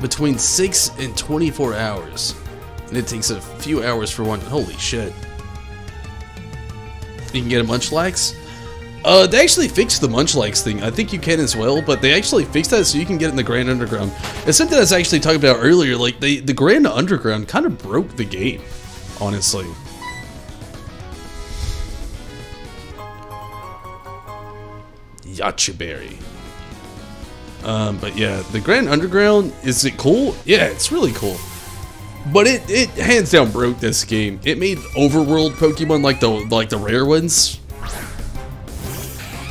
Between 6 and 24 hours, and it takes a few hours for one. Holy shit. You can get a Munchlax? They actually fixed the Munchlax thing. I think you can as well, but they actually fixed that so you can get it in the Grand Underground. It's something I was actually talking about earlier. Like, the Grand Underground kind of broke the game, honestly. Yachiberry. But yeah, the Grand Underground, is it cool? Yeah, it's really cool. But it hands down broke this game. It made overworld Pokemon like the rare ones.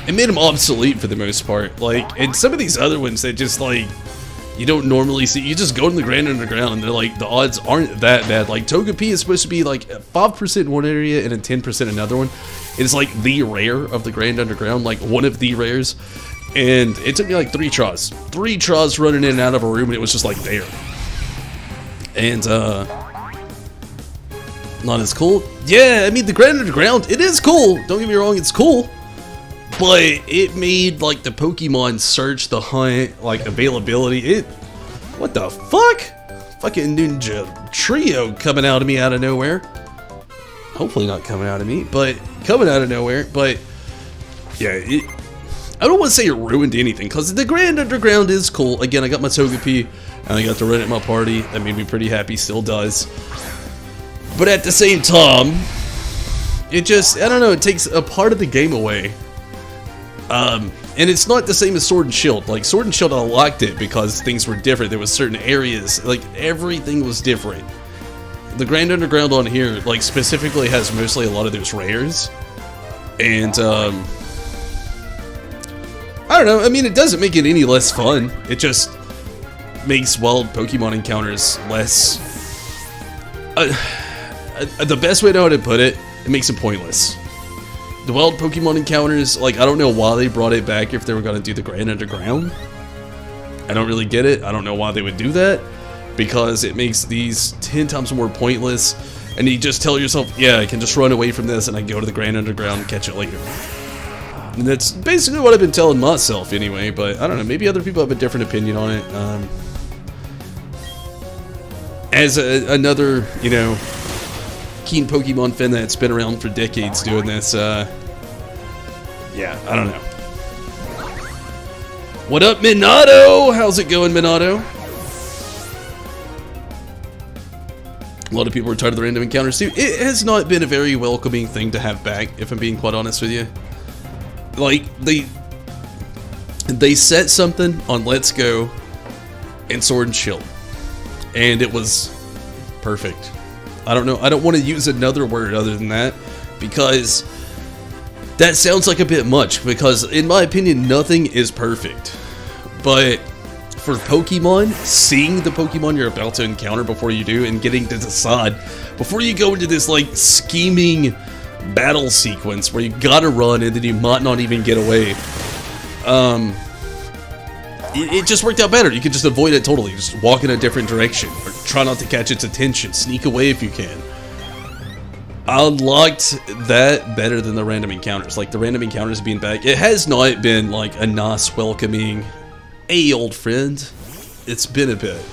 It made them obsolete for the most part. Like, and some of these other ones that just like you don't normally see. You just go to the Grand Underground and they're like, the odds aren't that bad. Like Togepi is supposed to be like 5% in one area and then 10% in another one. It's like the rare of the Grand Underground, like one of the rares. And it took me like 3 tries. 3 tries running in and out of a room, and it was just like there. And, not as cool. Yeah, I mean, the Grand Underground, it is cool. Don't get me wrong, it's cool. But it made, like, the Pokemon search, the hunt, like, availability. What the fuck? Fucking Ninja Trio coming out of me out of nowhere. Hopefully not coming out of me, but coming out of nowhere. But, yeah, I don't want to say it ruined anything, because the Grand Underground is cool. Again, I got my Togepi, and I got to run it in my party. That made me pretty happy, still does. But at the same time, it just, I don't know, it takes a part of the game away. And it's not the same as Sword and Shield. Like, Sword and Shield, I liked it because things were different. There was certain areas, like, everything was different. the Grand Underground on here, like, specifically has mostly a lot of those rares. And, I don't know, I mean, it doesn't make it any less fun. It just makes wild Pokemon encounters less... the best way to know how to put it, it makes it pointless. The wild Pokemon encounters, like, I don't know why they brought it back if they were going to do the Grand Underground. I don't really get it. I don't know why they would do that, because it makes these 10 times more pointless, and you just tell yourself, yeah, I can just run away from this and I can go to the Grand Underground and catch it later. And that's basically what I've been telling myself anyway, but I don't know, maybe other people have a different opinion on it. As another, you know, keen Pokemon fan that's been around for decades doing this, yeah, I don't know. What up, Minato? How's it going, Minato? A lot of people are tired of the random encounters too. It has not been a very welcoming thing to have back, if I'm being quite honest with you. Like, they set something on Let's Go and Sword and Shield, and it was perfect. I don't know, I don't want to use another word other than that, because that sounds like a bit much, because in my opinion, nothing is perfect. But for Pokemon, seeing the Pokemon you're about to encounter before you do, and getting to decide, before you go into this, like, scheming battle sequence where you gotta run and then you might not even get away, it just worked out better. You could just avoid it totally, just walk in a different direction, or try not to catch its attention, sneak away if you can. I liked that better than the random encounters. Like, the random encounters being back, it has not been like a nice welcoming, hey old friend, it's been a bit.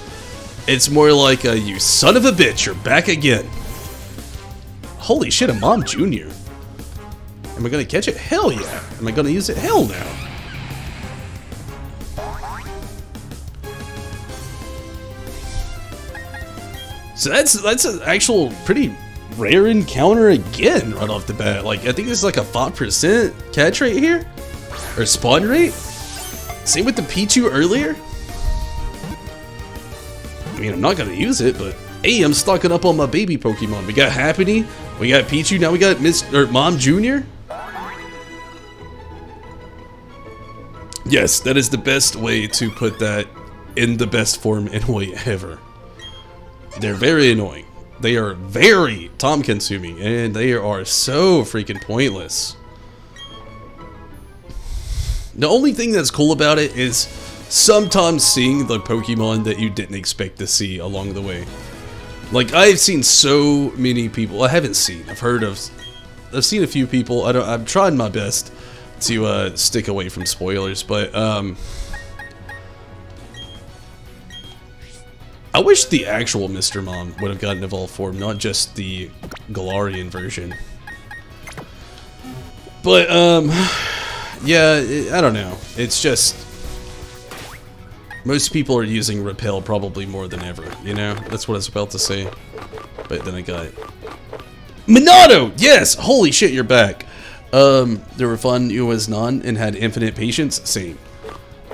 It's more like a, you son of a bitch, you're back again. Holy shit, a Mom Jr. Am I gonna catch it? Hell yeah. Am I gonna use it? Hell no. So that's an actual pretty rare encounter again right off the bat. Like, I think there's like a 5% catch rate here, or spawn rate. Same with the Pichu earlier. I mean, I'm not gonna use it, but hey, I'm stocking up on my baby Pokemon. We got Happiny, we got Pichu, now we got Mom Jr. Yes, that is the best way to put that in the best form and way ever. They're very annoying. They are very time consuming, and they are so freaking pointless. The only thing that's cool about it is sometimes seeing the Pokemon that you didn't expect to see along the way. Like, I've seen so many people, I've seen a few people, I'm trying my best to stick away from spoilers, but I wish the actual Mr. Mom would have gotten evolved form, not just the Galarian version. But, yeah, I don't know. It's just, most people are using Repel probably more than ever, you know? That's what I was about to say. But then I got it. Minato! Yes! Holy shit, you're back. They were fun, you was none, and had infinite patience? Same.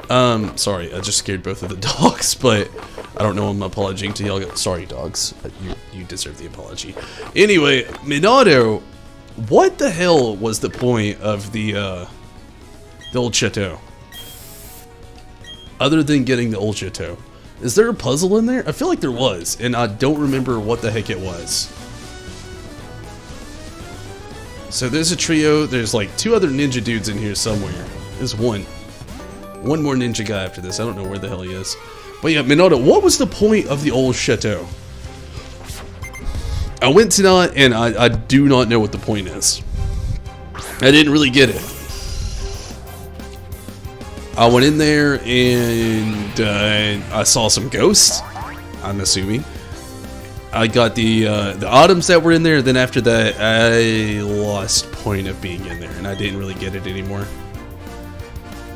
Sorry, I just scared both of the dogs, but I don't know, I'm apologizing to y'all. Sorry, dogs. You deserve the apology. Anyway, Minato, what the hell was the point of the old chateau? Other than getting the old chateau. Is there a puzzle in there? I feel like there was, and I don't remember what the heck it was. So there's a trio, there's like 2 other ninja dudes in here somewhere. There's one more ninja guy after this, I don't know where the hell he is. But yeah, Minato, what was the point of the old chateau? I went tonight, and I do not know what the point is. I didn't really get it. I went in there, and I saw some ghosts, I'm assuming. I got the items that were in there, then after that, I lost point of being in there, and I didn't really get it anymore.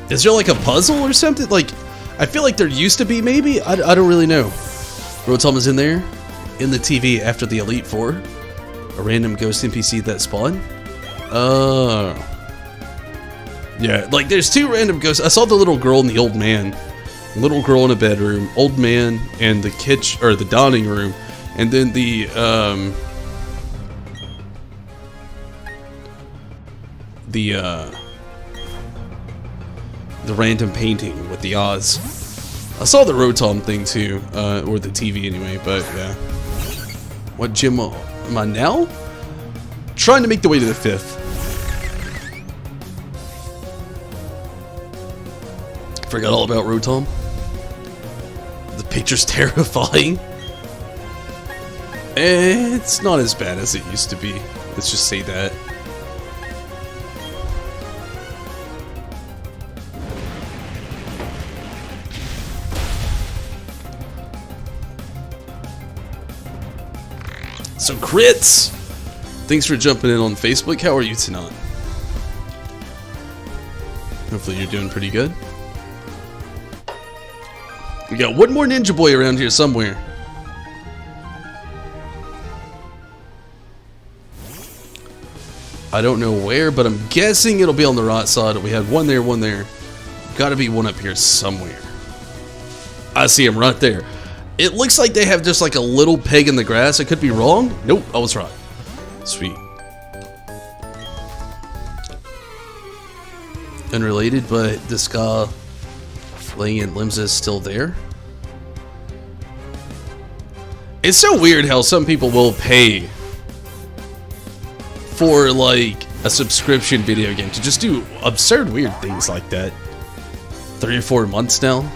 Is there like a puzzle or something? Like, I feel like there used to be, maybe? I don't really know. Rotom is in there, in the TV after the Elite Four. A random ghost NPC that spawned. Oh. Yeah, like there's 2 random ghosts. I saw the little girl and the old man. Little girl in a bedroom, old man in the kitchen, or the dining room. And then the random painting with the Oz. I saw the Rotom thing too, or the TV anyway, but yeah. What gym am I now? Trying to make the way to the 5th. Forgot all about Rotom. The picture's terrifying. It's not as bad as it used to be. Let's just say that. So crits! Thanks for jumping in on Facebook. How are you tonight? Hopefully you're doing pretty good. We got one more Ninja Boy around here somewhere. I don't know where, but I'm guessing it'll be on the right side. We had one there, one there. Gotta be one up here somewhere. I see him right there. It looks like they have just like a little peg in the grass. I could be wrong. Nope, I was right. Sweet. Unrelated, but this guy laying in limbs is still there. It's so weird how some people will pay for like a subscription video game to just do absurd weird things like that. 3 or 4 months now.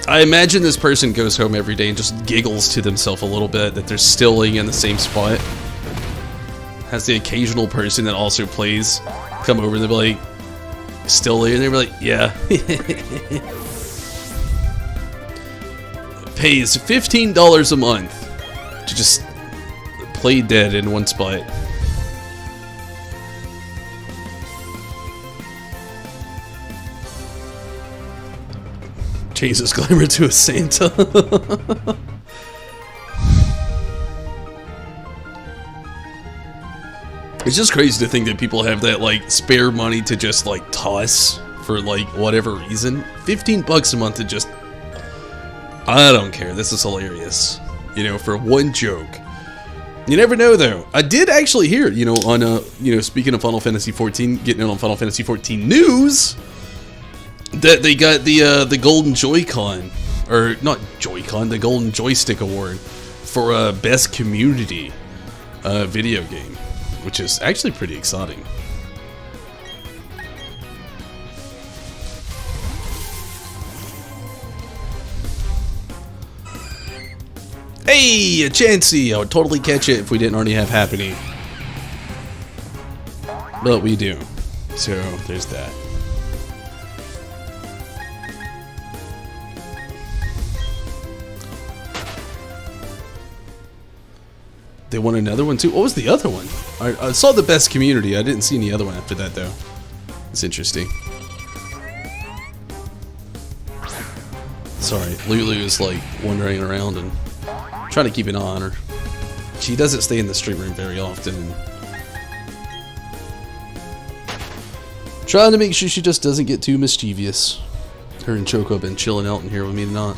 I imagine this person goes home every day and just giggles to themselves a little bit that they're still laying in the same spot. Has the occasional person that also plays come over and they'll be like, still laying there, like, yeah. Pays $15 a month to just play dead in one spot. Change this glamour to a Santa. It's just crazy to think that people have that like spare money to just like toss for like whatever reason. 15 bucks a month to just, I don't care. This is hilarious. You know, for one joke. You never know though. I did actually hear, you know, on you know, speaking of Final Fantasy 14, getting in on Final Fantasy 14 news, that they got the Golden Joy-Con, or not Joy-Con, the Golden Joystick Award for best community video game, which is actually pretty exciting. Hey, a Chansey! I would totally catch it if we didn't already have happening. But we do. So, there's that. They won another one too? What was the other one? I saw the best community. I didn't see any other one after that though. It's interesting. Sorry, Lulu is like wandering around and trying to keep an eye on her. She doesn't stay in the stream room very often. Trying to make sure she just doesn't get too mischievous. Her and Choco have been chilling out in here with me tonight.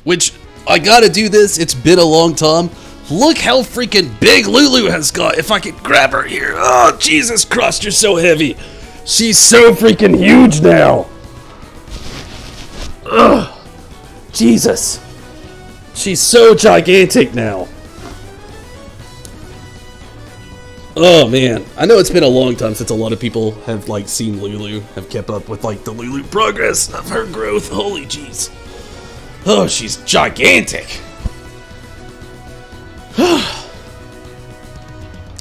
Which, I gotta do this, it's been a long time. Look how freaking big Lulu has got. If I could grab her here. Oh, Jesus Christ, you're so heavy. She's so freaking huge now. Ugh. Jesus. She's so gigantic now. Oh man, I know it's been a long time since a lot of people have like seen Lulu, have kept up with like the Lulu progress of her growth. Holy jeez. Oh, she's gigantic.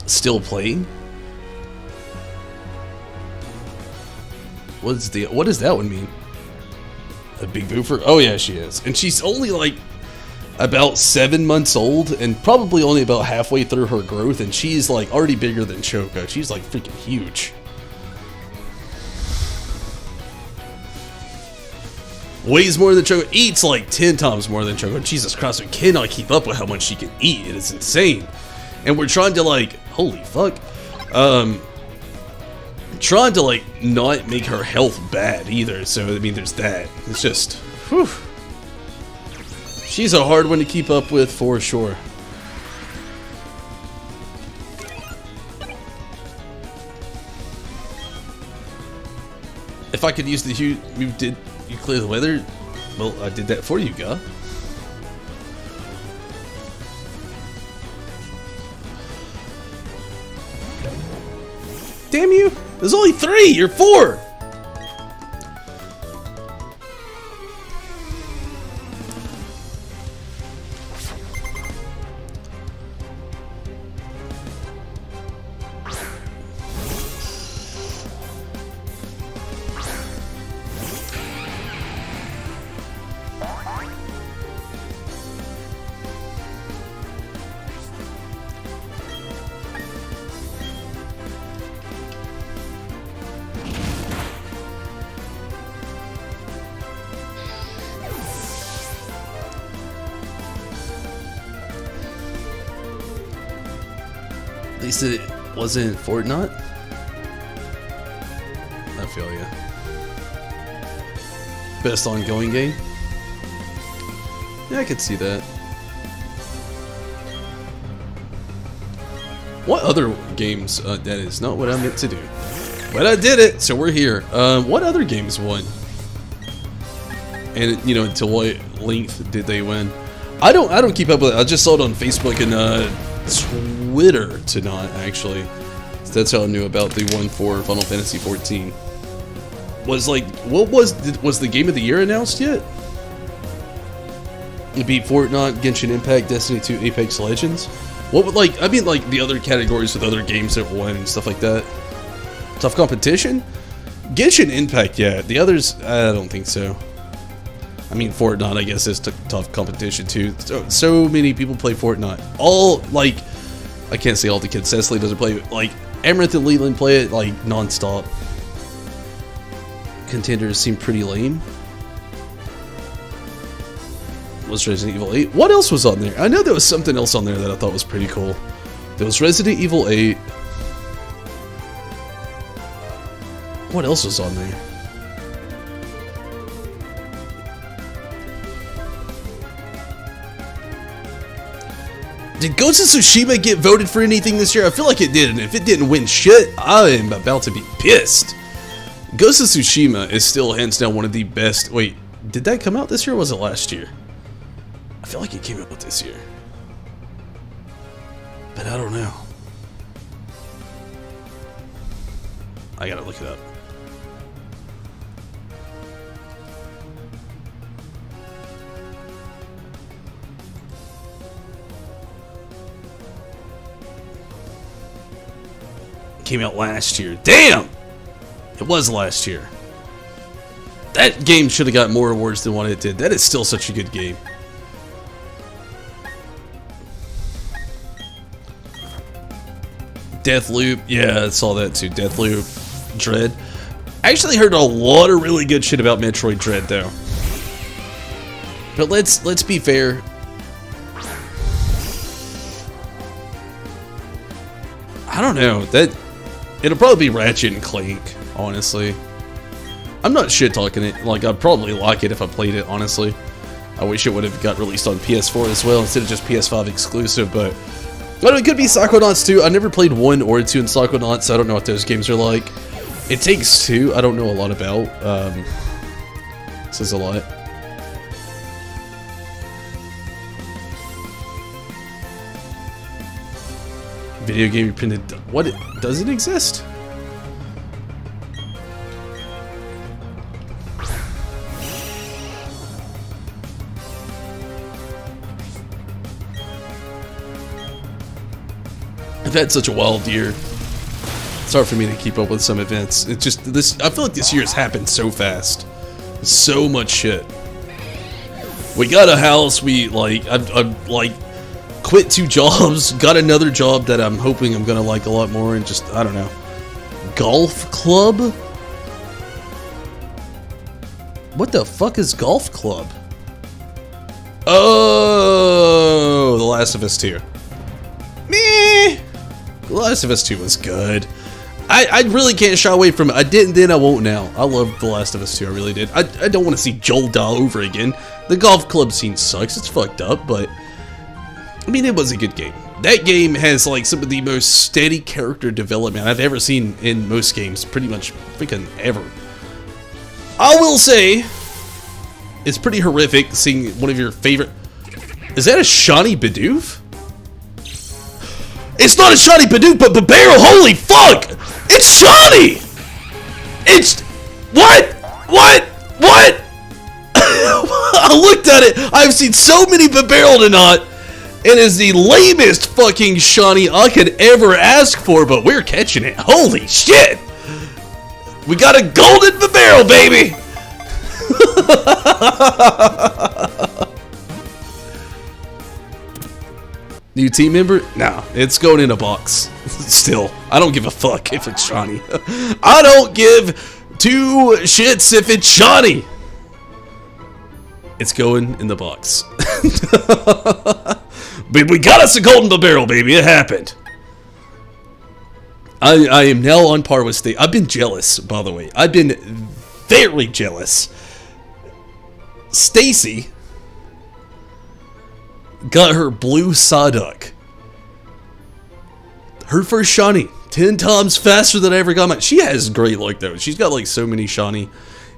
Still playing? What does that one mean? A big boofer? Oh yeah, she is. And she's only like about 7 months old and probably only about halfway through her growth, and she's like already bigger than Choco. She's like freaking huge. Weighs more than Choco, eats like 10 times more than Choco. Jesus Christ, we cannot keep up with how much she can eat. It is insane. And we're trying to like, holy fuck, trying to like not make her health bad either. So I mean, there's that. It's just, Whew. She's a hard one to keep up with for sure. If I could use the you did you clear the weather? Well, I did that for you, guy. Damn you! There's only 3! You're 4! At least it wasn't Fortnite. I feel ya. Best ongoing game? Yeah, I could see that. What other games? That is not what I meant to do. But I did it, so we're here. What other games won? And you know, to what length did they win? I don't keep up with it. I just saw it on Facebook and Twitter tonight, actually. So that's how I knew about the one for Final Fantasy 14. Was like, what was the game of the year announced yet? It beat Fortnite, Genshin Impact, Destiny 2, Apex Legends. What would like? I mean, like the other categories with other games that won and stuff like that. Tough competition. Genshin Impact, yeah. The others, I don't think so. I mean, Fortnite, I guess, is tough competition too. So many people play Fortnite. All, like, I can't say all the kids. Cecily doesn't play it. Like, Amaranth and Leland play it, like, non-stop. Contenders seem pretty lame. Was Resident Evil 8? What else was on there? I know there was something else on there that I thought was pretty cool. There was Resident Evil 8. What else was on there? Did Ghost of Tsushima get voted for anything this year? I feel like it did, and if it didn't win shit, I am about to be pissed. Ghost of Tsushima is still hands down one of the best. Wait, did that come out this year or was it last year? I feel like it came out this year. But I don't know. I gotta look it up. Came out last year. Damn! It was last year. That game should have got more awards than what it did. That is still such a good game. Deathloop. Yeah, I saw that too. Deathloop. Dread. I actually heard a lot of really good shit about Metroid Dread though. But let's be fair. I don't know. It'll probably be Ratchet and Clank, honestly. I'm not shit talking it. Like, I'd probably like it if I played it, honestly. I wish it would have got released on PS4 as well instead of just PS5 exclusive, but I don't know, it could be Psychonauts 2. I never played 1 or 2 in Psychonauts, so I don't know what those games are like. It Takes Two, I don't know a lot about. Says a lot. Video game printed. What? Does it exist? I've had such a wild year. It's hard for me to keep up with some events. It's just this. I feel like this year has happened so fast. So much shit. We got a house. We I've like quit 2 jobs. Got another job that I'm hoping I'm gonna like a lot more. And just I don't know. Golf club. What the fuck is golf club? Oh, The Last of Us 2. Meh. The Last of Us 2 was good. I really can't shy away from it. I didn't then, I won't now. I love The Last of Us 2, I really did. I don't want to see Joel die over again. The golf club scene sucks, it's fucked up, but I mean, it was a good game. That game has like some of the most steady character development I've ever seen in most games, pretty much freaking ever. I will say, it's pretty horrific seeing one of your favorite... Is that a Shawnee Bidoof? It's not a Shawnee Bidoof, but Barrel, holy fuck! It's Shawnee! It's... What? I looked at it, I've seen so many Barrel tonight, and it's the lamest fucking Shawnee I could ever ask for, but we're catching it. Holy shit! We got a golden Barrel, baby! New team member? Nah, it's going in a box. Still, I don't give a fuck if it's Shawnee. I don't give two shits if it's Shawnee. It's going in the box. But we got us a golden barrel, baby. It happened. I am now on par with Stacy. I've been jealous, by the way. I've been very jealous. Stacy got her blue Psyduck. Her first Shawnee. 10 times faster than I ever got mine. She has great luck, though. She's got, like, so many Shawnee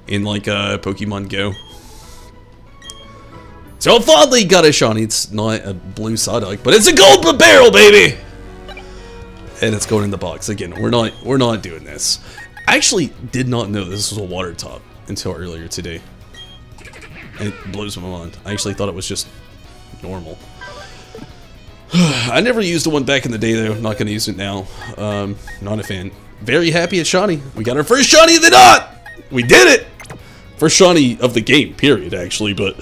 in, like, Pokemon Go. So I finally got a Shawnee. It's not a blue Psyduck, but it's a gold barrel, baby! And it's going in the box. Again, we're not doing this. I actually did not know this was a water top until earlier today. It blows my mind. I actually thought it was just normal. I never used the one back in the day, though. Not going to use it now. Not a fan. Very happy at Shawnee. We got our first Shawnee of the knot! We did it! First Shawnee of the game, period, actually, but...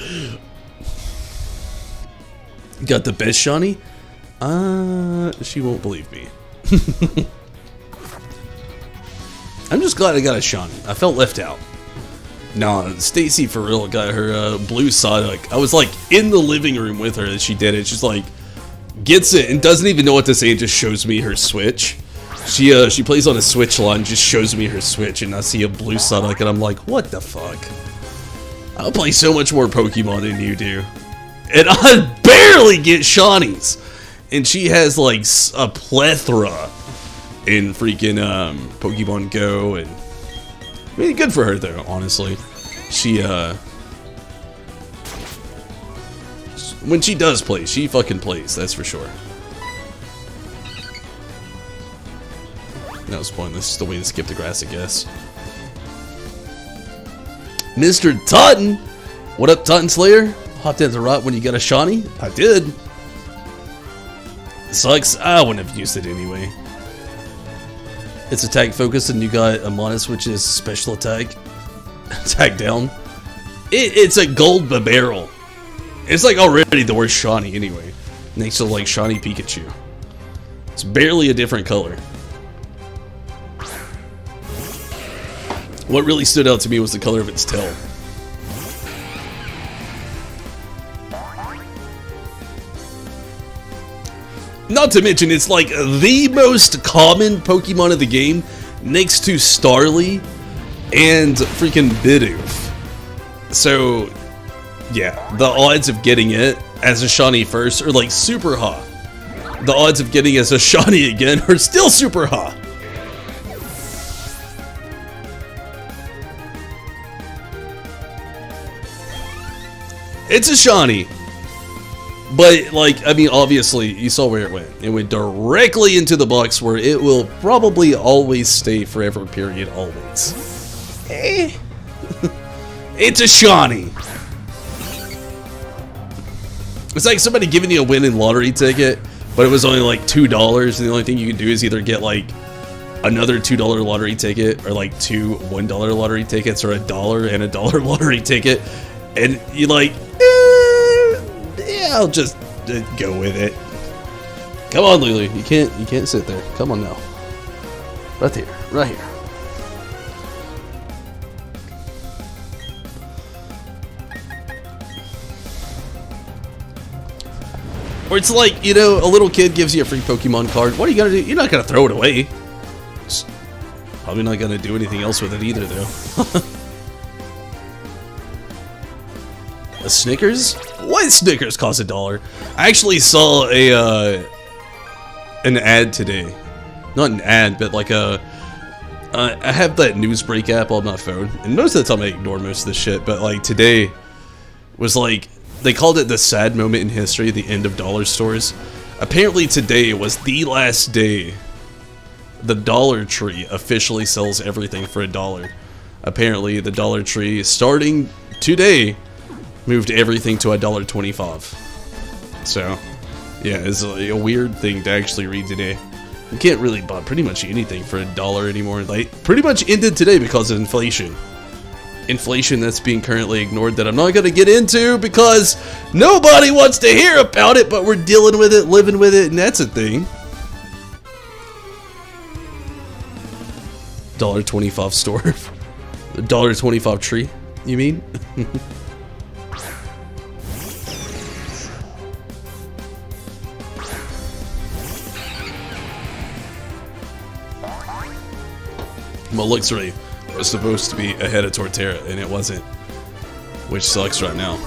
Got the best Shawnee? She won't believe me. I'm just glad I got a Shawnee. I felt left out. Nah, Stacy for real got her blue Psyduck. I was like in the living room with her as she did it. She's like, gets it and doesn't even know what to say and just shows me her Switch. She plays on a Switch line, just shows me her Switch, and I see a blue Psyduck and I'm like, what the fuck? I'll play so much more Pokemon than you do. And I barely get Shawnees. And she has like a plethora in freaking Pokemon Go, and I mean, good for her though, honestly. She when she does play, she fucking plays, that's for sure. That was pointless, just a way to skip the grass, I guess. Mr. Totten! What up, Totten Slayer? Hopped into right when you got a Shawnee? I did. Sucks. I wouldn't have used it anyway. It's attack focus, and you got a Monus, which is special attack. Attack down. It's a gold barrel. It's like already the worst Shawnee anyway. Next to like Shawnee Pikachu. It's barely a different color. What really stood out to me was the color of its tail. Not to mention, it's like the most common Pokemon of the game, next to Starly and freaking Bidoof. So, yeah, the odds of getting it as a Shawnee first are like super high. The odds of getting it as a Shawnee again are still super high. It's a Shawnee. But, like, I mean, obviously, you saw where it went. It went directly into the box where it will probably always stay forever, period, always. It's a Shawnee. It's like somebody giving you a winning lottery ticket, but it was only like $2, and the only thing you can do is either get, like, another $2 lottery ticket, or, like, two $1 lottery tickets, or $1 and $1 lottery ticket, and you're like, yeah, I'll just go with it. Come on, Lulu. You can't sit there. Come on now. Right here. Right here. Or it's like, you know, a little kid gives you a free Pokemon card. What are you gonna do? You're not gonna throw it away. Just Probably not gonna do anything else with it either, though. A Snickers? What Snickers cost $1? I actually saw a an ad today. Not an ad, but like a. I have that Newsbreak app on my phone, and most of the time I ignore most of this shit. But like today was like they called it the sad moment in history, the end of dollar stores. Apparently today was the last day the Dollar Tree officially sells everything for $1. Apparently the Dollar Tree, starting today, moved everything to $1.25. So, yeah, it's a weird thing to actually read today. You can't really buy pretty much anything for $1 anymore. Like, pretty much ended today because of inflation. Inflation that's being currently ignored that I'm not going to get into because nobody wants to hear about it, but we're dealing with it, living with it, and that's a thing. $1.25 store. The $1.25 tree, you mean? Well, looks right. Was supposed to be ahead of Torterra, and it wasn't, which sucks right now.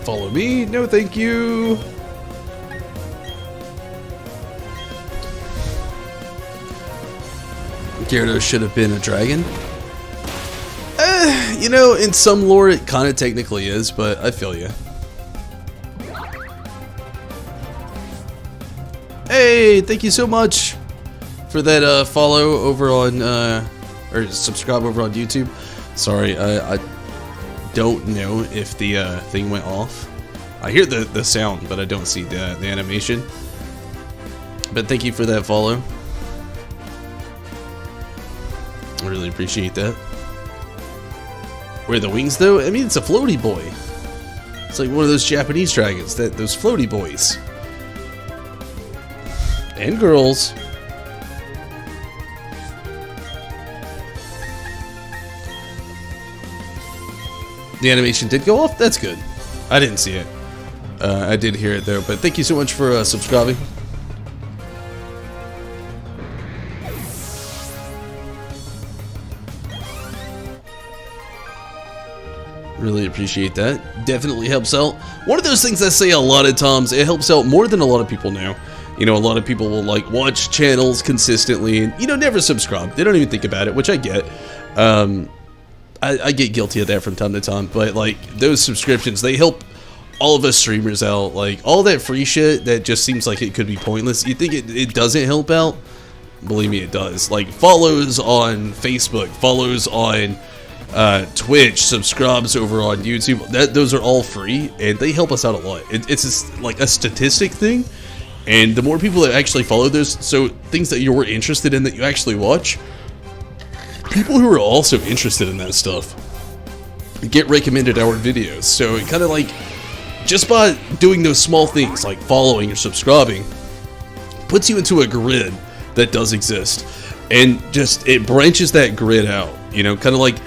Follow me? No, thank you. Gyarados should have been a dragon. You know, in some lore it kind of technically is, but I feel you. Hey, thank you so much for that follow over on, or subscribe over on YouTube. Sorry, I don't know if the thing went off. I hear the sound, but I don't see the animation. But thank you for that follow. I really appreciate that. Where are the wings though? I mean, it's a floaty boy. It's like one of those Japanese dragons, those floaty boys. And girls. The animation did go off? That's good. I didn't see it. I did hear it though, but thank you so much for subscribing. Really appreciate that. Definitely helps out. One of those things I say a lot of times, it helps out more than a lot of people know. You know, a lot of people will like watch channels consistently and, you know, never subscribe. They don't even think about it, which I get. I get guilty of that from time to time, but like those subscriptions, they help all of us streamers out. Like all that free shit that just seems like it could be pointless. You think it doesn't help out? Believe me, it does. Like follows on Facebook, follows on Twitch, subscribes over on YouTube. Those are all free and they help us out a lot. It's just like a statistic thing, and the more people that actually follow those, so things that you're interested in that you actually watch, people who are also interested in that stuff get recommended our videos. So it kind of like, just by doing those small things like following or subscribing, puts you into a grid that does exist, and just it branches that grid out, you know, kind of like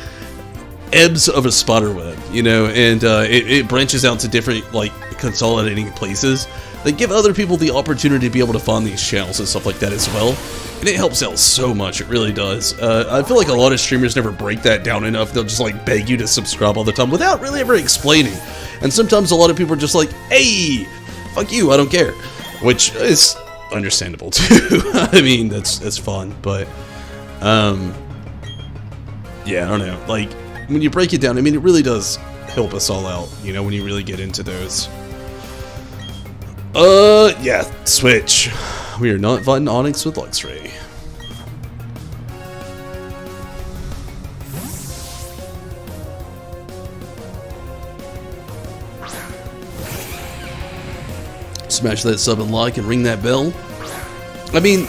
ebbs of a spider web, you know, and it branches out to different like consolidating places that give other people the opportunity to be able to find these channels and stuff like that as well. And it helps out so much, it really does. I feel like a lot of streamers never break that down enough. They'll just like beg you to subscribe all the time without really ever explaining. And sometimes a lot of people are just like, hey, fuck you, I don't care. Which is understandable too. I mean, that's fun, but yeah, I don't know. Like, when you break it down, I mean, it really does help us all out, you know, when you really get into those. Yeah, Switch. We are not fighting Onyx with Luxray. Smash that sub and like and ring that bell. I mean,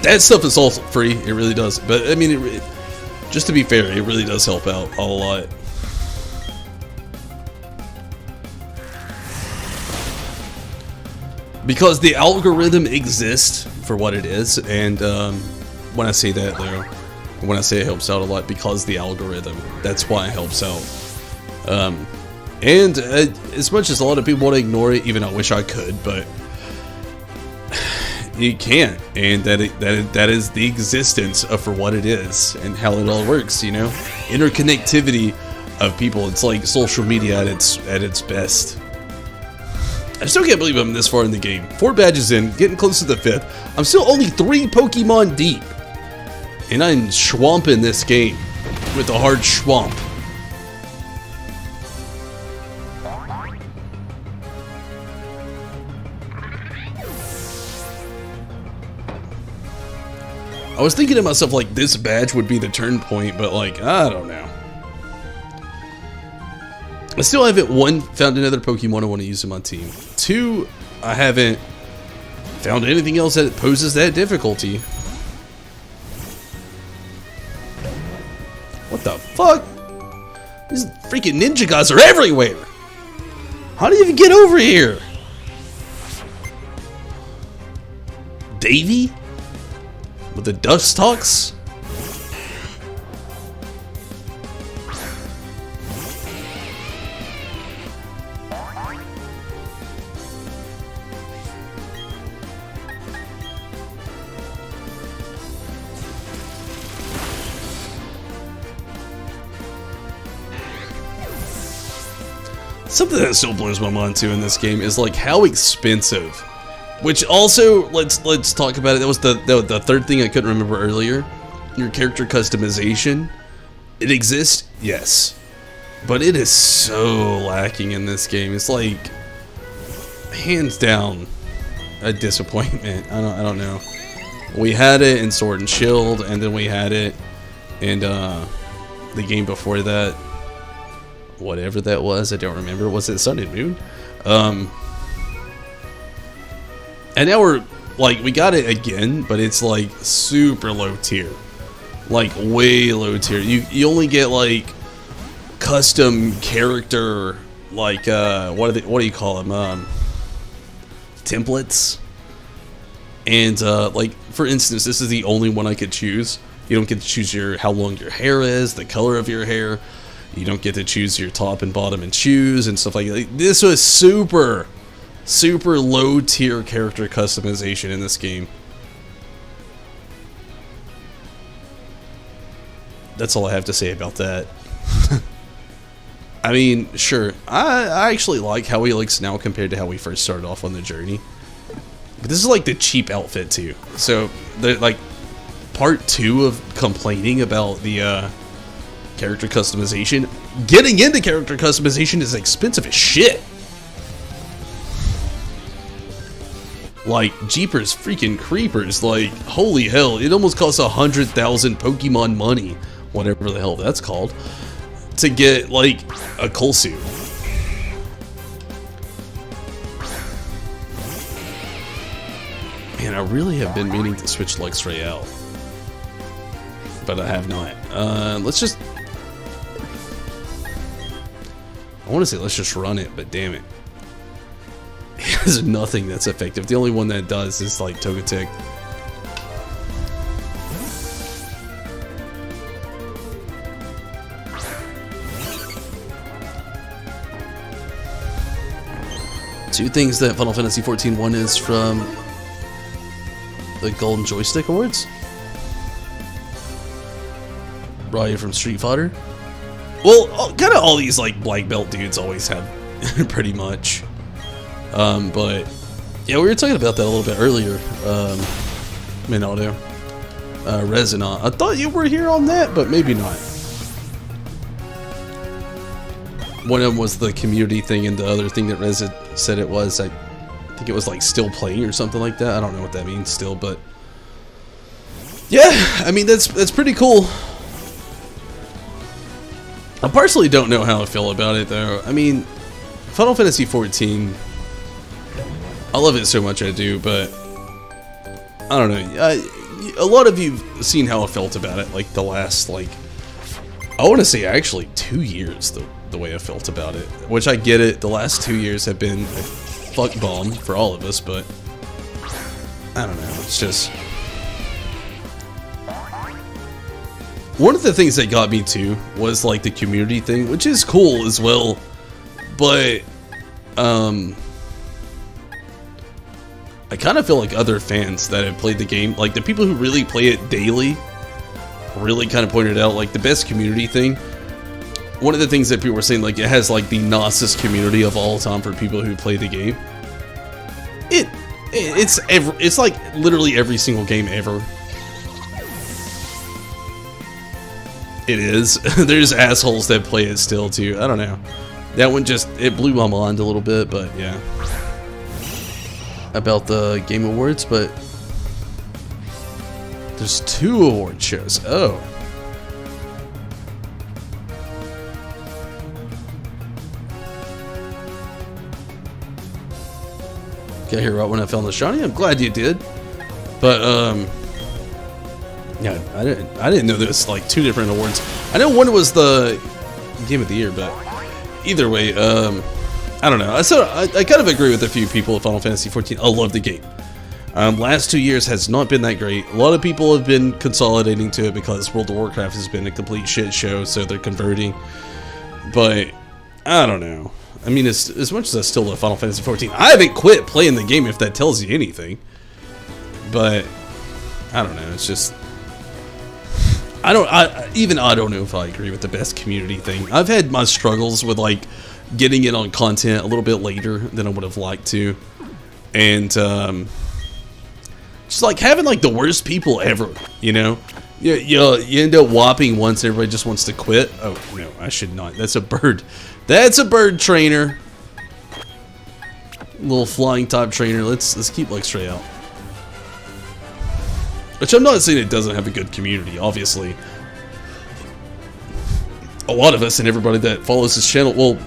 that stuff is all free. It really does. But I mean, just to be fair, it really does help out a lot. Because the algorithm exists for what it is, and when I say that though, when I say it helps out a lot, because the algorithm, that's why it helps out. And as much as a lot of people want to ignore it, even I wish I could, but you can't. And that is the existence of for what it is and how it all works. You know, interconnectivity of people. It's like social media at its best. I still can't believe I'm this far in the game. 4 badges in, getting close to the 5th. I'm still only 3 Pokemon deep, and I'm schwamping this game with a hard schwamp. I was thinking to myself, like, this badge would be the turn point, but, like, I don't know. I still haven't, 1, found another Pokemon I want to use in my team. 2, I haven't found anything else that poses that difficulty. What the fuck? These freaking ninja guys are everywhere! How do you even get over here? Davey? With the dust talks? Something that still blows my mind too in this game is like how expensive. Which also, let's talk about it. That was the third thing I couldn't remember earlier. Your character customization. It exists, yes, but it is so lacking in this game. It's like hands down a disappointment. I don't know. We had it in Sword and Shield, and then we had it in the game before that. Whatever that was, I don't remember. Was it Sun and Moon? And now we're, like, we got it again, but it's, like, super low tier. Like, way low tier. You only get, like, custom character, like, what do you call them? Templates. And, like, for instance, this is the only one I could choose. You don't get to choose how long your hair is, the color of your hair. You don't get to choose your top and bottom and shoes and stuff like that. This was super low tier character customization in this game. That's all I have to say about that. I mean, sure, I actually like how he looks now compared to how we first started off on the journey. But this is like the cheap outfit too. So, like, part 2 of complaining about the character customization. Getting into character customization is expensive as shit. Like, jeepers freaking creepers, like, holy hell, it almost costs 100,000 Pokemon money, whatever the hell that's called, to get, like, a coal suit. Man, I really have been meaning to switch Luxray out, but I have not. Let's just... I want to say let's just run it, but damn it. It has nothing that's effective. The only one that does is like Togetic. Two things that Final Fantasy XIV won is from the Golden Joystick Awards. Ryu from Street Fighter. Well, kind of all these like black belt dudes always have, pretty much. But yeah, we were talking about that a little bit earlier. Minato, Resonant. I thought you were here on that, but maybe not. One of them was the community thing, and the other thing that Rez said it was, I think it was like still playing or something like that. I don't know what that means still, but yeah, I mean that's pretty cool. I personally don't know how I feel about it though. I mean, Final Fantasy XIV, I love it so much I do, but I don't know. A lot of you've seen how I felt about it, like the last, like, I want to say actually 2 years, the way I felt about it. Which I get it, the last 2 years have been a fuck bomb for all of us, but I don't know, it's just... One of the things that got me too was like the community thing, which is cool as well, but I kind of feel like other fans that have played the game, like the people who really play it daily, really kind of pointed out like the best community thing. One of the things that people were saying, like it has like the nicest community of all time for people who play the game. It's like literally every single game ever. It is. There's assholes that play it still too. I don't know. That one just, it blew my mind a little bit, but yeah. About the Game Awards, but there's 2 award shows. Oh. Got here right when I found the shiny. I'm glad you did. But yeah, I didn't know there was like 2 different awards. I know one was the Game of the Year, but either way, I don't know. I kind of agree with a few people with Final Fantasy XIV. I love the game. Last 2 years has not been that great. A lot of people have been consolidating to it because World of Warcraft has been a complete shit show, so they're converting. But I don't know. I mean, as much as I still love Final Fantasy XIV, I haven't quit playing the game if that tells you anything. But I don't know. It's just I don't know if I agree with the best community thing. I've had my struggles with like getting in on content a little bit later than I would have liked to, and just like having like the worst people ever, you know. You end up whopping once, everybody just wants to quit. Oh no, I should not. That's a bird. That's a bird trainer. Little flying type trainer. Let's keep like straight out. Which I'm not saying it doesn't have a good community, obviously. A lot of us and everybody that follows this channel, well,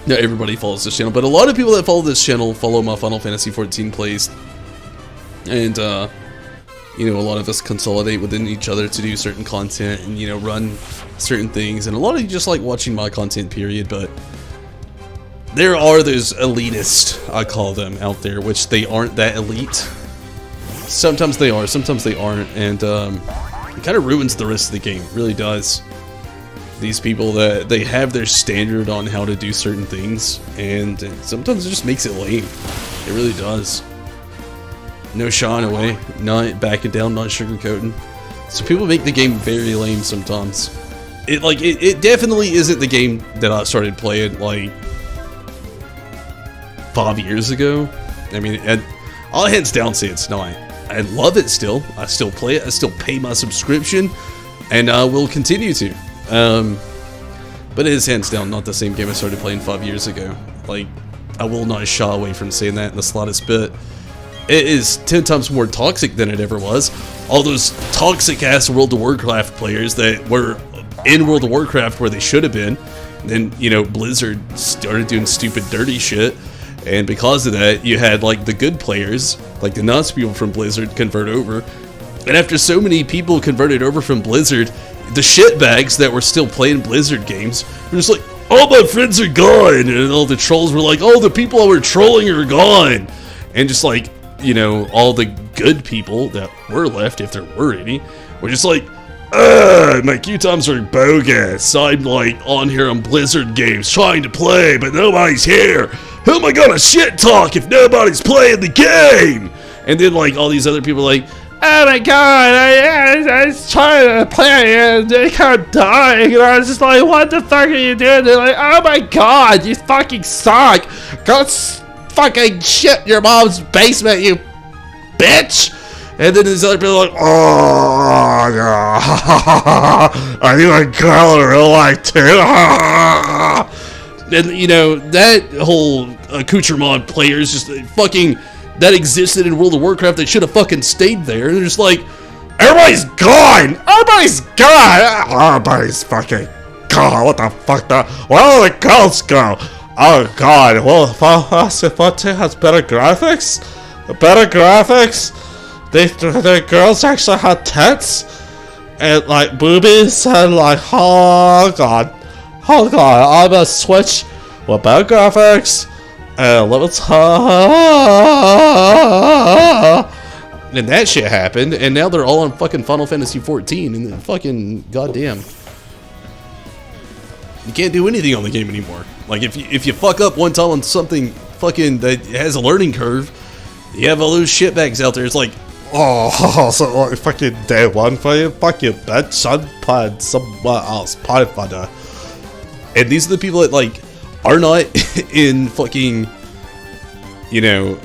not everybody follows this channel, but a lot of people that follow this channel follow my Final Fantasy XIV plays. And, you know, a lot of us consolidate within each other to do certain content and, you know, run certain things. And a lot of you just like watching my content, period, but there are those elitists, I call them, out there, which they aren't that elite. Sometimes they are, sometimes they aren't, and it kind of ruins the rest of the game, it really does. These people that they have their standard on how to do certain things, and sometimes it just makes it lame. It really does. No shying away, not backing down, not sugarcoating. So people make the game very lame sometimes. It definitely isn't the game that I started playing like 5 years ago. I mean, I'll hands down say it's not. I love it still. I still play it. I still pay my subscription, and I will continue to. But it is hands down not the same game I started playing 5 years ago. Like, I will not shy away from saying that in the slightest bit. It is 10 times more toxic than it ever was. All those toxic ass World of Warcraft players that were in World of Warcraft where they should have been. And then, you know, Blizzard started doing stupid, dirty shit. And because of that, you had like the good players, like the nice people from Blizzard, convert over. And after so many people converted over from Blizzard, the shitbags that were still playing Blizzard games were just like, all my friends are gone. And all the trolls were like, oh, the people I were trolling are gone. And just like, you know, all the good people that were left, if there were any, were just like, my queue times are bogus. I'm like on here on Blizzard games trying to play, but nobody's here. Who am I gonna shit talk if nobody's playing the game? And then like all these other people are like, oh my god, I was trying to play and they kept dying, and I was just like, what the fuck are you doing? They're like, oh my god, you fucking suck. Go fucking shit in your mom's basement, you bitch. And then these other people are like, oh god, are you a girl in real life too? And, you know, that whole accoutrement player is just fucking, that existed in World of Warcraft. They should have fucking stayed there. And they're just like, everybody's gone! Everybody's gone! Everybody's fucking gone. What the fuck? Where all the girls go? Oh god, well, Fallout has better graphics? Better graphics? The girls actually had tits? And like boobies and like, oh god. Oh god, I'm gonna switch with better graphics and let me and that shit happened, and now they're all on fucking Final Fantasy 14, and then fucking goddamn. You can't do anything on the game anymore. Like, if you fuck up one time on something fucking that has a learning curve, you have all those shitbags out there. It's like, oh, so like fucking day one for you? Fuck you, bitch. I'm playing someone else. Pathfinder. And these are the people that, like, are not in fucking, you know,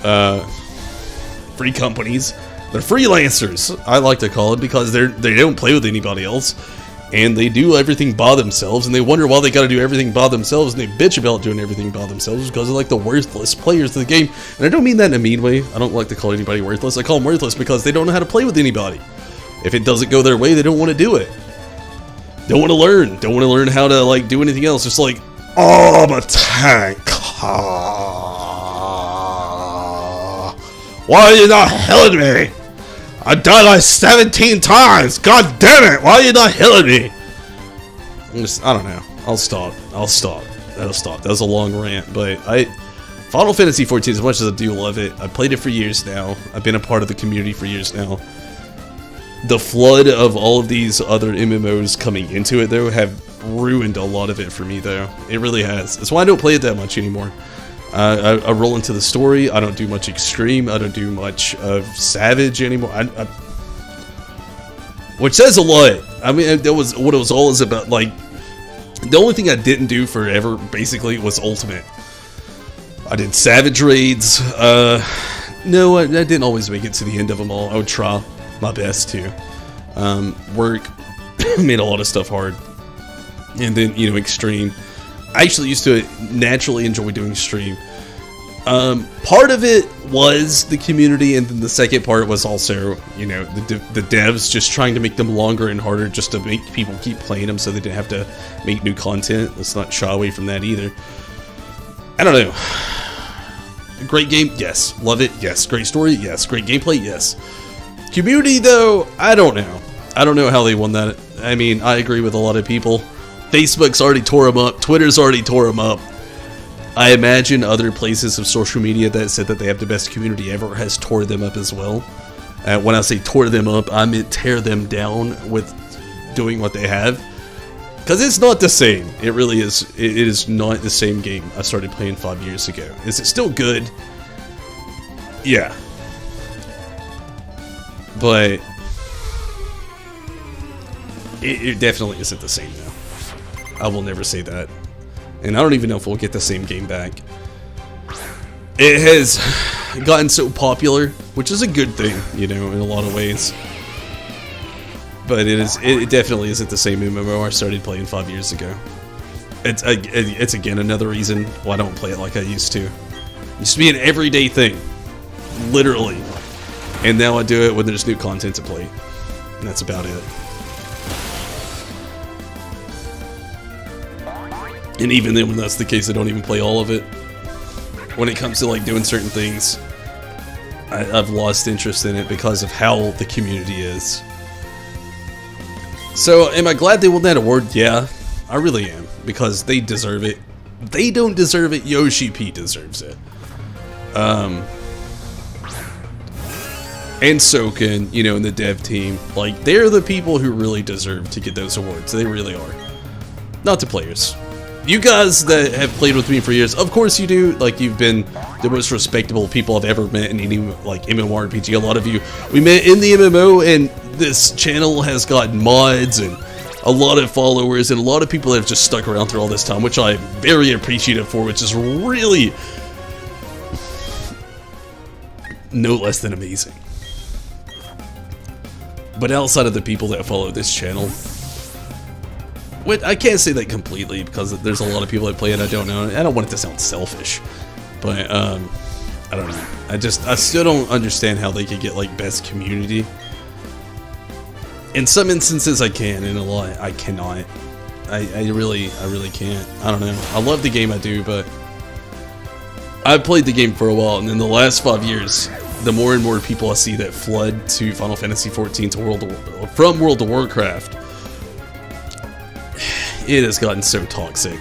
free companies. They're freelancers, I like to call it, because they don't play with anybody else. And they do everything by themselves, and they wonder why they gotta do everything by themselves, and they bitch about doing everything by themselves because they're like the worthless players of the game. And I don't mean that in a mean way. I don't like to call anybody worthless. I call them worthless because they don't know how to play with anybody. If it doesn't go their way, they don't want to do it. Don't want to learn. Don't want to learn how to, like, do anything else. Just like, oh, I'm a tank. Why are you not healing me? I died like 17 times! God damn it! Why are you not healing me? I don't know. I'll stop. That'll stop. That was a long rant, but Final Fantasy 14, as much as I do love it, I've played it for years now. I've been a part of the community for years now. The flood of all of these other MMOs coming into it, though, have ruined a lot of it for me, though. It really has. That's why I don't play it that much anymore. I roll into the story. I don't do much extreme. I don't do much of Savage anymore. Which says a lot. I mean, that was what it was all is about. Like, the only thing I didn't do forever, basically, was Ultimate. I did Savage raids. No, I didn't always make it to the end of them all. I would try my best to. Work made a lot of stuff hard. And then, you know, extreme. I actually used to naturally enjoy doing stream. Part of it was the community, and then the second part was also, you know, the devs just trying to make them longer and harder just to make people keep playing them so they didn't have to make new content. Let's not shy away from that either. I don't know. Great game? Yes. Love it? Yes. Great story? Yes. Great gameplay? Yes. Community, though? I don't know. I don't know how they won that. I mean, I agree with a lot of people. Facebook's already tore them up. Twitter's already tore them up. I imagine other places of social media that said that they have the best community ever has tore them up as well. When I say tore them up, I meant tear them down with doing what they have. Because it's not the same. It really is. It is not the same game I started playing 5 years ago. Is it still good? Yeah. But it definitely isn't the same now. I will never say that. And I don't even know if we'll get the same game back. It has gotten so popular, which is a good thing, you know, in a lot of ways. But it definitely isn't the same MMO I started playing 5 years ago. It's again another reason why I don't play it like I used to. It used to be an everyday thing. Literally. And now I do it when there's new content to play. And that's about it. And even then, when that's the case, I don't even play all of it. When it comes to, like, doing certain things, I've lost interest in it because of how the community is. So, am I glad they won that award? Yeah, I really am. Because they deserve it. They don't deserve it, Yoshi P deserves it. And Soken, you know, and the dev team. Like, they're the people who really deserve to get those awards. They really are. Not the players. You guys that have played with me for years, of course you do. Like, you've been the most respectable people I've ever met in any, like, MMORPG. A lot of you we met in the MMO, and this channel has gotten mods and a lot of followers, and a lot of people that have just stuck around through all this time, which I'm very appreciative for, which is really no less than amazing. But outside of the people that follow this channel, I can't say that completely because there's a lot of people that play it I don't know. I don't want it to sound selfish, but I don't know. I still don't understand how they could get like best community. In some instances I can, in a lot I cannot. I really can't. I don't know. I love the game, I do, but I've played the game for a while, and in the last 5 years, the more and more people I see that flood to Final Fantasy XIV to from World of Warcraft, it has gotten so toxic.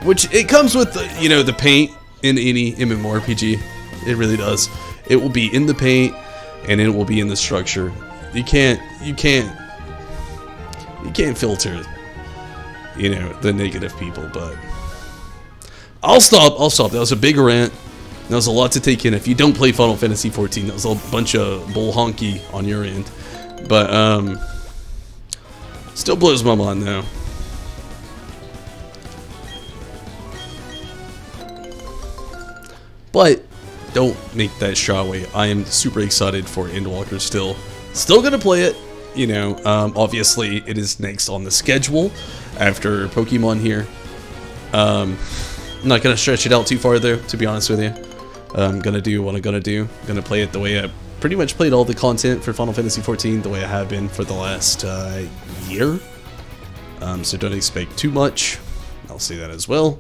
Which it comes with the paint in any MMORPG. It really does. It will be in the paint, and it will be in the structure. You can't filter, the negative people. But I'll stop. That was a big rant. That was a lot to take in. If you don't play Final Fantasy XIV, that was a bunch of bull honky on your end. But still blows my mind though. But don't make that shy away. I am super excited for Endwalker still. Still gonna play it. Obviously it is next on the schedule after Pokemon here. I'm not gonna stretch it out too far though, to be honest with you. I'm gonna do what I'm gonna do. I'm gonna play it the way I pretty much played all the content for Final Fantasy XIV, the way I have been for the last year. So don't expect too much. I'll say that as well.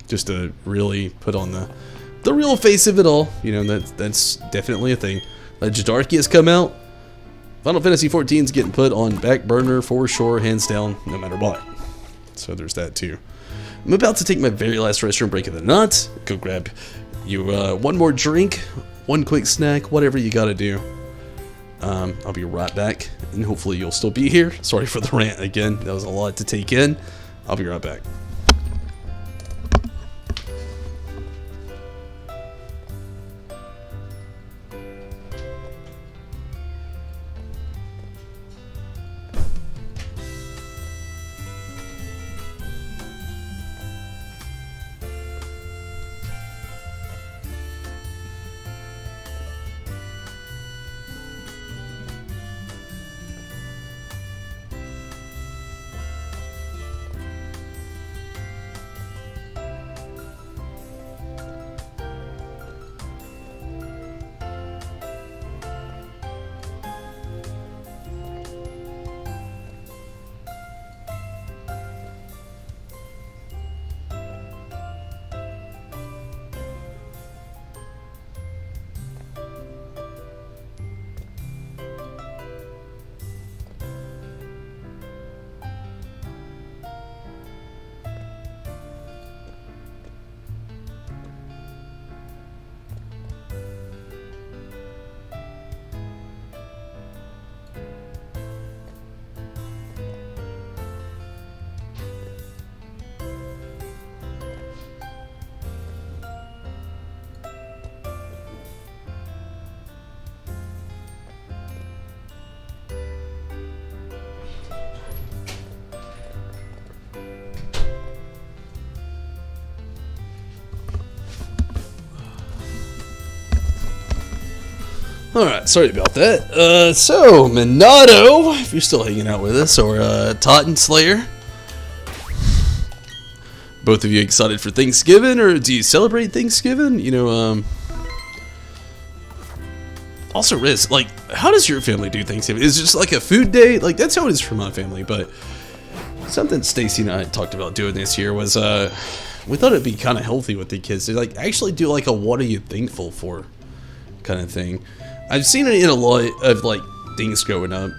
Just to really put on the real face of it all. That's definitely a thing. Legendarky has come out. Final Fantasy XIV is getting put on back burner for sure, hands down, no matter what. So there's that too. I'm about to take my very last restroom break of the night. Go grab you one more drink, one quick snack, whatever you gotta do. I'll be right back, and hopefully you'll still be here. Sorry for the rant again. That was a lot to take in. I'll be right back. Alright, sorry about that. So, Minato, if you're still hanging out with us, or Totten Slayer. Both of you excited for Thanksgiving, or do you celebrate Thanksgiving? Also, Riz, like, how does your family do Thanksgiving? Is it just like a food day? Like, that's how it is for my family, but something Stacy and I talked about doing this year was, we thought it'd be kind of healthy with the kids to, like, actually do, like, a what are you thankful for kind of thing. I've seen it in a lot of, like, things growing up,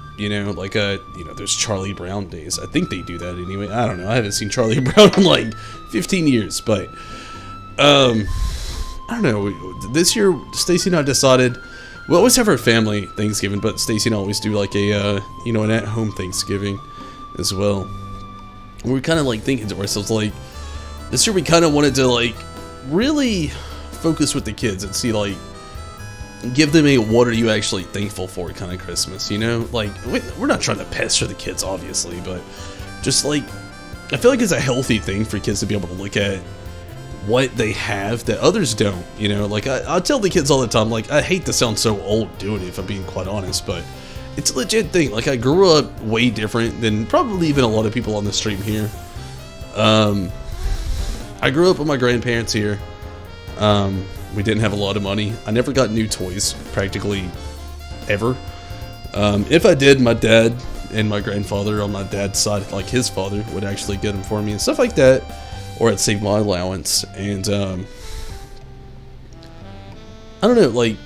like, there's Charlie Brown days. I think they do that anyway. I don't know. I haven't seen Charlie Brown in, like, 15 years, but, I don't know. This year, Stacy and I decided, we always have our family Thanksgiving, but Stacy and I always do, like, an at-home Thanksgiving as well. And we're kind of, like, thinking to ourselves, like, this year we kind of wanted to, like, really focus with the kids and see, like, give them a what are you actually thankful for kind of Christmas, Like, we're not trying to pester the kids, obviously, but just, like, I feel like it's a healthy thing for kids to be able to look at what they have that others don't, Like, I tell the kids all the time, like, I hate to sound so old doing it, if I'm being quite honest, but It's a legit thing. Like, I grew up way different than probably even a lot of people on the stream here. I grew up with my grandparents here. We didn't have a lot of money. I never got new toys, practically ever. If I did, my dad and my grandfather on my dad's side, like his father, would actually get them for me and stuff like that. Or I'd save my allowance. And, I don't know, like,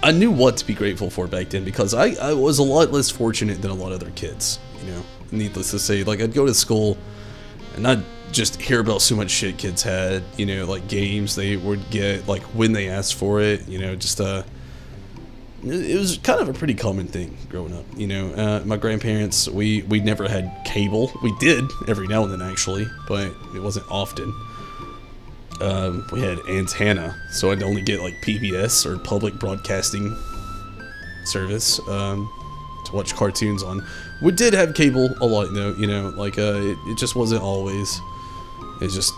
I knew what to be grateful for back then because I was a lot less fortunate than a lot of other kids, you know. Needless to say, like, I'd go to school and I'd just hear about so much shit kids had, you know, like games they would get, like, when they asked for it, you know, just, it was kind of a pretty common thing growing up, you know. My grandparents, we never had cable. We did every now and then, actually, but it wasn't often. We had antenna, so I'd only get like PBS or public broadcasting service to watch cartoons on. We did have cable a lot though, you know, like it just wasn't always. It's just,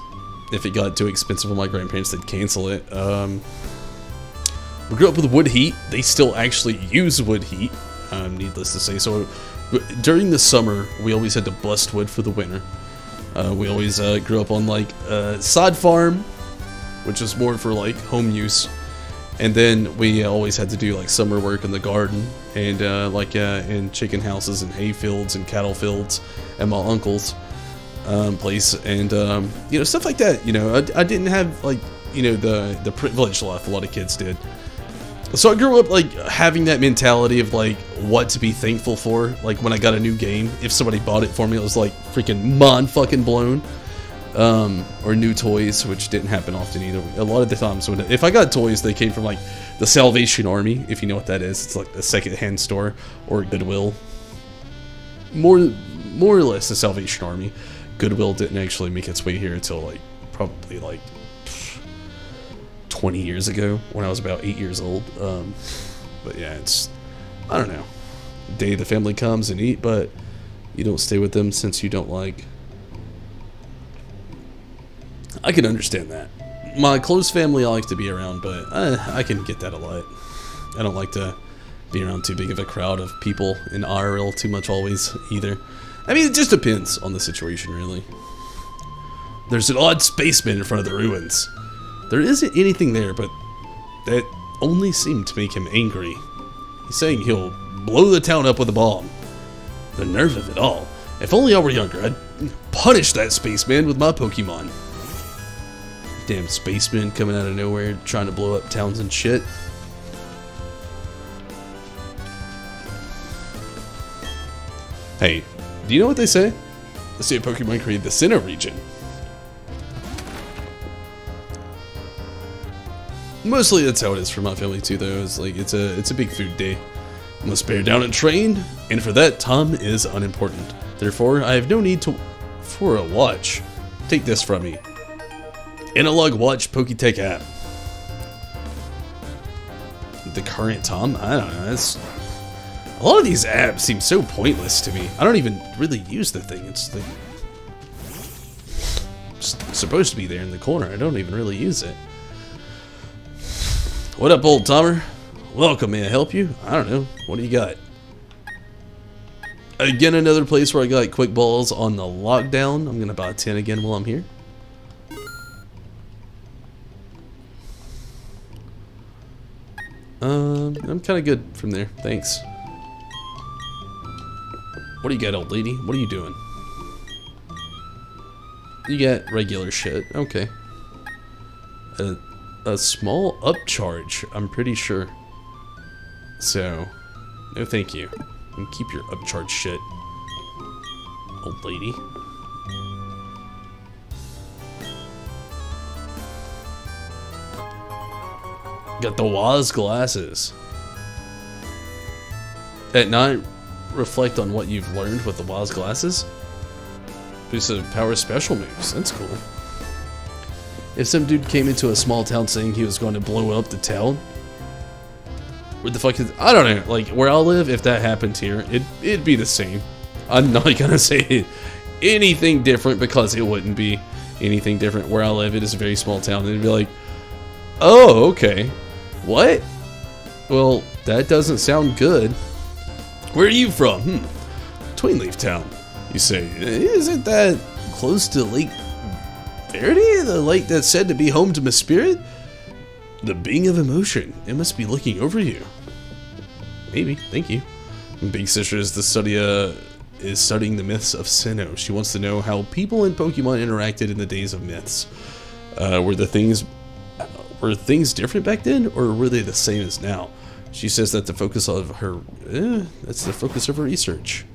if it got too expensive for my grandparents, they'd cancel it. We grew up with wood heat. They still actually use wood heat, needless to say. So during the summer, we always had to bust wood for the winter. We always grew up on like sod farm, which was more for like home use, and then we always had to do like summer work in the garden and in chicken houses and hay fields and cattle fields at my uncle's place, and you know, stuff like that. You know, I didn't have like, you know, the privileged life a lot of kids did. So I grew up like having that mentality of like what to be thankful for. Like when I got a new game, if somebody bought it for me, it was like freaking mind fucking blown. Or new toys, which didn't happen often either. A lot of the times if I got toys, they came from like the Salvation Army, if you know what that is. It's like a second-hand store, or Goodwill. More or less the Salvation Army. Goodwill didn't actually make its way here until like probably like 20 years ago, when I was about 8 years old. But yeah, it's, I don't know. The day the family comes and eat, but you don't stay with them since you don't like. I can understand that. My close family I like to be around, but I can get that a lot. I don't like to be around too big of a crowd of people in IRL too much always, either. I mean, it just depends on the situation, really. There's an odd spaceman in front of the ruins. There isn't anything there, but that only seemed to make him angry. He's saying he'll blow the town up with a bomb. The nerve of it all. If only I were younger, I'd punish that spaceman with my Pokémon. Damn spaceman coming out of nowhere trying to blow up towns and shit. Hey, do you know what they say? They say Pokemon created the Sinnoh region. Mostly that's how it is for my family too, though. It's like it's a big food day. Must bear down and train, and for that time is unimportant. Therefore, I have no need for a watch. Take this from me. Analog Watch Poketech app. The current time? I don't know. A lot of these apps seem so pointless to me. I don't even really use the thing. It's like just supposed to be there in the corner. I don't even really use it. What up, old timer? Welcome. May I help you? I don't know. What do you got? Again, another place where I got quick balls on the lockdown. I'm gonna buy 10 again while I'm here. I'm kind of good from there. Thanks. What do you got, old lady? What are you doing? You got regular shit. Okay. A small upcharge, I'm pretty sure. So, no thank you. And keep your upcharge shit, old lady. Got the Waz glasses. At night, reflect on what you've learned with the Waz glasses. Boost of power special moves. That's cool. If some dude came into a small town saying he was going to blow up the town, what the fuck is... I don't know. Like, where I live, if that happened here, it'd be the same. I'm not gonna say anything different because it wouldn't be anything different. Where I live, it is a very small town. It'd be like, oh, okay. What? Well, that doesn't sound good. Where are you from? Twinleaf Town. You say, isn't that close to Lake Verity? The lake that's said to be home to my spirit? The being of emotion. It must be looking over you. Maybe. Thank you. Big Sister is studying the myths of Sinnoh. She wants to know how people in Pokemon interacted in the days of myths. Were things different back then, or were they the same as now? She says that the focus of her that's the focus of her research.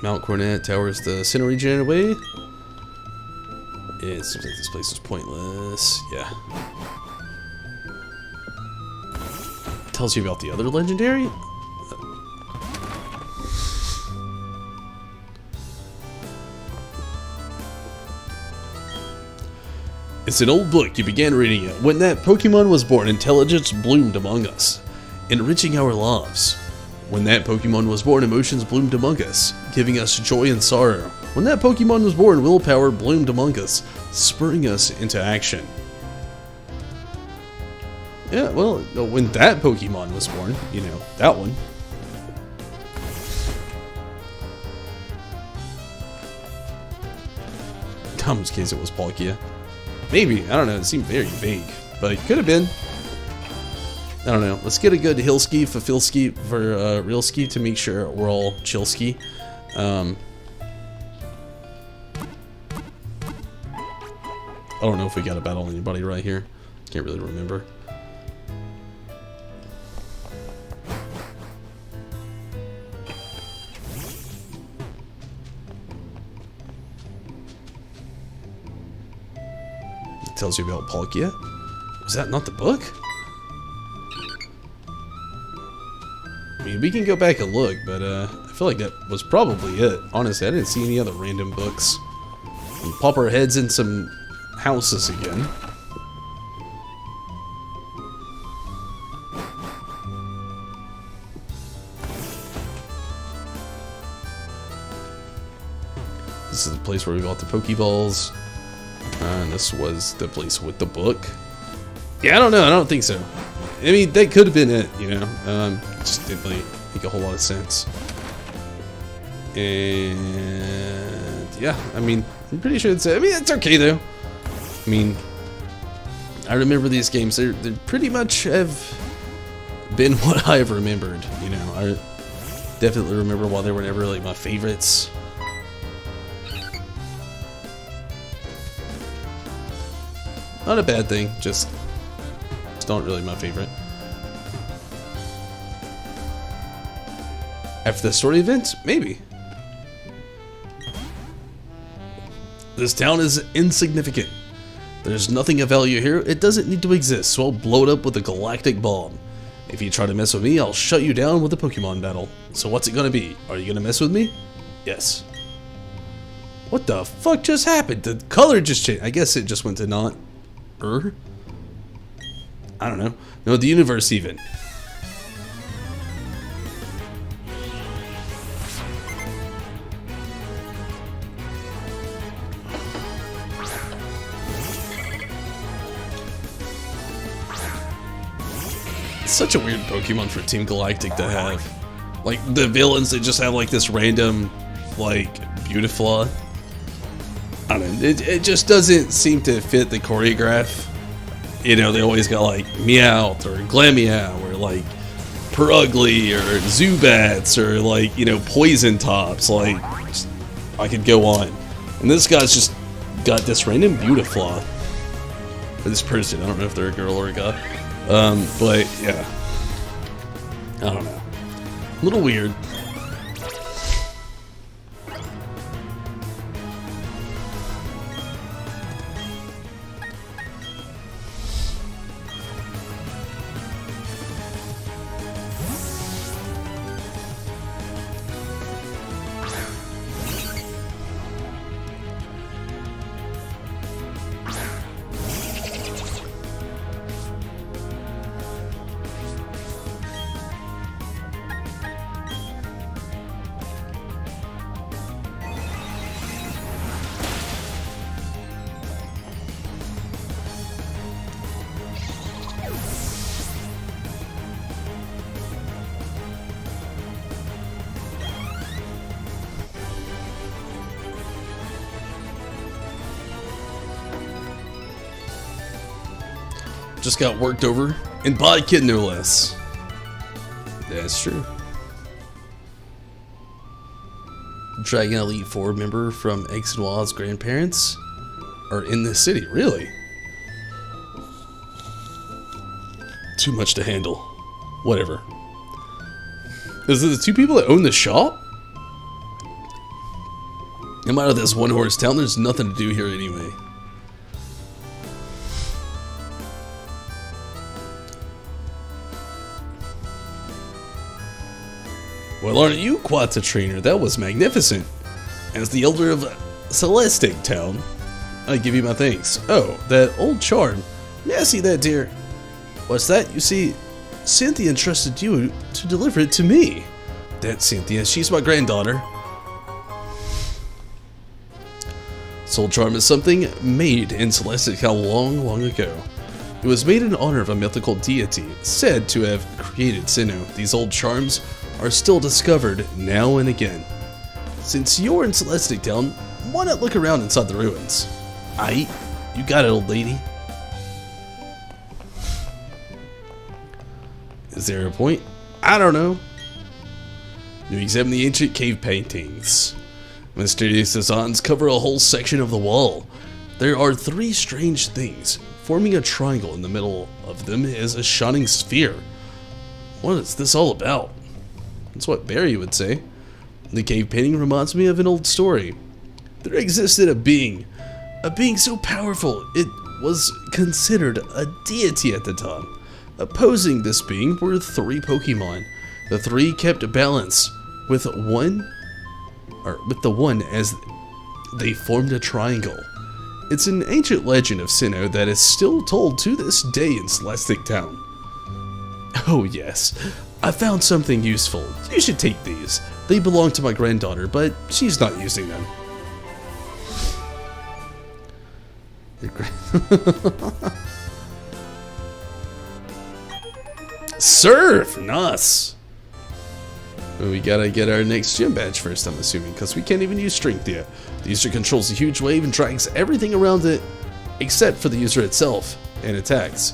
Mount Coronet towers the Sinnoh region away. It seems like this place is pointless. Yeah. Tells you about the other legendary? It's an old book. You began reading it. When that Pokemon was born, intelligence bloomed among us, enriching our lives. When that Pokemon was born, emotions bloomed among us, giving us joy and sorrow. When that Pokemon was born, willpower bloomed among us, spurring us into action. Yeah, well, when that Pokemon was born, you know, that one. Tom's case it was Palkia. Maybe, I don't know, it seemed very vague, but it could have been. I don't know, let's get a good hill ski for Phil ski for real ski to make sure we're all chill ski. I don't know if we got to battle anybody right here. Can't really remember. It tells you about Palkia. Was that not the book? I mean, we can go back and look, but I feel like that was probably it. Honestly, I didn't see any other random books. And pop our heads in some houses again. This is the place where we got the Pokeballs. And this was the place with the book. Yeah, I don't know. I don't think so. I mean, that could have been it, you know. Just didn't really make a whole lot of sense. And yeah, I mean, I'm pretty sure it's. I mean, it's okay though. I mean, I remember these games. They pretty much have been what I've remembered. You know, I definitely remember while they were never like my favorites. Not a bad thing, just not really my favorite. After the story event? Maybe. This town is insignificant. There's nothing of value here. It doesn't need to exist, so I'll blow it up with a galactic bomb. If you try to mess with me, I'll shut you down with a Pokemon battle. So what's it gonna be? Are you gonna mess with me? Yes. What the fuck just happened? The color just changed. I guess it just went to not. I don't know. No, the universe even. It's such a weird Pokemon for Team Galactic to have. Like, the villains, they just have like this random, like, Beautiflaw. I don't know, it just doesn't seem to fit the choreograph. You know, they always got like Meowth or Glameow or like Purugly or Zubats or like, you know, Poison Tops. Like, just, I could go on. And this guy's just got this random Beautiflaw for this person. I don't know if they're a girl or a guy. But yeah, I don't know. A little weird. just got worked over, and by a kid no less. That's true. Dragon Elite 4 member from X and Y's grandparents are in this city, really? Too much to handle. Whatever. Is it the two people that own the shop? I'm out of this one horse town, there's nothing to do here anyway. Well, aren't you quite a trainer? That was magnificent. As the elder of Celestic Town, I give you my thanks. Oh, that old charm. May I see that, dear? What's that? You see, Cynthia entrusted you to deliver it to me. That's Cynthia. She's my granddaughter. Soul Charm is something made in Celestic Town long ago. It was made in honor of a mythical deity said to have created Sinnoh. These old charms are still discovered now and again. Since you're in Celestic Town, why not look around inside the ruins? Aight, you got it, old lady. Is there a point? I don't know. You examine the ancient cave paintings. Mysterious designs cover a whole section of the wall. There are three strange things. Forming a triangle in the middle of them is a shining sphere. What is this all about? That's what Barry would say. The cave painting reminds me of an old story. There existed a being so powerful it was considered a deity at the time. Opposing this being were three Pokémon. The three kept balance with the one as they formed a triangle. It's an ancient legend of Sinnoh that is still told to this day in Celestic Town. Oh yes, I found something useful. You should take these. They belong to my granddaughter, but she's not using them. Serve! Nice! Well, we gotta get our next gym badge first, I'm assuming, because we can't even use strength yet. The user controls a huge wave and drags everything around it, except for the user itself, and attacks.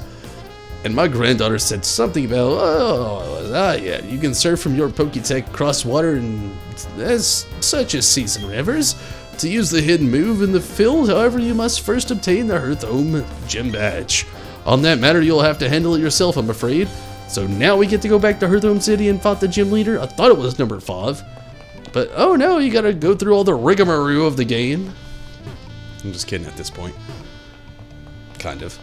And my granddaughter said something about, yeah, you can surf from your Pokétech across water and as such as seas and rivers. To use the hidden move in the field, however, you must first obtain the Hearthome gym badge. On that matter, you'll have to handle it yourself, I'm afraid. So now we get to go back to Hearthome City and fight the gym leader? I thought it was number 5. But oh no, you gotta go through all the rigmarole of the game. I'm just kidding at this point. Kind of.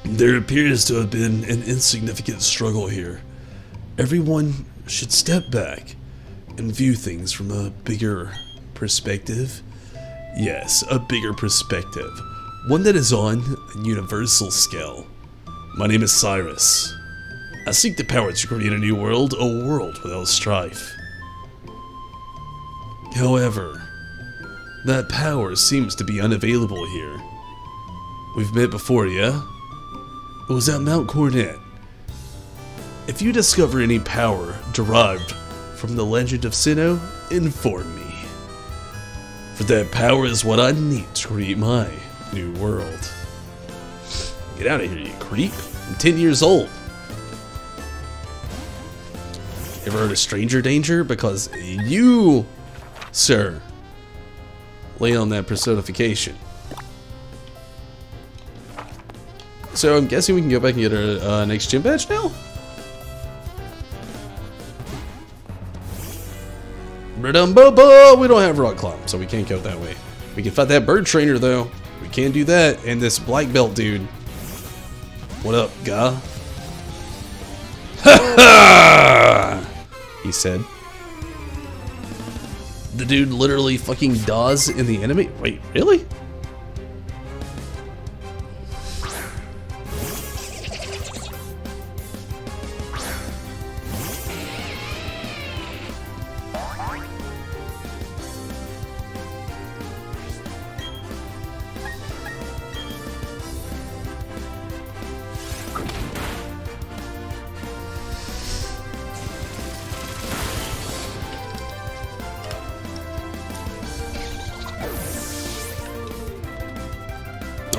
There appears to have been an insignificant struggle here. Everyone should step back and view things from a bigger perspective. Yes, a bigger perspective. One that is on a universal scale. My name is Cyrus. I seek the power to create a new world, a world without strife. However, that power seems to be unavailable here. We've met before, yeah? It was at Mount Coronet. If you discover any power derived from the legend of Sinnoh, inform me. For that power is what I need to create my new world. Get out of here, you creep. I'm 10 years old. Ever heard of stranger danger? Because you, sir, lay on that personification. So I'm guessing we can go back and get our next gym badge now? We don't have rock climb, so we can't go that way. We can fight that bird trainer though. We can't do that. And this black belt dude. What up, guy? Ha ha! He said. The dude literally fucking dies in the enemy. Wait, really?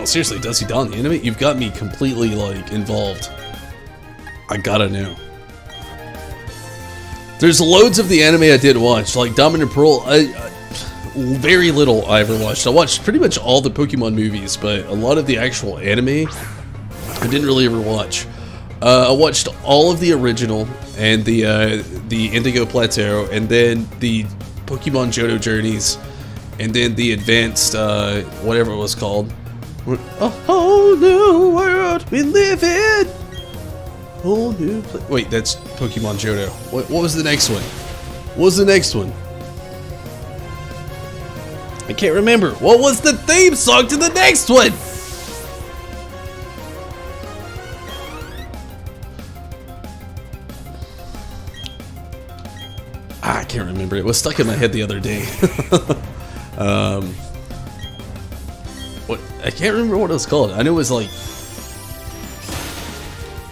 seriously, does he don the anime? You've got me completely, like, involved. I gotta know. There's loads of the anime I did watch, like Diamond and Pearl. Very little I ever watched. I watched pretty much all the Pokemon movies, but a lot of the actual anime, I didn't really ever watch. I watched all of the original and the Indigo Plateau, and then the Pokemon Johto Journeys, and then the advanced whatever it was called. A whole new world we live in. Whole new wait, that's Pokemon Johto. What was the next one? What was the next one? I can't remember. What was the theme song to the next one? I can't remember. It was stuck in my head the other day. What? I can't remember what it was called. I know it was like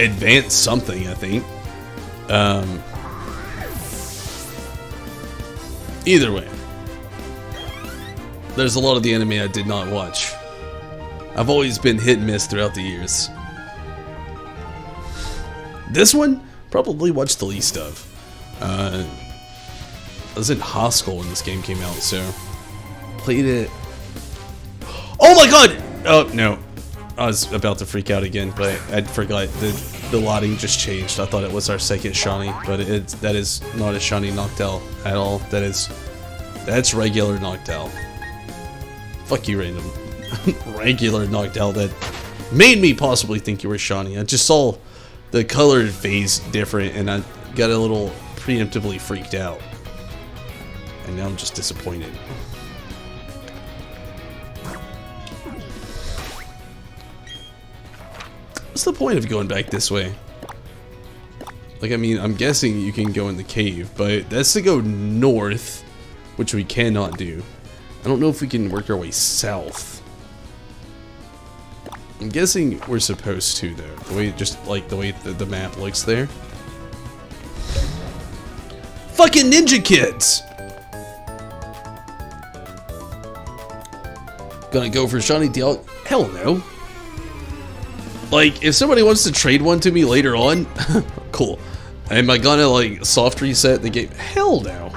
Advanced something, I think. Either way, there's a lot of the anime I did not watch. I've always been hit and miss throughout the years. This one, probably watched the least of. I was in high school when this game came out, so played it. Oh my god! Oh no, I was about to freak out again, but I forgot the lighting just changed. I thought it was our second shiny, but that is not a shiny Noctowl at all. That's regular Noctowl. Fuck you, random. Regular Noctowl that made me possibly think you were shiny. I just saw the color phase different, and I got a little preemptively freaked out. And now I'm just disappointed. What's the point of going back this way? Like, I mean, I'm guessing you can go in the cave, but that's to go north, which we cannot do. I don't know if we can work our way south. I'm guessing we're supposed to, though. The way, just like the way the map looks there. Fucking Ninja Kids! Gonna go for shiny Dialga? Hell no. Like, if somebody wants to trade one to me later on, cool. Am I gonna, like, soft reset the game? Hell no.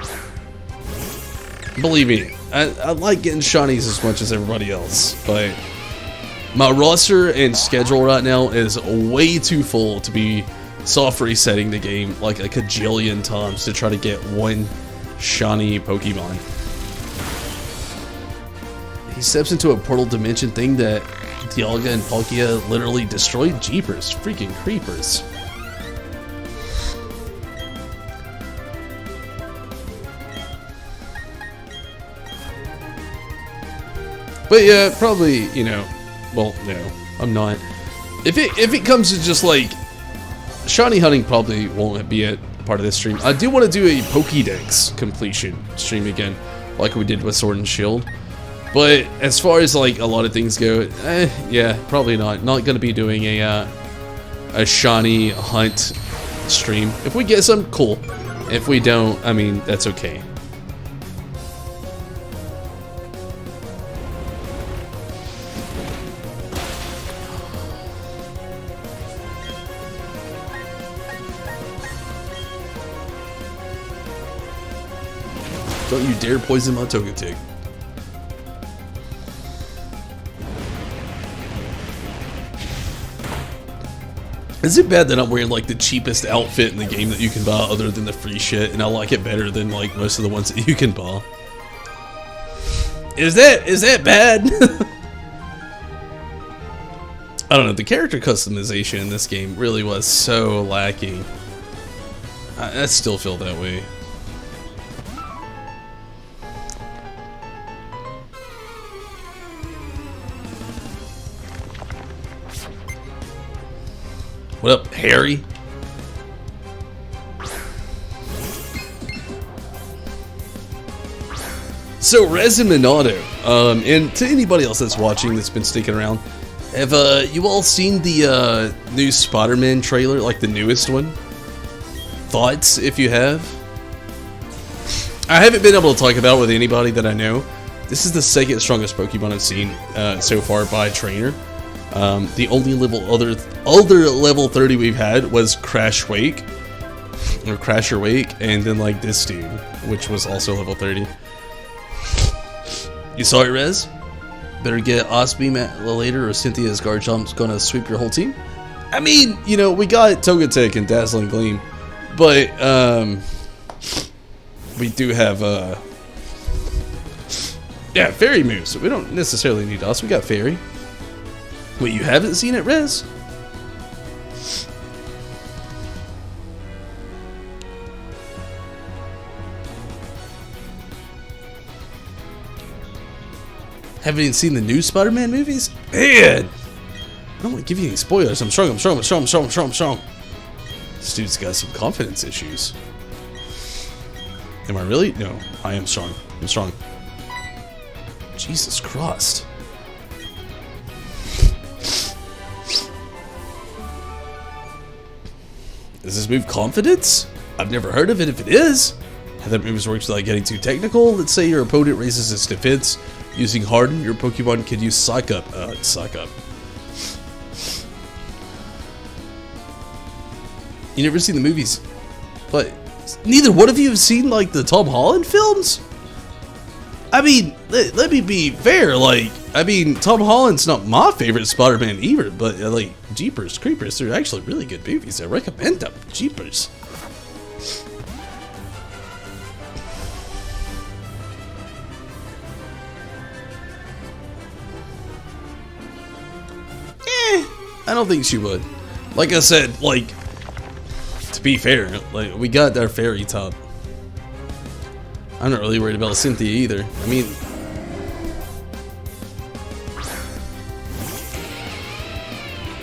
Believe me, I like getting shinies as much as everybody else, but my roster and schedule right now is way too full to be soft resetting the game like a cajillion times to try to get one shiny Pokemon. He steps into a portal dimension thing that Dialga and Palkia literally destroyed. Jeepers, freaking creepers. But yeah, probably, you know, well, no, I'm not. If it comes to just like shiny hunting, probably won't be a part of this stream. I do want to do a Pokédex completion stream again, like we did with Sword and Shield. But as far as like a lot of things go, yeah, probably not. Not gonna be doing a shiny hunt stream. If we get some, cool. If we don't, I mean, that's okay. Don't you dare poison my Togetic. Is it bad that I'm wearing like the cheapest outfit in the game that you can buy other than the free shit, and I like it better than like most of the ones that you can buy? Is that bad? I don't know, the character customization in this game really was so lacking. I still feel that way. What up, Harry? So, Reziminato, and to anybody else that's watching that's been sticking around, have you all seen the new Spider-Man trailer, like the newest one? Thoughts, if you have? I haven't been able to talk about it with anybody that I know, This is the second strongest Pokemon I've seen so far by trainer. The only other level 30 we've had was Crash Wake, or Crasher Wake, and then like this dude, which was also level 30. You saw it, Rez? Better get Osbeam later, or Cynthia's Garchomp's gonna sweep your whole team. I mean, you know, we got Togetic and Dazzling Gleam, but we do have yeah, Fairy moves, so we don't necessarily need us. We got Fairy. Wait, you haven't seen it, Rez? Haven't even seen the new Spider-Man movies? Man! I don't want to give you any spoilers. I'm strong. This dude's got some confidence issues. Am I really? No, I am strong. I'm strong. Jesus Christ. Does this move confidence? I've never heard of it if it is. How that move works without getting too technical. Let's say your opponent raises its defense. Using Harden, your Pokemon could use Psych Up. Psych Up. You never seen the movies? But neither one of you have seen like the Tom Holland films? I mean, let me be fair, like, I mean, Tom Holland's not my favorite Spider-Man either, but like, Jeepers Creepers, they're actually really good movies. I recommend them. Jeepers. I don't think she would. Like I said, like, to be fair, like, we got our Fairy top. I'm not really worried about Cynthia either. I mean,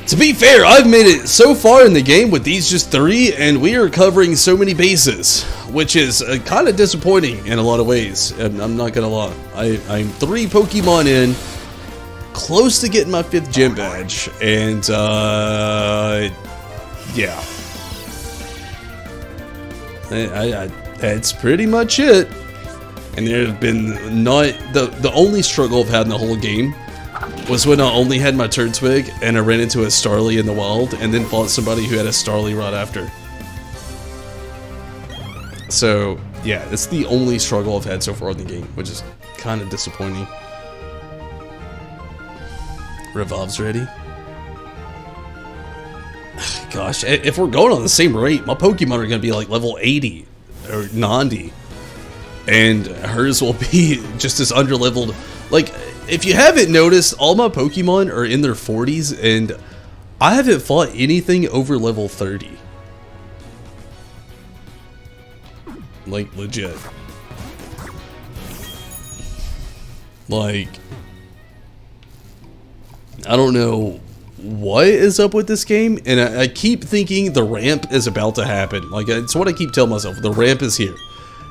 to be fair, I've made it so far in the game with these just 3, and we are covering so many bases, which is kind of disappointing in a lot of ways. And I'm not gonna lie, I'm 3 Pokemon in, close to getting my 5th gym badge, and yeah, that's pretty much it. And there have been not the only struggle I've had in the whole game was when I only had my Turtwig and I ran into a Starly in the wild and then fought somebody who had a Starly right after. So yeah, it's the only struggle I've had so far in the game, which is kind of disappointing. Revolve's ready. Gosh, if we're going on the same rate, my Pokemon are going to be like level 80 or 90. And hers will be just as underleveled. Like, if you haven't noticed, all my Pokemon are in their 40s, and I haven't fought anything over level 30. Like, legit. Like, I don't know what is up with this game, and I keep thinking the ramp is about to happen. Like, it's what I keep telling myself, the ramp is here.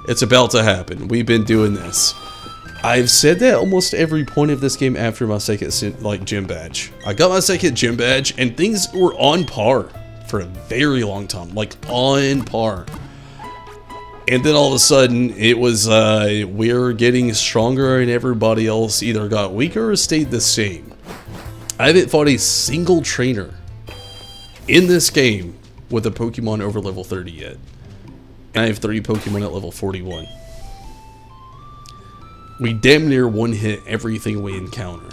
It's about to happen. We've been doing this. I've said that almost every point of this game after my second, like, gym badge. I got my second gym badge, and things were on par for a very long time. Like, on par. And then all of a sudden, it was, we're getting stronger, and everybody else either got weaker or stayed the same. I haven't fought a single trainer in this game with a Pokemon over level 30 yet. And I have 3 Pokemon at level 41. We damn near one-hit everything we encounter.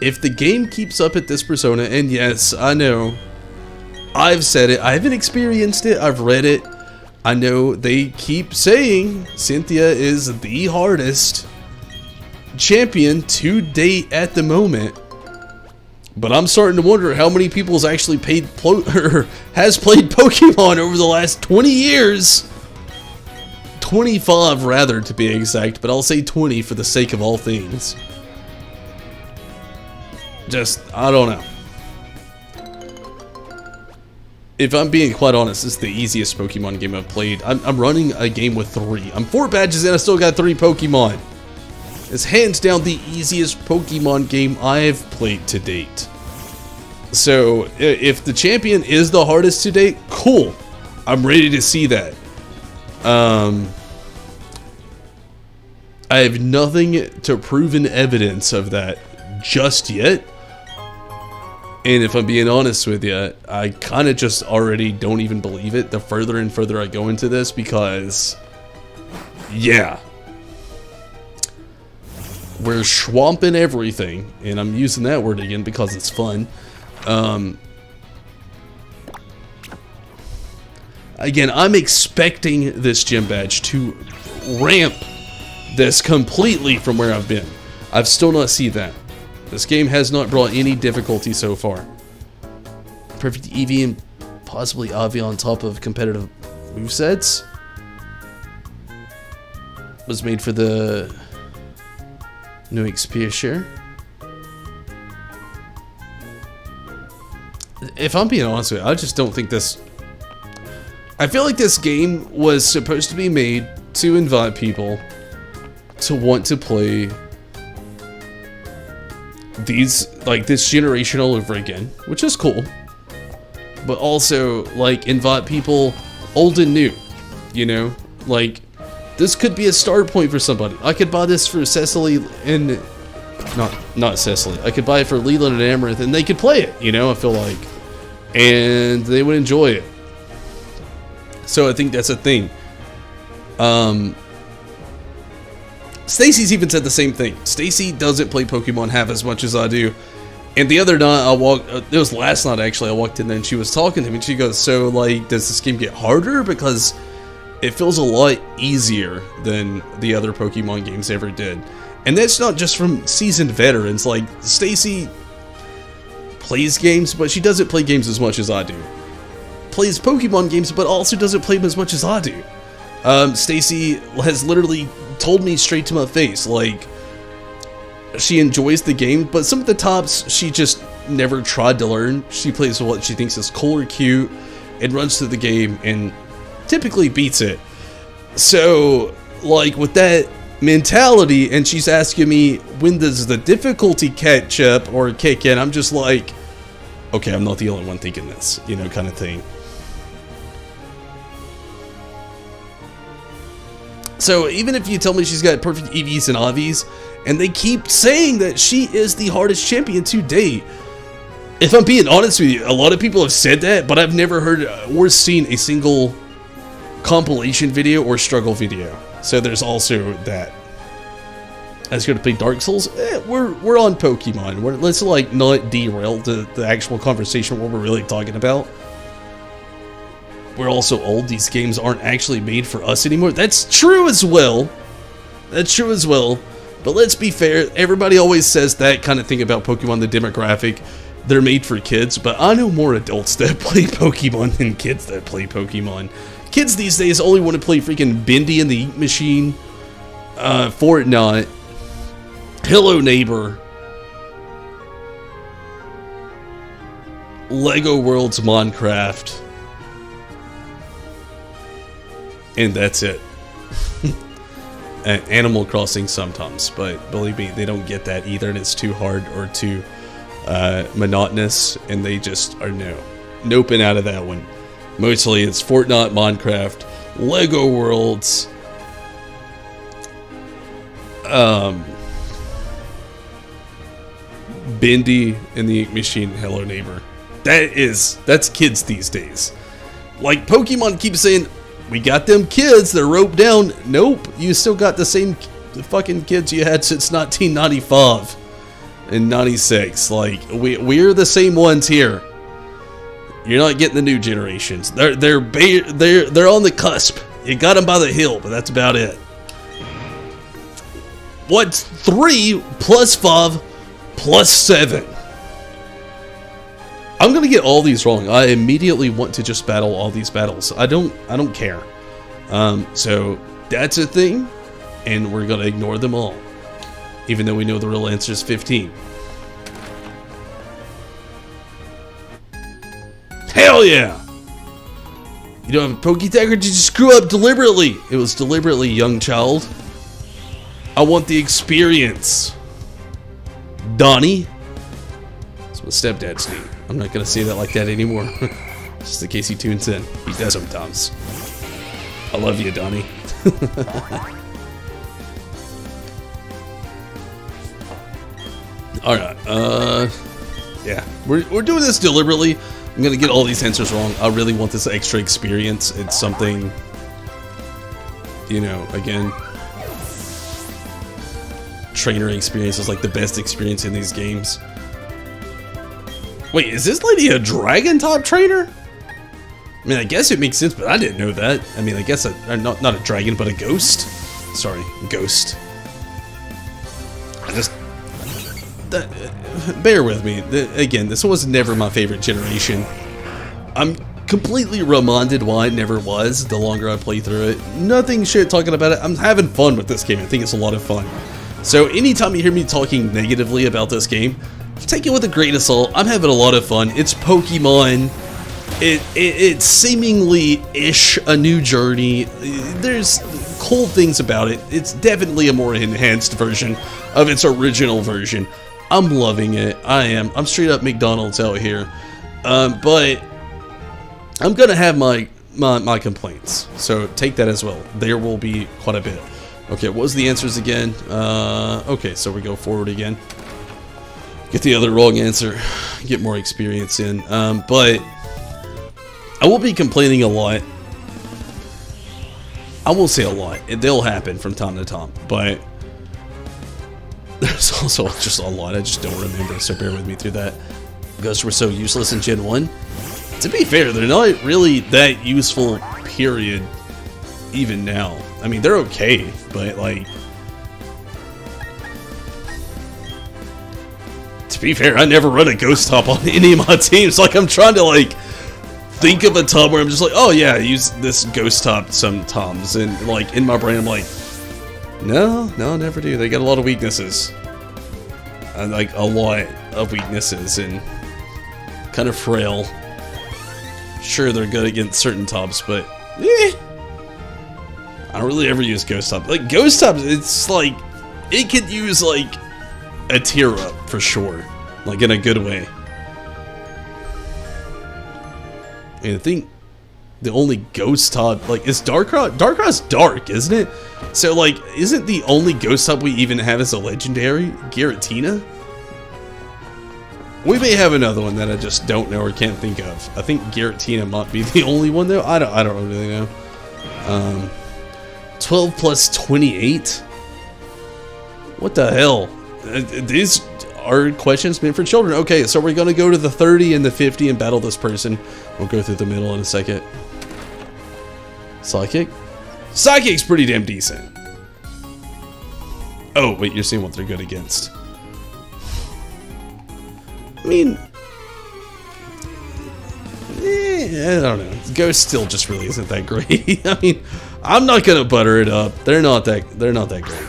If the game keeps up at this persona, and yes, I know, I've said it, I haven't experienced it, I've read it, I know they keep saying Cynthia is the hardest champion to date at the moment. But I'm starting to wonder how many people's actually has played Pokemon over the last 20 years. 25 rather, to be exact, but I'll say 20 for the sake of all things. Just, I don't know. If I'm being quite honest, this is the easiest Pokemon game I've played. I'm running a game with 3. I'm 4 badges and I still got 3 Pokemon. It's hands down the easiest Pokemon game I've played to date. So, if the champion is the hardest to date, cool. I'm ready to see that. I have nothing to proven evidence of that just yet. And if I'm being honest with you, I kind of just already don't even believe it the further and further I go into this, because, yeah. We're swamping everything, and I'm using that word again because it's fun. Again, I'm expecting this gym badge to ramp this completely from where I've been. I've still not seen that. This game has not brought any difficulty so far. Perfect EV and possibly AV on top of competitive movesets. Was made for the new XP share. If I'm being honest with you, I just don't think this... I feel like this game was supposed to be made to invite people to want to play these, like, this generation all over again, which is cool, but also, like, invite people old and new, you know? Like, this could be a start point for somebody. I could buy this for Cecily and... Not Cecily. I could buy it for Leland and Amaranth, and they could play it, you know, I feel like. And they would enjoy it. So I think that's a thing. Stacy's even said the same thing. Stacy doesn't play Pokemon half as much as I do. And the other night, it was last night actually, I walked in there and she was talking to me and she goes, so, like, does this game get harder? Because it feels a lot easier than the other Pokemon games ever did. And that's not just from seasoned veterans. Like, Stacy plays games, but she doesn't play games as much as I do. Plays Pokemon games, but also doesn't play them as much as I do. Stacy has literally told me straight to my face, like, she enjoys the game, but some of the tops she just never tried to learn. She plays what she thinks is cool or cute and runs through the game and typically beats it. So, like, with that mentality, and she's asking me when does the difficulty catch up or kick in, I'm just like, okay, I'm not the only one thinking this, you know, kind of thing. So even if you tell me she's got perfect EVs and AVs, and they keep saying that she is the hardest champion to date, if I'm being honest with you, a lot of people have said that, but I've never heard or seen a single compilation video or struggle video. So there's also that. I was going to play Dark Souls. We're on Pokemon. Let's, like, not derail the actual conversation what we're really talking about. We're also old. These games aren't actually made for us anymore. That's true as well. That's true as well. But let's be fair. Everybody always says that kind of thing about Pokemon, the demographic. They're made for kids. But I know more adults that play Pokemon than kids that play Pokemon. Kids these days only want to play freaking Bendy and the Eat Machine, Fortnite, Hello Neighbor, Lego Worlds, Minecraft, and that's it. And Animal Crossing sometimes, but believe me, they don't get that either, and it's too hard or too monotonous, and they just are noping out of that one. Mostly it's Fortnite, Minecraft, Lego Worlds, Bendy and the Ink Machine, Hello Neighbor. That's kids these days. Like, Pokemon keeps saying, we got them kids, they're roped down. Nope, you still got the same fucking kids you had since 1995 and 96. Like, we're the same ones here. You're not getting the new generations. They're on the cusp. You got them by the hill, but that's about it. What's 3 plus 5 plus 7? I'm gonna get all these wrong. I immediately want to just battle all these battles. I don't care. So that's a thing, and we're gonna ignore them all, even though we know the real answer is 15. Hell yeah! You don't have a Pokétag, or did you screw up deliberately? It was deliberately, young child. I want the experience. Donnie? That's what stepdad's name. I'm not gonna say that like that anymore. Just in case he tunes in. He does sometimes. I love you, Donnie. Alright, yeah. We're doing this deliberately. I'm gonna get all these answers wrong. I really want this extra experience. It's something, you know, again, trainer experience is like the best experience in these games. Wait, is this lady a dragon top trainer? I mean, I guess it makes sense, but I didn't know that. I mean, I guess not a dragon, but a ghost. Sorry, ghost. I just... bear with me. Again, this was never my favorite generation. I'm completely reminded why it never was the longer I play through it. Nothing shit talking about it. I'm having fun with this game. I think it's a lot of fun. So anytime you hear me talking negatively about this game, take it with a grain of salt. I'm having a lot of fun. It's Pokemon. It's seemingly-ish a new journey. There's cool things about it. It's definitely a more enhanced version of its original version. I'm loving it. I am. I'm straight up McDonald's out here. But I'm gonna have my complaints. So take that as well. There will be quite a bit. Okay, what was the answers again? Okay, so we go forward again. Get the other wrong answer. Get more experience in. But I will be complaining a lot. I will say a lot. They'll happen from time to time. But there's also just a lot I just don't remember, so bear with me through that. Ghosts were so useless in Gen 1. To be fair, they're not really that useful, period, even now. I mean, they're okay, but like... To be fair, I never run a ghost top on any of my teams. Like, I'm trying to, like, think of a top where I'm just like, oh yeah, I use this ghost top sometimes. And, like, in my brain, I'm like, no, never do. They got a lot of weaknesses. And, like, a lot of weaknesses and kind of frail. Sure, they're good against certain tops, but I don't really ever use ghost top. Like, ghost tops, it's like, it could use, like, a tier up for sure. Like, in a good way. And I think the only ghost top, like, is Darkrow's dark, isn't it? So, like, isn't the only ghost top we even have as a legendary Giratina? We may have another one that I just don't know or can't think of. I think Giratina might be the only one though. I don't really know. 12 plus 28? What the hell? These are questions meant for children. Okay, so we're gonna go to the 30 and the 50 and battle this person. We'll go through the middle in a second. Psychic? Psychic's pretty damn decent. Oh, wait, you're seeing what they're good against. I mean, I don't know. Ghost still just really isn't that great. I mean, I'm not gonna butter it up. They're not that great.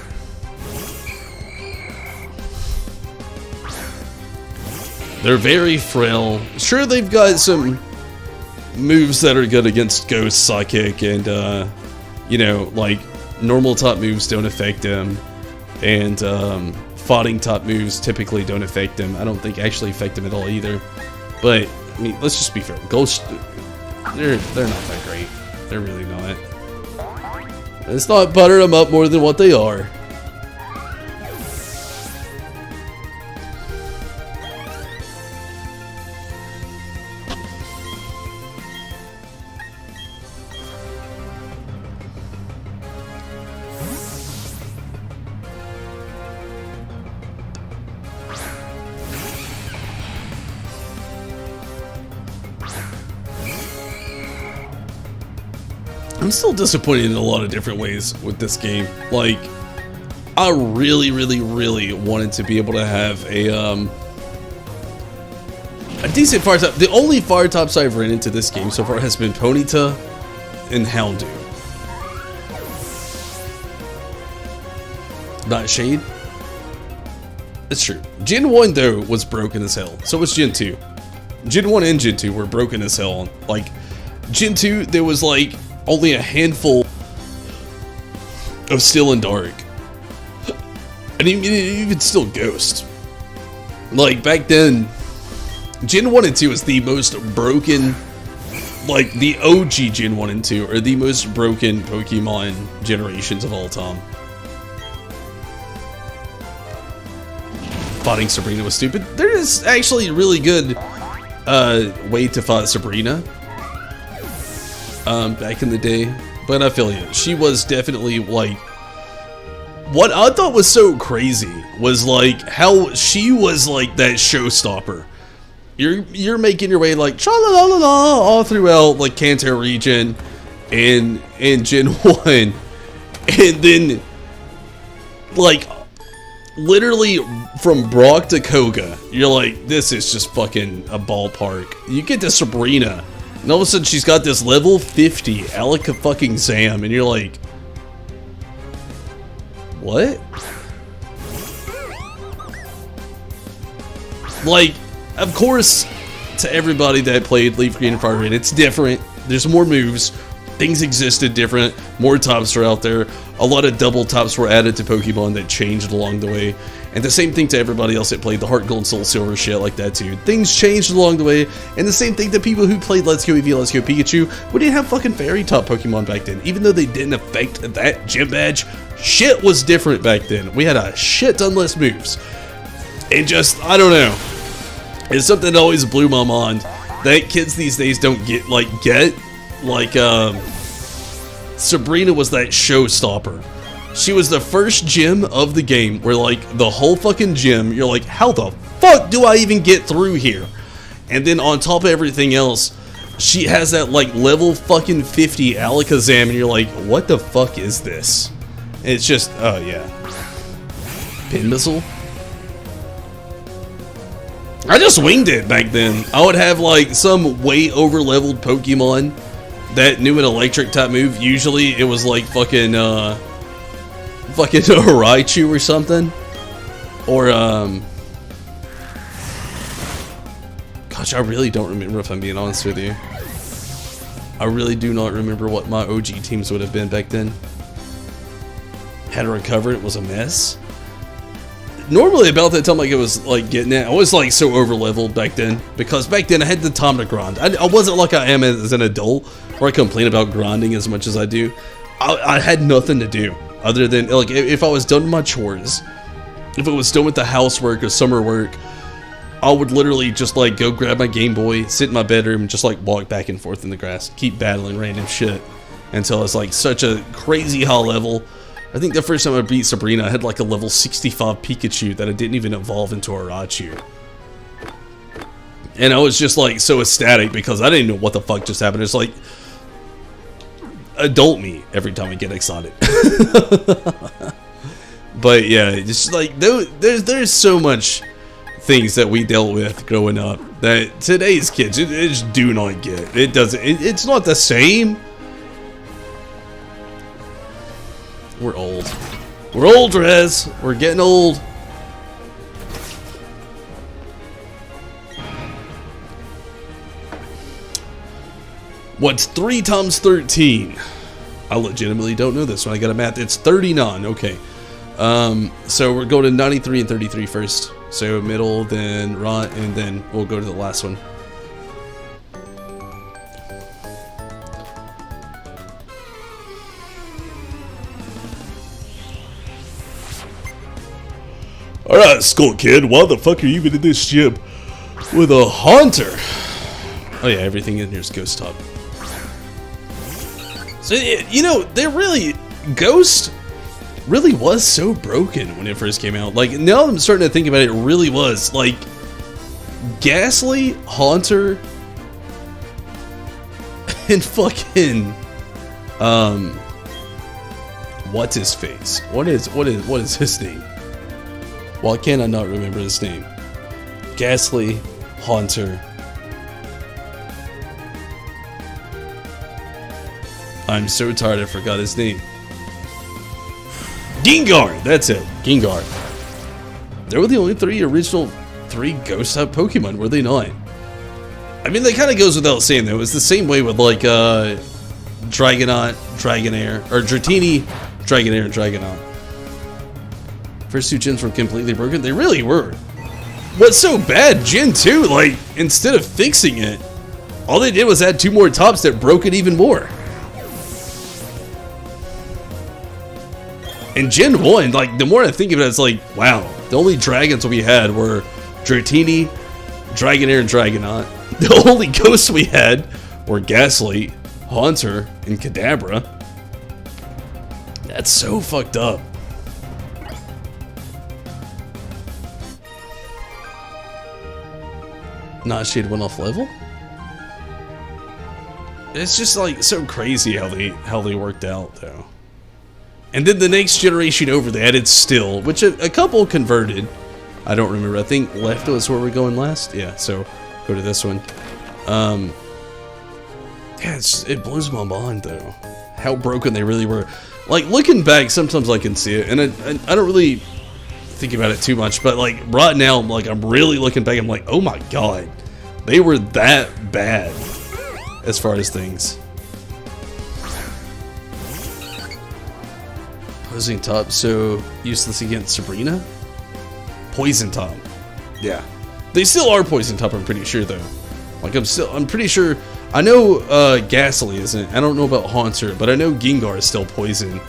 They're very frail. Sure, they've got some moves that are good against Ghost, Psychic, and you know, like normal top moves don't affect them, and fighting top moves typically don't affect them. I don't think actually affect them at all either. But I mean, let's just be fair. Ghost, they're not that great. They're really not. Let's not butter them up more than what they are. I'm still disappointed in a lot of different ways with this game. Like, I really wanted to be able to have a decent fire top. The only fire tops I've ran into this game so far has been Ponyta and Houndoom. Not Shade? It's true. Gen 1 though was broken as hell. So was Gen 2. Gen 1 and Gen 2 were broken as hell. Like, Gen 2 there was like only a handful of Steel and Dark. And even still Ghost. Like, back then, Gen 1 and 2 is the most broken, like, the OG Gen 1 and 2 are the most broken Pokemon generations of all time. fighting Sabrina was stupid. There is actually a really good way to fight Sabrina back in the day, but I feel you. She was definitely like, what I thought was so crazy was like how she was like that showstopper. You're making your way like tra la la la la all throughout like Kanto region and Gen 1, and then like literally from Brock to Koga, you're like, this is just fucking a ballpark. You get to Sabrina, and all of a sudden she's got this level 50 Alaka fucking Zam, and you're like, what? Like, of course, to everybody that played Leaf Green and Fire Red, it's different. There's more moves. Things existed different. More tops are out there. A lot of double tops were added to Pokemon that changed along the way. And the same thing to everybody else that played the Heart Gold, Soul Silver shit like that too. Things changed along the way. And the same thing to people who played Let's Go Eevee, Let's Go Pikachu. We didn't have fucking Fairy top Pokemon back then. Even though they didn't affect that gym badge, shit was different back then. We had a shit ton less moves. And just, I don't know. It's something that always blew my mind. That kids these days don't get. Sabrina was that showstopper. She was the first gym of the game where like the whole fucking gym, you're like, how the fuck do I even get through here? And then on top of everything else, she has that like level fucking 50 Alakazam, and you're like, what the fuck is this? And it's just, oh yeah. Pin missile? I just winged it back then. I would have like some way over leveled Pokemon that knew an electric type move. Usually it was like fucking Raichu or something. Or gosh, I really don't remember, if I'm being honest with you. I really do not remember what my OG teams would have been back then. Had to recover, it was a mess. Normally about that time, like it was like getting it, I was like so over leveled back then, because back then I had the time to grind. I wasn't like I am as an adult, where I complain about grinding as much as I do. I had nothing to do other than like if I was done with my chores, if it was done with the housework or summer work, I would literally just like go grab my Game Boy, sit in my bedroom, and just like walk back and forth in the grass, keep battling random shit until it's like such a crazy high level. I think the first time I beat Sabrina, I had like a level 65 Pikachu that I didn't even evolve into a Raichu. And I was just like so ecstatic because I didn't know what the fuck just happened. It's like adult me every time I get excited. But yeah, it's like there's so much things that we dealt with growing up that today's kids it just do not get. It doesn't. It's not the same. We're old. We're old, Rez. We're getting old. What's 3 times 13? I legitimately don't know this one. I got a math. It's 39. Okay. So we're going to 93 and 33 first. So middle, then right, and then we'll go to the last one. Alright, Skull Kid, why the fuck are you even in this gym with a Haunter? Oh yeah, everything in here is Ghost Top. So, you know, Ghost really was so broken when it first came out. Like, now I'm starting to think about it, it really was. Like, Ghastly, Haunter, and fucking, what's his face? What is his name? Why can't I not remember his name? Ghastly, Haunter. I'm so tired I forgot his name. Gengar! That's it. Gengar. They were the only original three ghost-type Pokemon, were they not? I mean, that kind of goes without saying, though. It's the same way with, like, Dragonite, Dragonair, or Dratini, Dragonair, and Dragonite. First 2 gens were completely broken. They really were. What's so bad, Gen 2, like, instead of fixing it, all they did was add 2 more tops that broke it even more. And Gen 1, like, the more I think of it, it's like, wow, The only dragons we had were Dratini, Dragonair, and Dragonite. The only ghosts we had were Gaslight, Haunter, and Kadabra. That's so fucked up. Nightshade went off level? It's just like so crazy how they worked out though. And then the next generation over they added Still, which a couple converted. I don't remember. I think left was where we're going last. Yeah, so go to this one. Yeah, it blows my mind though. How broken they really were. Like looking back, sometimes I can see it, and I don't really think about it too much. But like right now, I'm really looking back. I'm like, oh my god, they were that bad as far as things. Opposing top, so useless against Sabrina. Poison top, yeah. They still are poison top. I'm pretty sure though. Like I'm pretty sure. I know Ghastly isn't. I don't know about Haunter, but I know Gengar is still poison.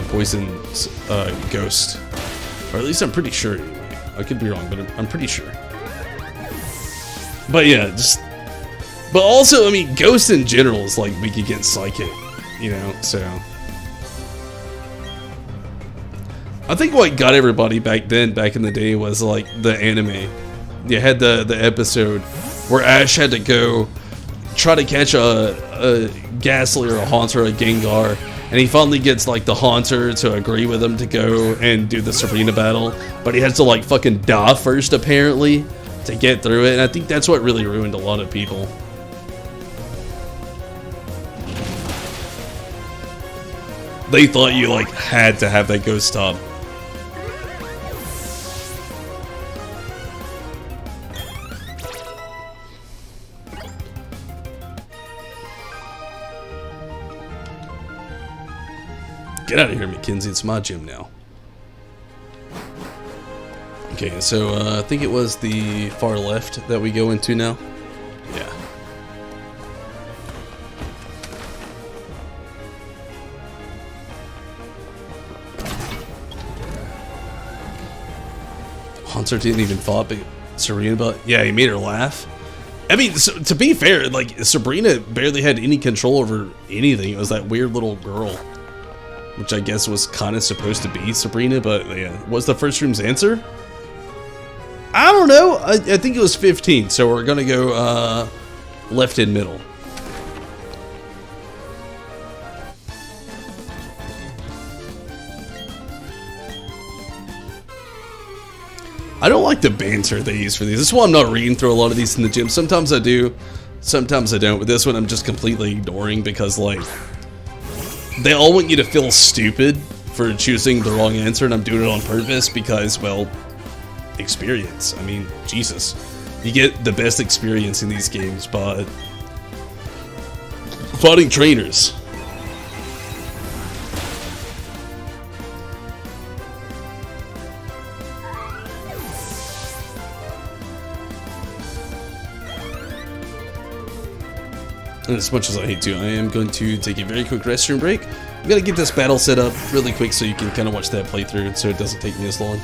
Poison Ghost, or at least I'm pretty sure. Anyway. I could be wrong, but I'm pretty sure. But yeah, but also, I mean, Ghost in general is like weak against Psychic, you know. So I think what got everybody back in the day was like the anime. You had the episode where Ash had to go try to catch a Ghastly or a Haunter or a Gengar, and he finally gets like the Haunter to agree with him to go and do the Sabrina battle, but he has to like fucking die first apparently to get through it, and I think that's what really ruined a lot of people. They thought you like had to have that Ghost top. Get out of here, Mackenzie. It's my gym now. Okay, so I think it was the far left that we go into now. Yeah. Haunter didn't even thought Serena about. Yeah, he made her laugh. I mean, so, to be fair, like Sabrina barely had any control over anything. It was that weird little girl, which I guess was kind of supposed to be Sabrina, but yeah. What's the first room's answer? I don't know. I think it was 15, so we're gonna go left and middle. I don't like the banter they use for these. This is why I'm not reading through a lot of these in the gym. Sometimes I do, sometimes I don't, but this one I'm just completely ignoring because, like, they all want you to feel stupid for choosing the wrong answer, and I'm doing it on purpose because, well, experience. I mean, Jesus. You get the best experience in these games by fighting trainers. And as much as I hate to, I am going to take a very quick restroom break. I'm going to get this battle set up really quick so you can kind of watch that playthrough so it doesn't take me as long.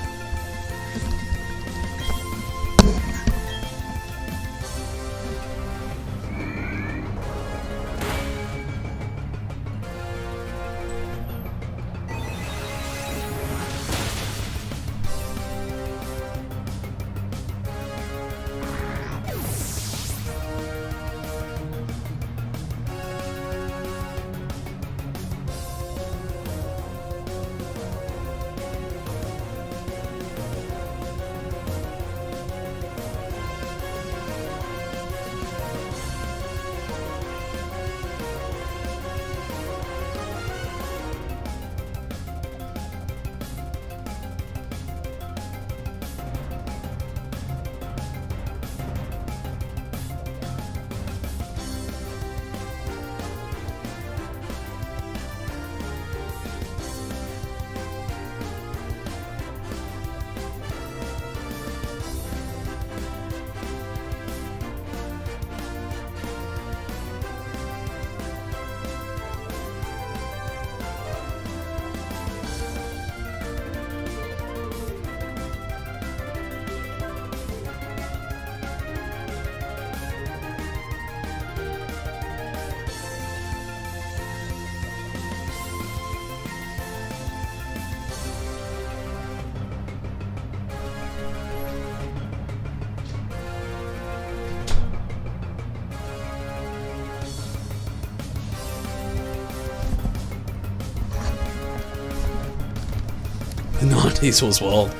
The 90s was wild.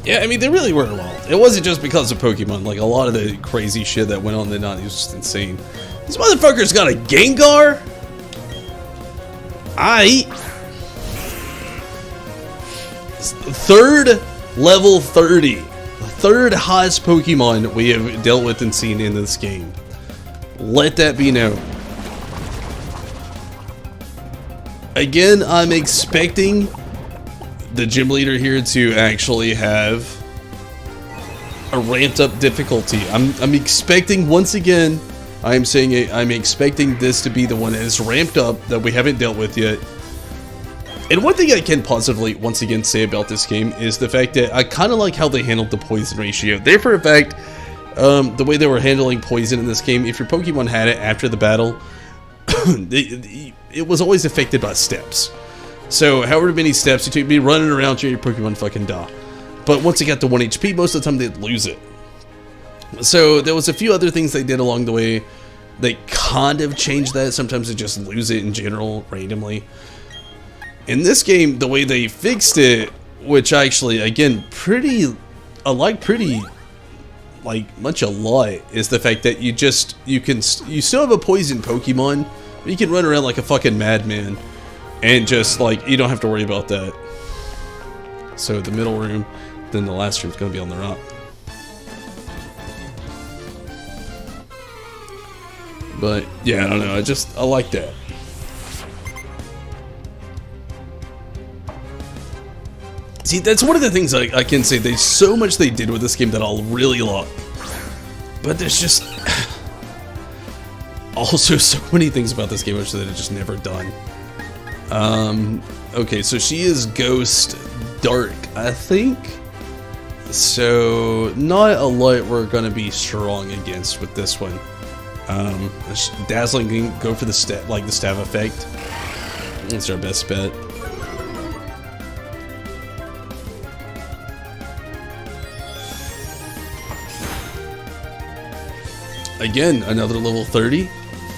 Yeah, I mean, they really were wild. It wasn't just because of Pokemon. Like, a lot of the crazy shit that went on in the 90s was just insane. This motherfucker's got a Gengar? Third level 30. The third highest Pokemon we have dealt with and seen in this game. Let that be known. Again, I'm expecting the gym leader here to actually have a ramped up difficulty. I'm expecting, once again, I'm saying it, I'm expecting this to be the one that is ramped up that we haven't dealt with yet. And one thing I can positively, once again, say about this game is the fact that I kind of like how they handled the poison ratio. There, for a fact, the way they were handling poison in this game, if your Pokemon had it after the battle, it was always affected by steps. So, however many steps you took, be running around till your Pokemon fucking die. But once it got to 1 HP, most of the time they'd lose it. So, there was a few other things they did along the way that kind of changed that. Sometimes they just lose it in general, randomly. In this game, the way they fixed it, which actually, again, I like pretty much a lot, is the fact that you still have a poison Pokemon, but you can run around like a fucking madman, and just, like, you don't have to worry about that. So, the middle room, then the last room's gonna be on the right. But, yeah, I don't know, I like that. See, that's one of the things I can say. There's so much they did with this game that I'll really love. But there's just also so many things about this game which they've just never done. Okay, so she is Ghost Dark, I think. So, not a lot we're going to be strong against with this one. Dazzling can go for the stab effect. That's our best bet. Again, another level 30.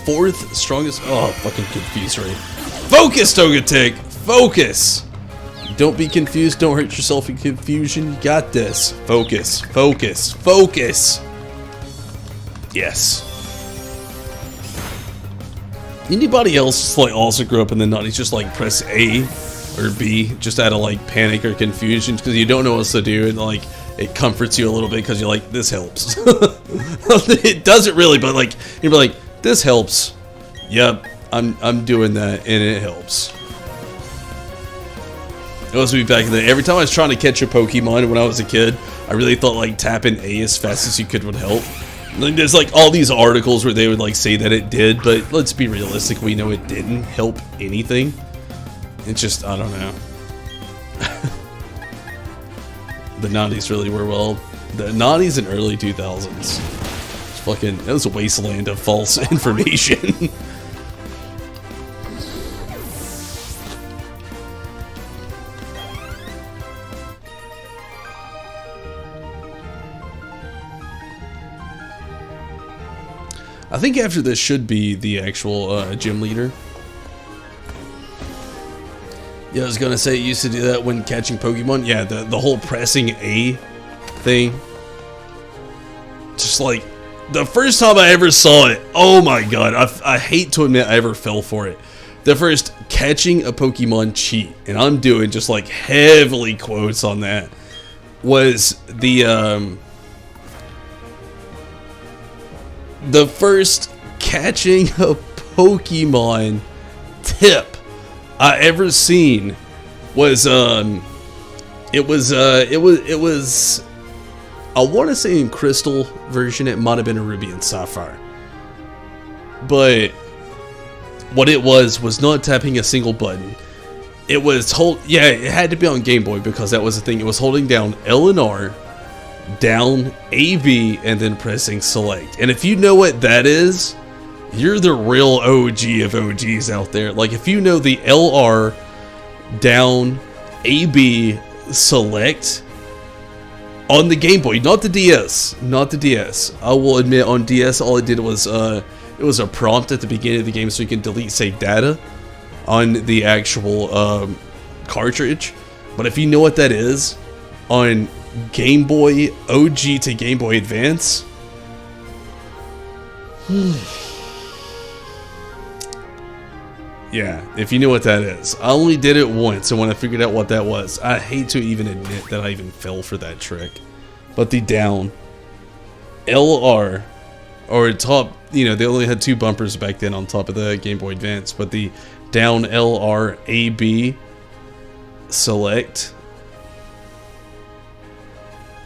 Fourth strongest. Oh, fucking confused, right? Focus, Togetic! Focus! Don't be confused. Don't hurt yourself in confusion. You got this. Focus. Focus. Focus! Yes. Anybody else just like also grew up in the 90s just like press A or B just out of like panic or confusion because you don't know what to do, and like it comforts you a little bit because you're like, this helps. It doesn't really, but like you're like, this helps. Yep, I'm doing that and it helps. It was me back in the day. Every time I was trying to catch a Pokemon when I was a kid, I really thought like tapping A as fast as you could would help. Like, there's like all these articles where they would like say that it did, but let's be realistic, we know it didn't help anything. It's just, I don't know. The 90s really were wild. The 90s and early 2000s. It's fucking, it was a wasteland of false information. I think after this should be the actual gym leader. Yeah, I was gonna say, you used to do that when catching Pokemon. Yeah, the whole pressing A thing. Just like, the first time I ever saw it, oh my god, I hate to admit I ever fell for it. The first catching a Pokemon cheat, and I'm doing just like heavily quotes on that, was the first catching a Pokemon tip I ever seen was it was I want to say in Crystal version, it might have been a Ruby and Sapphire, but what it was not tapping a single button. It was it had to be on Game Boy because that was the thing. It was holding down L and R, down A, B, and then pressing select. And if you know what that is, you're the real OG of OGs out there. Like, if you know the LR, down, AB, select, on the Game Boy, not the DS, not the DS. I will admit, on DS, all it did was, it was a prompt at the beginning of the game so you can delete saved data on the actual cartridge. But if you know what that is, on Game Boy OG to Game Boy Advance, yeah, if you know what that is. I only did it once, and when I figured out what that was, I hate to even admit that I even fell for that trick. But the down LR, or top, you know, they only had 2 bumpers back then on top of the Game Boy Advance, but the down LR AB select,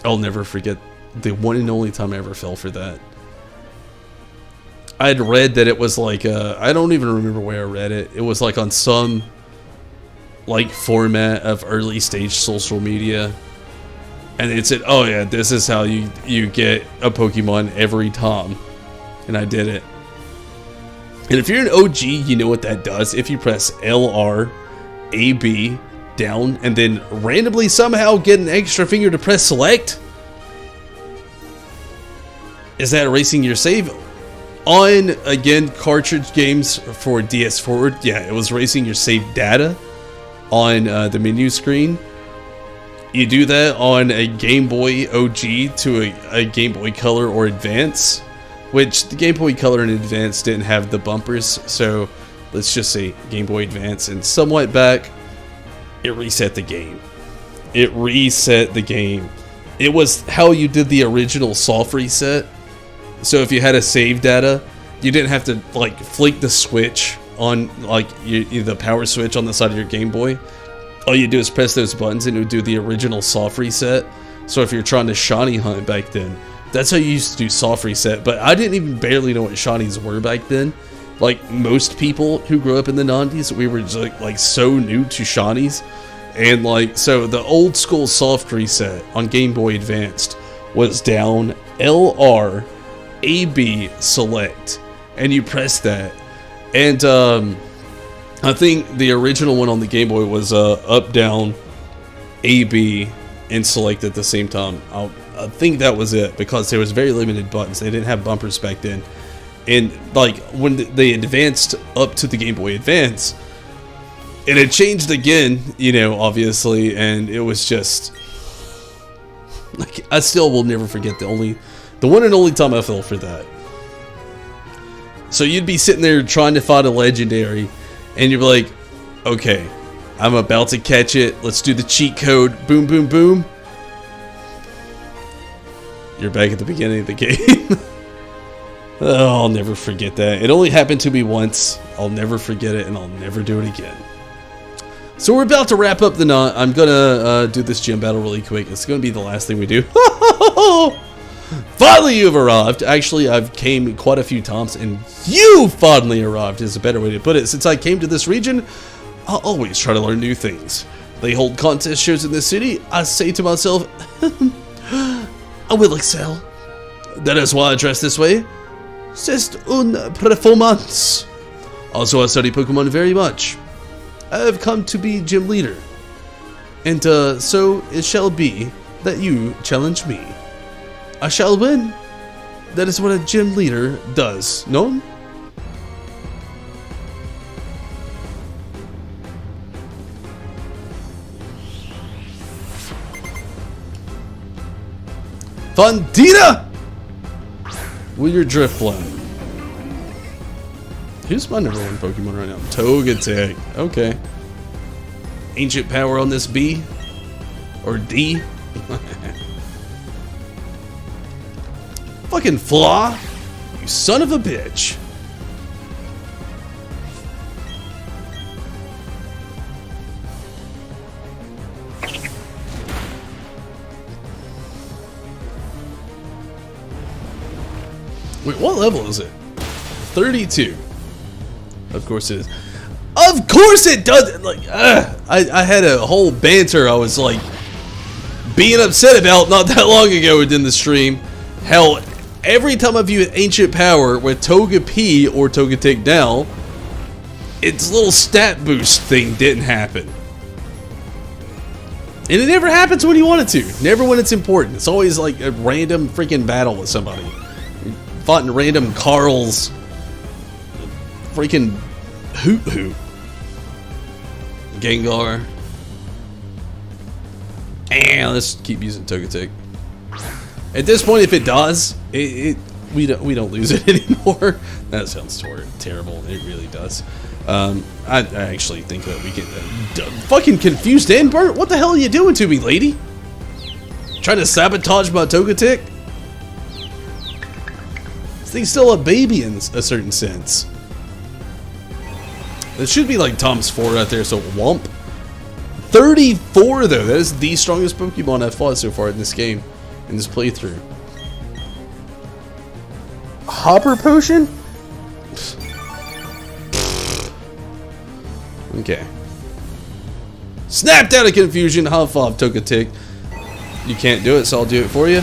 I'll never forget the one and only time I ever fell for that. I'd read that it was like, I don't even remember where I read it. It was like on some like format of early stage social media. And it said, oh yeah, this is how you get a Pokemon every time. And I did it. And if you're an OG, you know what that does. If you press LR, AB, down, and then randomly somehow get an extra finger to press select, is that erasing your save? On, again, cartridge games for DS Forward, yeah, it was erasing your save data on the menu screen. You do that on a Game Boy OG to a Game Boy Color or Advance, which the Game Boy Color and Advance didn't have the bumpers, so let's just say Game Boy Advance and somewhat back, it reset the game. It reset the game. It was how you did the original soft reset. So if you had a save data, you didn't have to like flick the switch on like the power switch on the side of your Game Boy. All you do is press those buttons and it would do the original soft reset. So if you're trying to shiny hunt back then, that's how you used to do soft reset. But I didn't even barely know what shinies were back then. Like most people who grew up in the 90s, we were just like so new to shinies. And like, so the old school soft reset on Game Boy Advanced was down LR AB select, and you press that. And I think the original one on the Game Boy was up down AB and select at the same time. I think that was it, because there was very limited buttons. They didn't have bumpers back then. And like when they advanced up to the Game Boy Advance, it had changed again, you know, obviously, and it was just like, I still will never forget the one and only time I fell for that. So you'd be sitting there trying to find a legendary, and you'd be like, okay, I'm about to catch it. Let's do the cheat code. Boom, boom, boom. You're back at the beginning of the game. Oh, I'll never forget that. It only happened to me once. I'll never forget it, and I'll never do it again. So we're about to wrap up the knot. I'm gonna do this gym battle really quick. It's gonna be the last thing we do. Finally, you've arrived. Actually, I've came quite a few times, and you finally arrived is a better way to put it. Since I came to this region, I'll always try to learn new things. They hold contest shows in this city. I say to myself, I will excel. That is why I dress this way. C'est une performance. Also, I study Pokemon very much. I have come to be gym leader. And so it shall be that you challenge me. I shall win. That is what a gym leader does, no? Fundita! With your Drifloon. Who's my number 1 Pokemon right now? Togetic. Okay. Ancient power on this B? Or D? Fucking flaw! You son of a bitch! Wait, what level is it? 32. Of course it is. Of course it does! Like, I had a whole banter I was like being upset about not that long ago within the stream. Hell, every time I view Ancient Power with Togepi or Togetic now, its little stat boost thing didn't happen. And it never happens when you want it to. Never when it's important. It's always like a random freaking battle with somebody. Fought in random Carl's freaking Hoot Hoot. Gengar. And let's keep using Togetic. At this point, if it does, we don't lose it anymore. That sounds terrible. It really does. I actually think that we can fucking confused and burnt. What the hell are you doing to me, lady? Trying to sabotage my Togetic? This thing's still a baby in a certain sense. It should be like Tom's 4 out there, so Womp. 34 though, that is the strongest Pokemon I've fought so far in this game, in this playthrough. Hopper Potion? Okay. Snapped out of confusion, huff off Togetic. You can't do it, so I'll do it for you.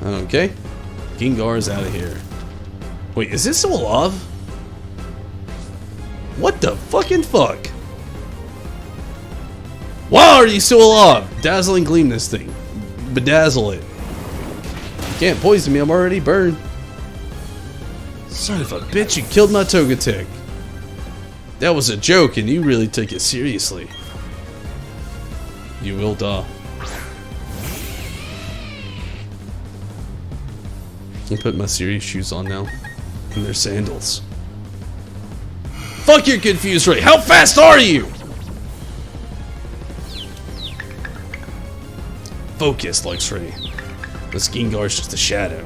Okay. Gengar's out of here. Wait, is this still alive? What the fucking fuck? Wow, are you still alive? Dazzling Gleam this thing. Bedazzle it. You can't poison me, I'm already burned. Son of a bitch, you killed my Togetic. That was a joke, and you really took it seriously. You will die. I put my serious shoes on now. And they're sandals. Fuck your confused ray. How fast are you? Focus, Luxray. This Gengar's just a shadow.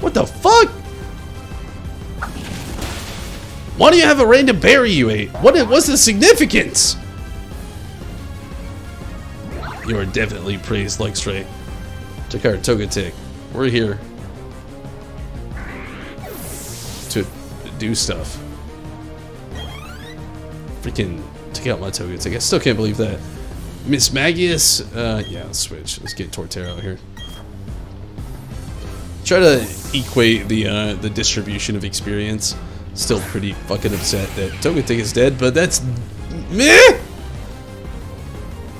What the fuck? Why do you have a random berry you ate? What's the significance? You are definitely praised, Luxray. Took our Togetic. We're here to do stuff. Freaking took out my Togetic. I still can't believe that. Miss Magius, yeah, let's switch. Let's get Torterra out here. Try to equate the distribution of experience. Still pretty fucking upset that Togetic is dead, but that's meh.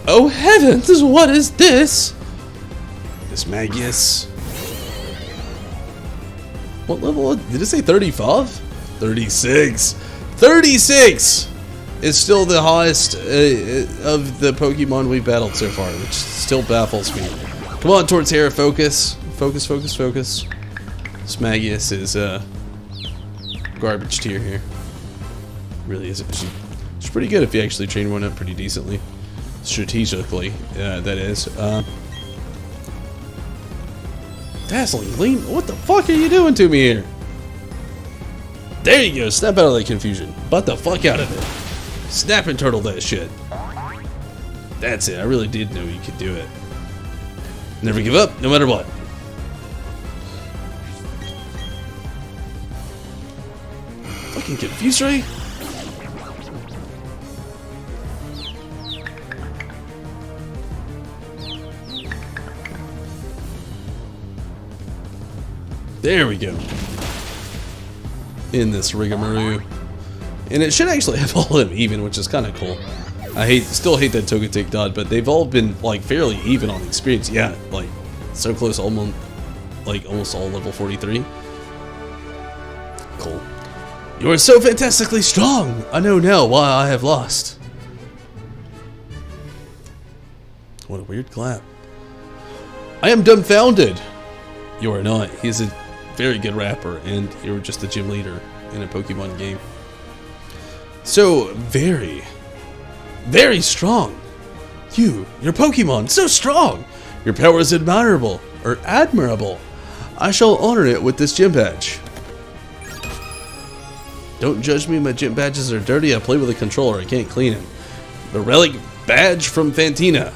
Oh heavens, what is this? Miss Magius. What level? Did it say 35? 36. 36 is still the highest of the Pokemon we've battled so far, which still baffles me. Come on, Torterra, focus. Focus, focus, focus. Miss Magius is garbage tier here. Really is. She's pretty good if you actually train one up pretty decently. Strategically, that is. Dazzling Gleam? What the fuck are you doing to me here? There you go, snap out of that confusion. Butt the fuck out of it. Snap and turtle that shit. That's it, I really did know you could do it. Never give up, no matter what. Fucking confused, right? There we go. In this Rigamaroo. And it should actually have all of them even, which is kind of cool. I still hate that Togetic died, but they've all been like fairly even on experience. Yeah, like so close, almost all level 43. Cool. You are so fantastically strong. I know now why I have lost. What a weird clap. I am dumbfounded. You are not. He's a very good rapper, and you're just a gym leader in a Pokemon game. So very, very strong. Your Pokemon, so strong. Your power is admirable, or admirable. I shall honor it with this gym badge. Don't judge me, my gym badges are dirty. I play with a controller, I can't clean it. The relic badge from Fantina.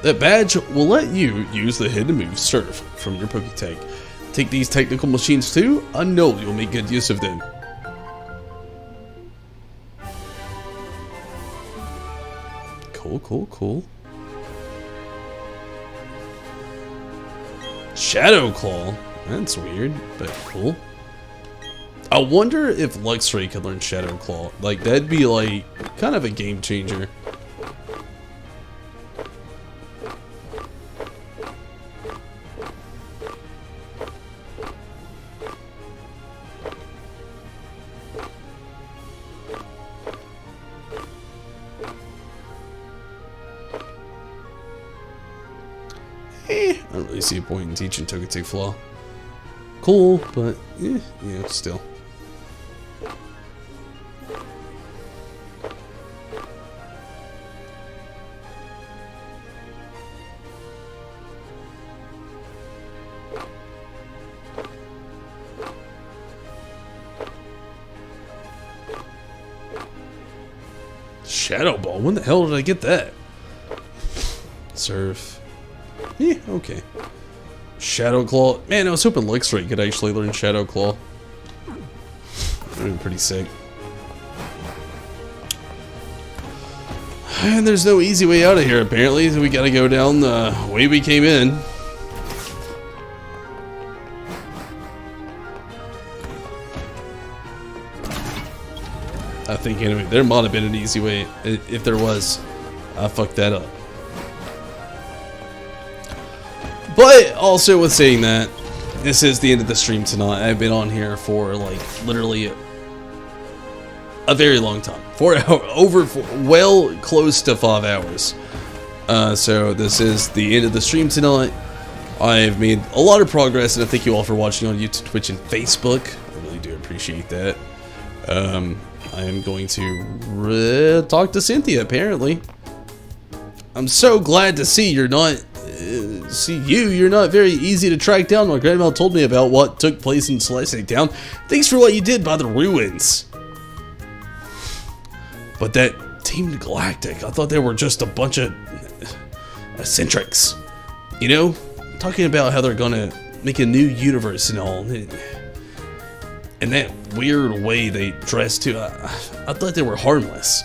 That badge will let you use the hidden move Surf from your Pokétech. Take these technical machines too? I know you'll make good use of them. Cool, cool, cool. Shadow Claw? That's weird, but cool. I wonder if Luxray could learn Shadow Claw. Like, that'd be like kind of a game changer. don't really see a point in teaching Togetic Flaw. Cool, but still. Shadow Ball? When the hell did I get that? Surf. Yeah, okay. Shadow Claw. Man, I was hoping Luxray could actually learn Shadow Claw. That would be pretty sick. And there's no easy way out of here, apparently. We gotta go down the way we came in. I think anyway, there might have been an easy way. If there was, I fucked that up. But also with saying that, this is the end of the stream tonight. I've been on here for like literally a very long time. 4 hours, well close to 5 hours. So this is the end of the stream tonight. I've made a lot of progress, and I thank you all for watching on YouTube, Twitch, and Facebook. I really do appreciate that. I am going to talk to Cynthia, apparently. I'm so glad to see you're not... you're not very easy to track down. My grandma told me about what took place in Celeste Town. Thanks for what you did by the ruins. But that Team Galactic, I thought they were just a bunch of eccentrics. You know? Talking about how they're gonna make a new universe and all. And that weird way they dress too, I thought they were harmless.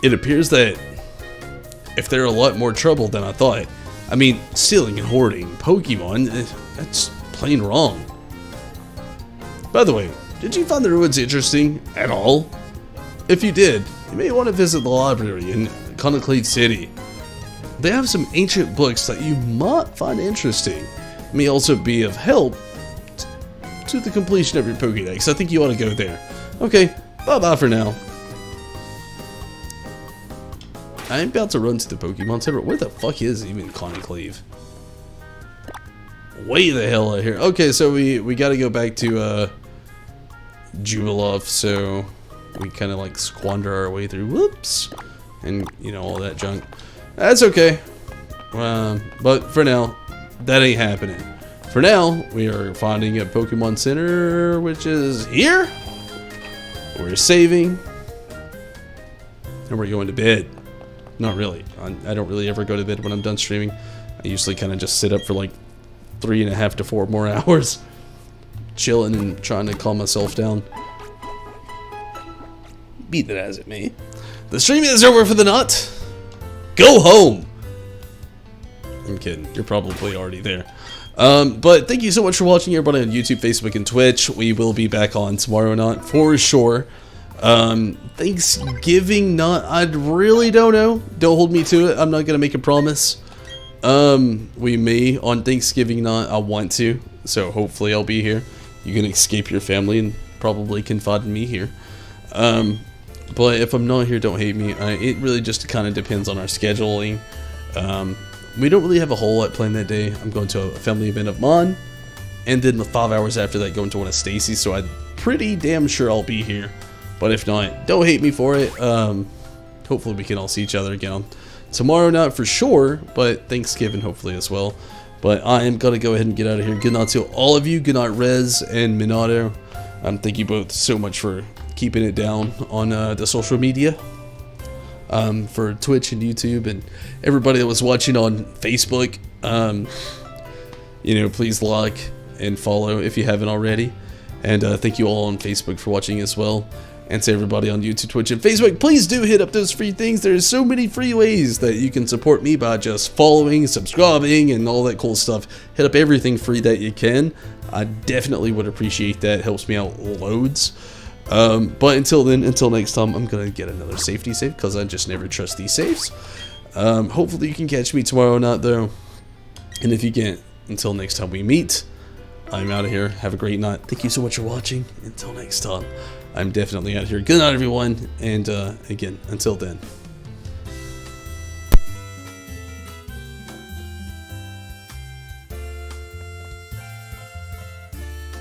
It appears that if they're a lot more trouble than I thought. I mean, stealing and hoarding Pokemon, that's plain wrong. By the way, did you find the ruins interesting at all? If you did, you may want to visit the library in Conclave City. They have some ancient books that you might find interesting. It may also be of help to the completion of your Pokédex. I think you ought to go there. Okay, bye-bye for now. I'm about to run to the Pokemon Center. Where the fuck is even Conclave? Way the hell out of here. Okay, so we gotta go back to Jubiloff, so we kind of like squander our way through. Whoops. And, you know, all that junk. That's okay. But for now, that ain't happening. For now, we are finding a Pokemon Center, which is here. We're saving. And we're going to bed. Not really. I don't really ever go to bed when I'm done streaming. I usually kind of just sit up for like 3.5 to 4 more hours. Chilling and trying to calm myself down. Be that as it may. The stream is over for the night. Go home. I'm kidding. You're probably already there. But thank you so much for watching, everybody on YouTube, Facebook, and Twitch. We will be back on tomorrow night for sure. Thanksgiving night, I really don't know. Don't hold me to it. I'm not gonna make a promise. We may on Thanksgiving night. I want to, so hopefully I'll be here. You can escape your family and probably confide in me here. But if I'm not here, don't hate me. It really just kind of depends on our scheduling. We don't really have a whole lot planned that day. I'm going to a family event of mine, and then the 5 hours after that going to one of Stacy's, so I'm pretty damn sure I'll be here. But if not, don't hate me for it. Hopefully we can all see each other again tomorrow night for sure, but Thanksgiving hopefully as well. But I am going to go ahead and get out of here. Good night to all of you. Good night, Rez and Minato. Thank you both so much for keeping it down on the social media. For Twitch and YouTube and everybody that was watching on Facebook. You know, please like and follow if you haven't already. And thank you all on Facebook for watching as well. And to everybody on YouTube, Twitch, and Facebook, please do hit up those free things. There's so many free ways that you can support me by just following, subscribing, and all that cool stuff. Hit up everything free that you can. I definitely would appreciate that. It helps me out loads. But until then, until next time, I'm going to get another safety save because I just never trust these saves. Hopefully you can catch me tomorrow night, though. And if you can't, until next time we meet, I'm out of here. Have a great night. Thank you so much for watching. Until next time, I'm definitely out of here. Good night, everyone. And again, until then.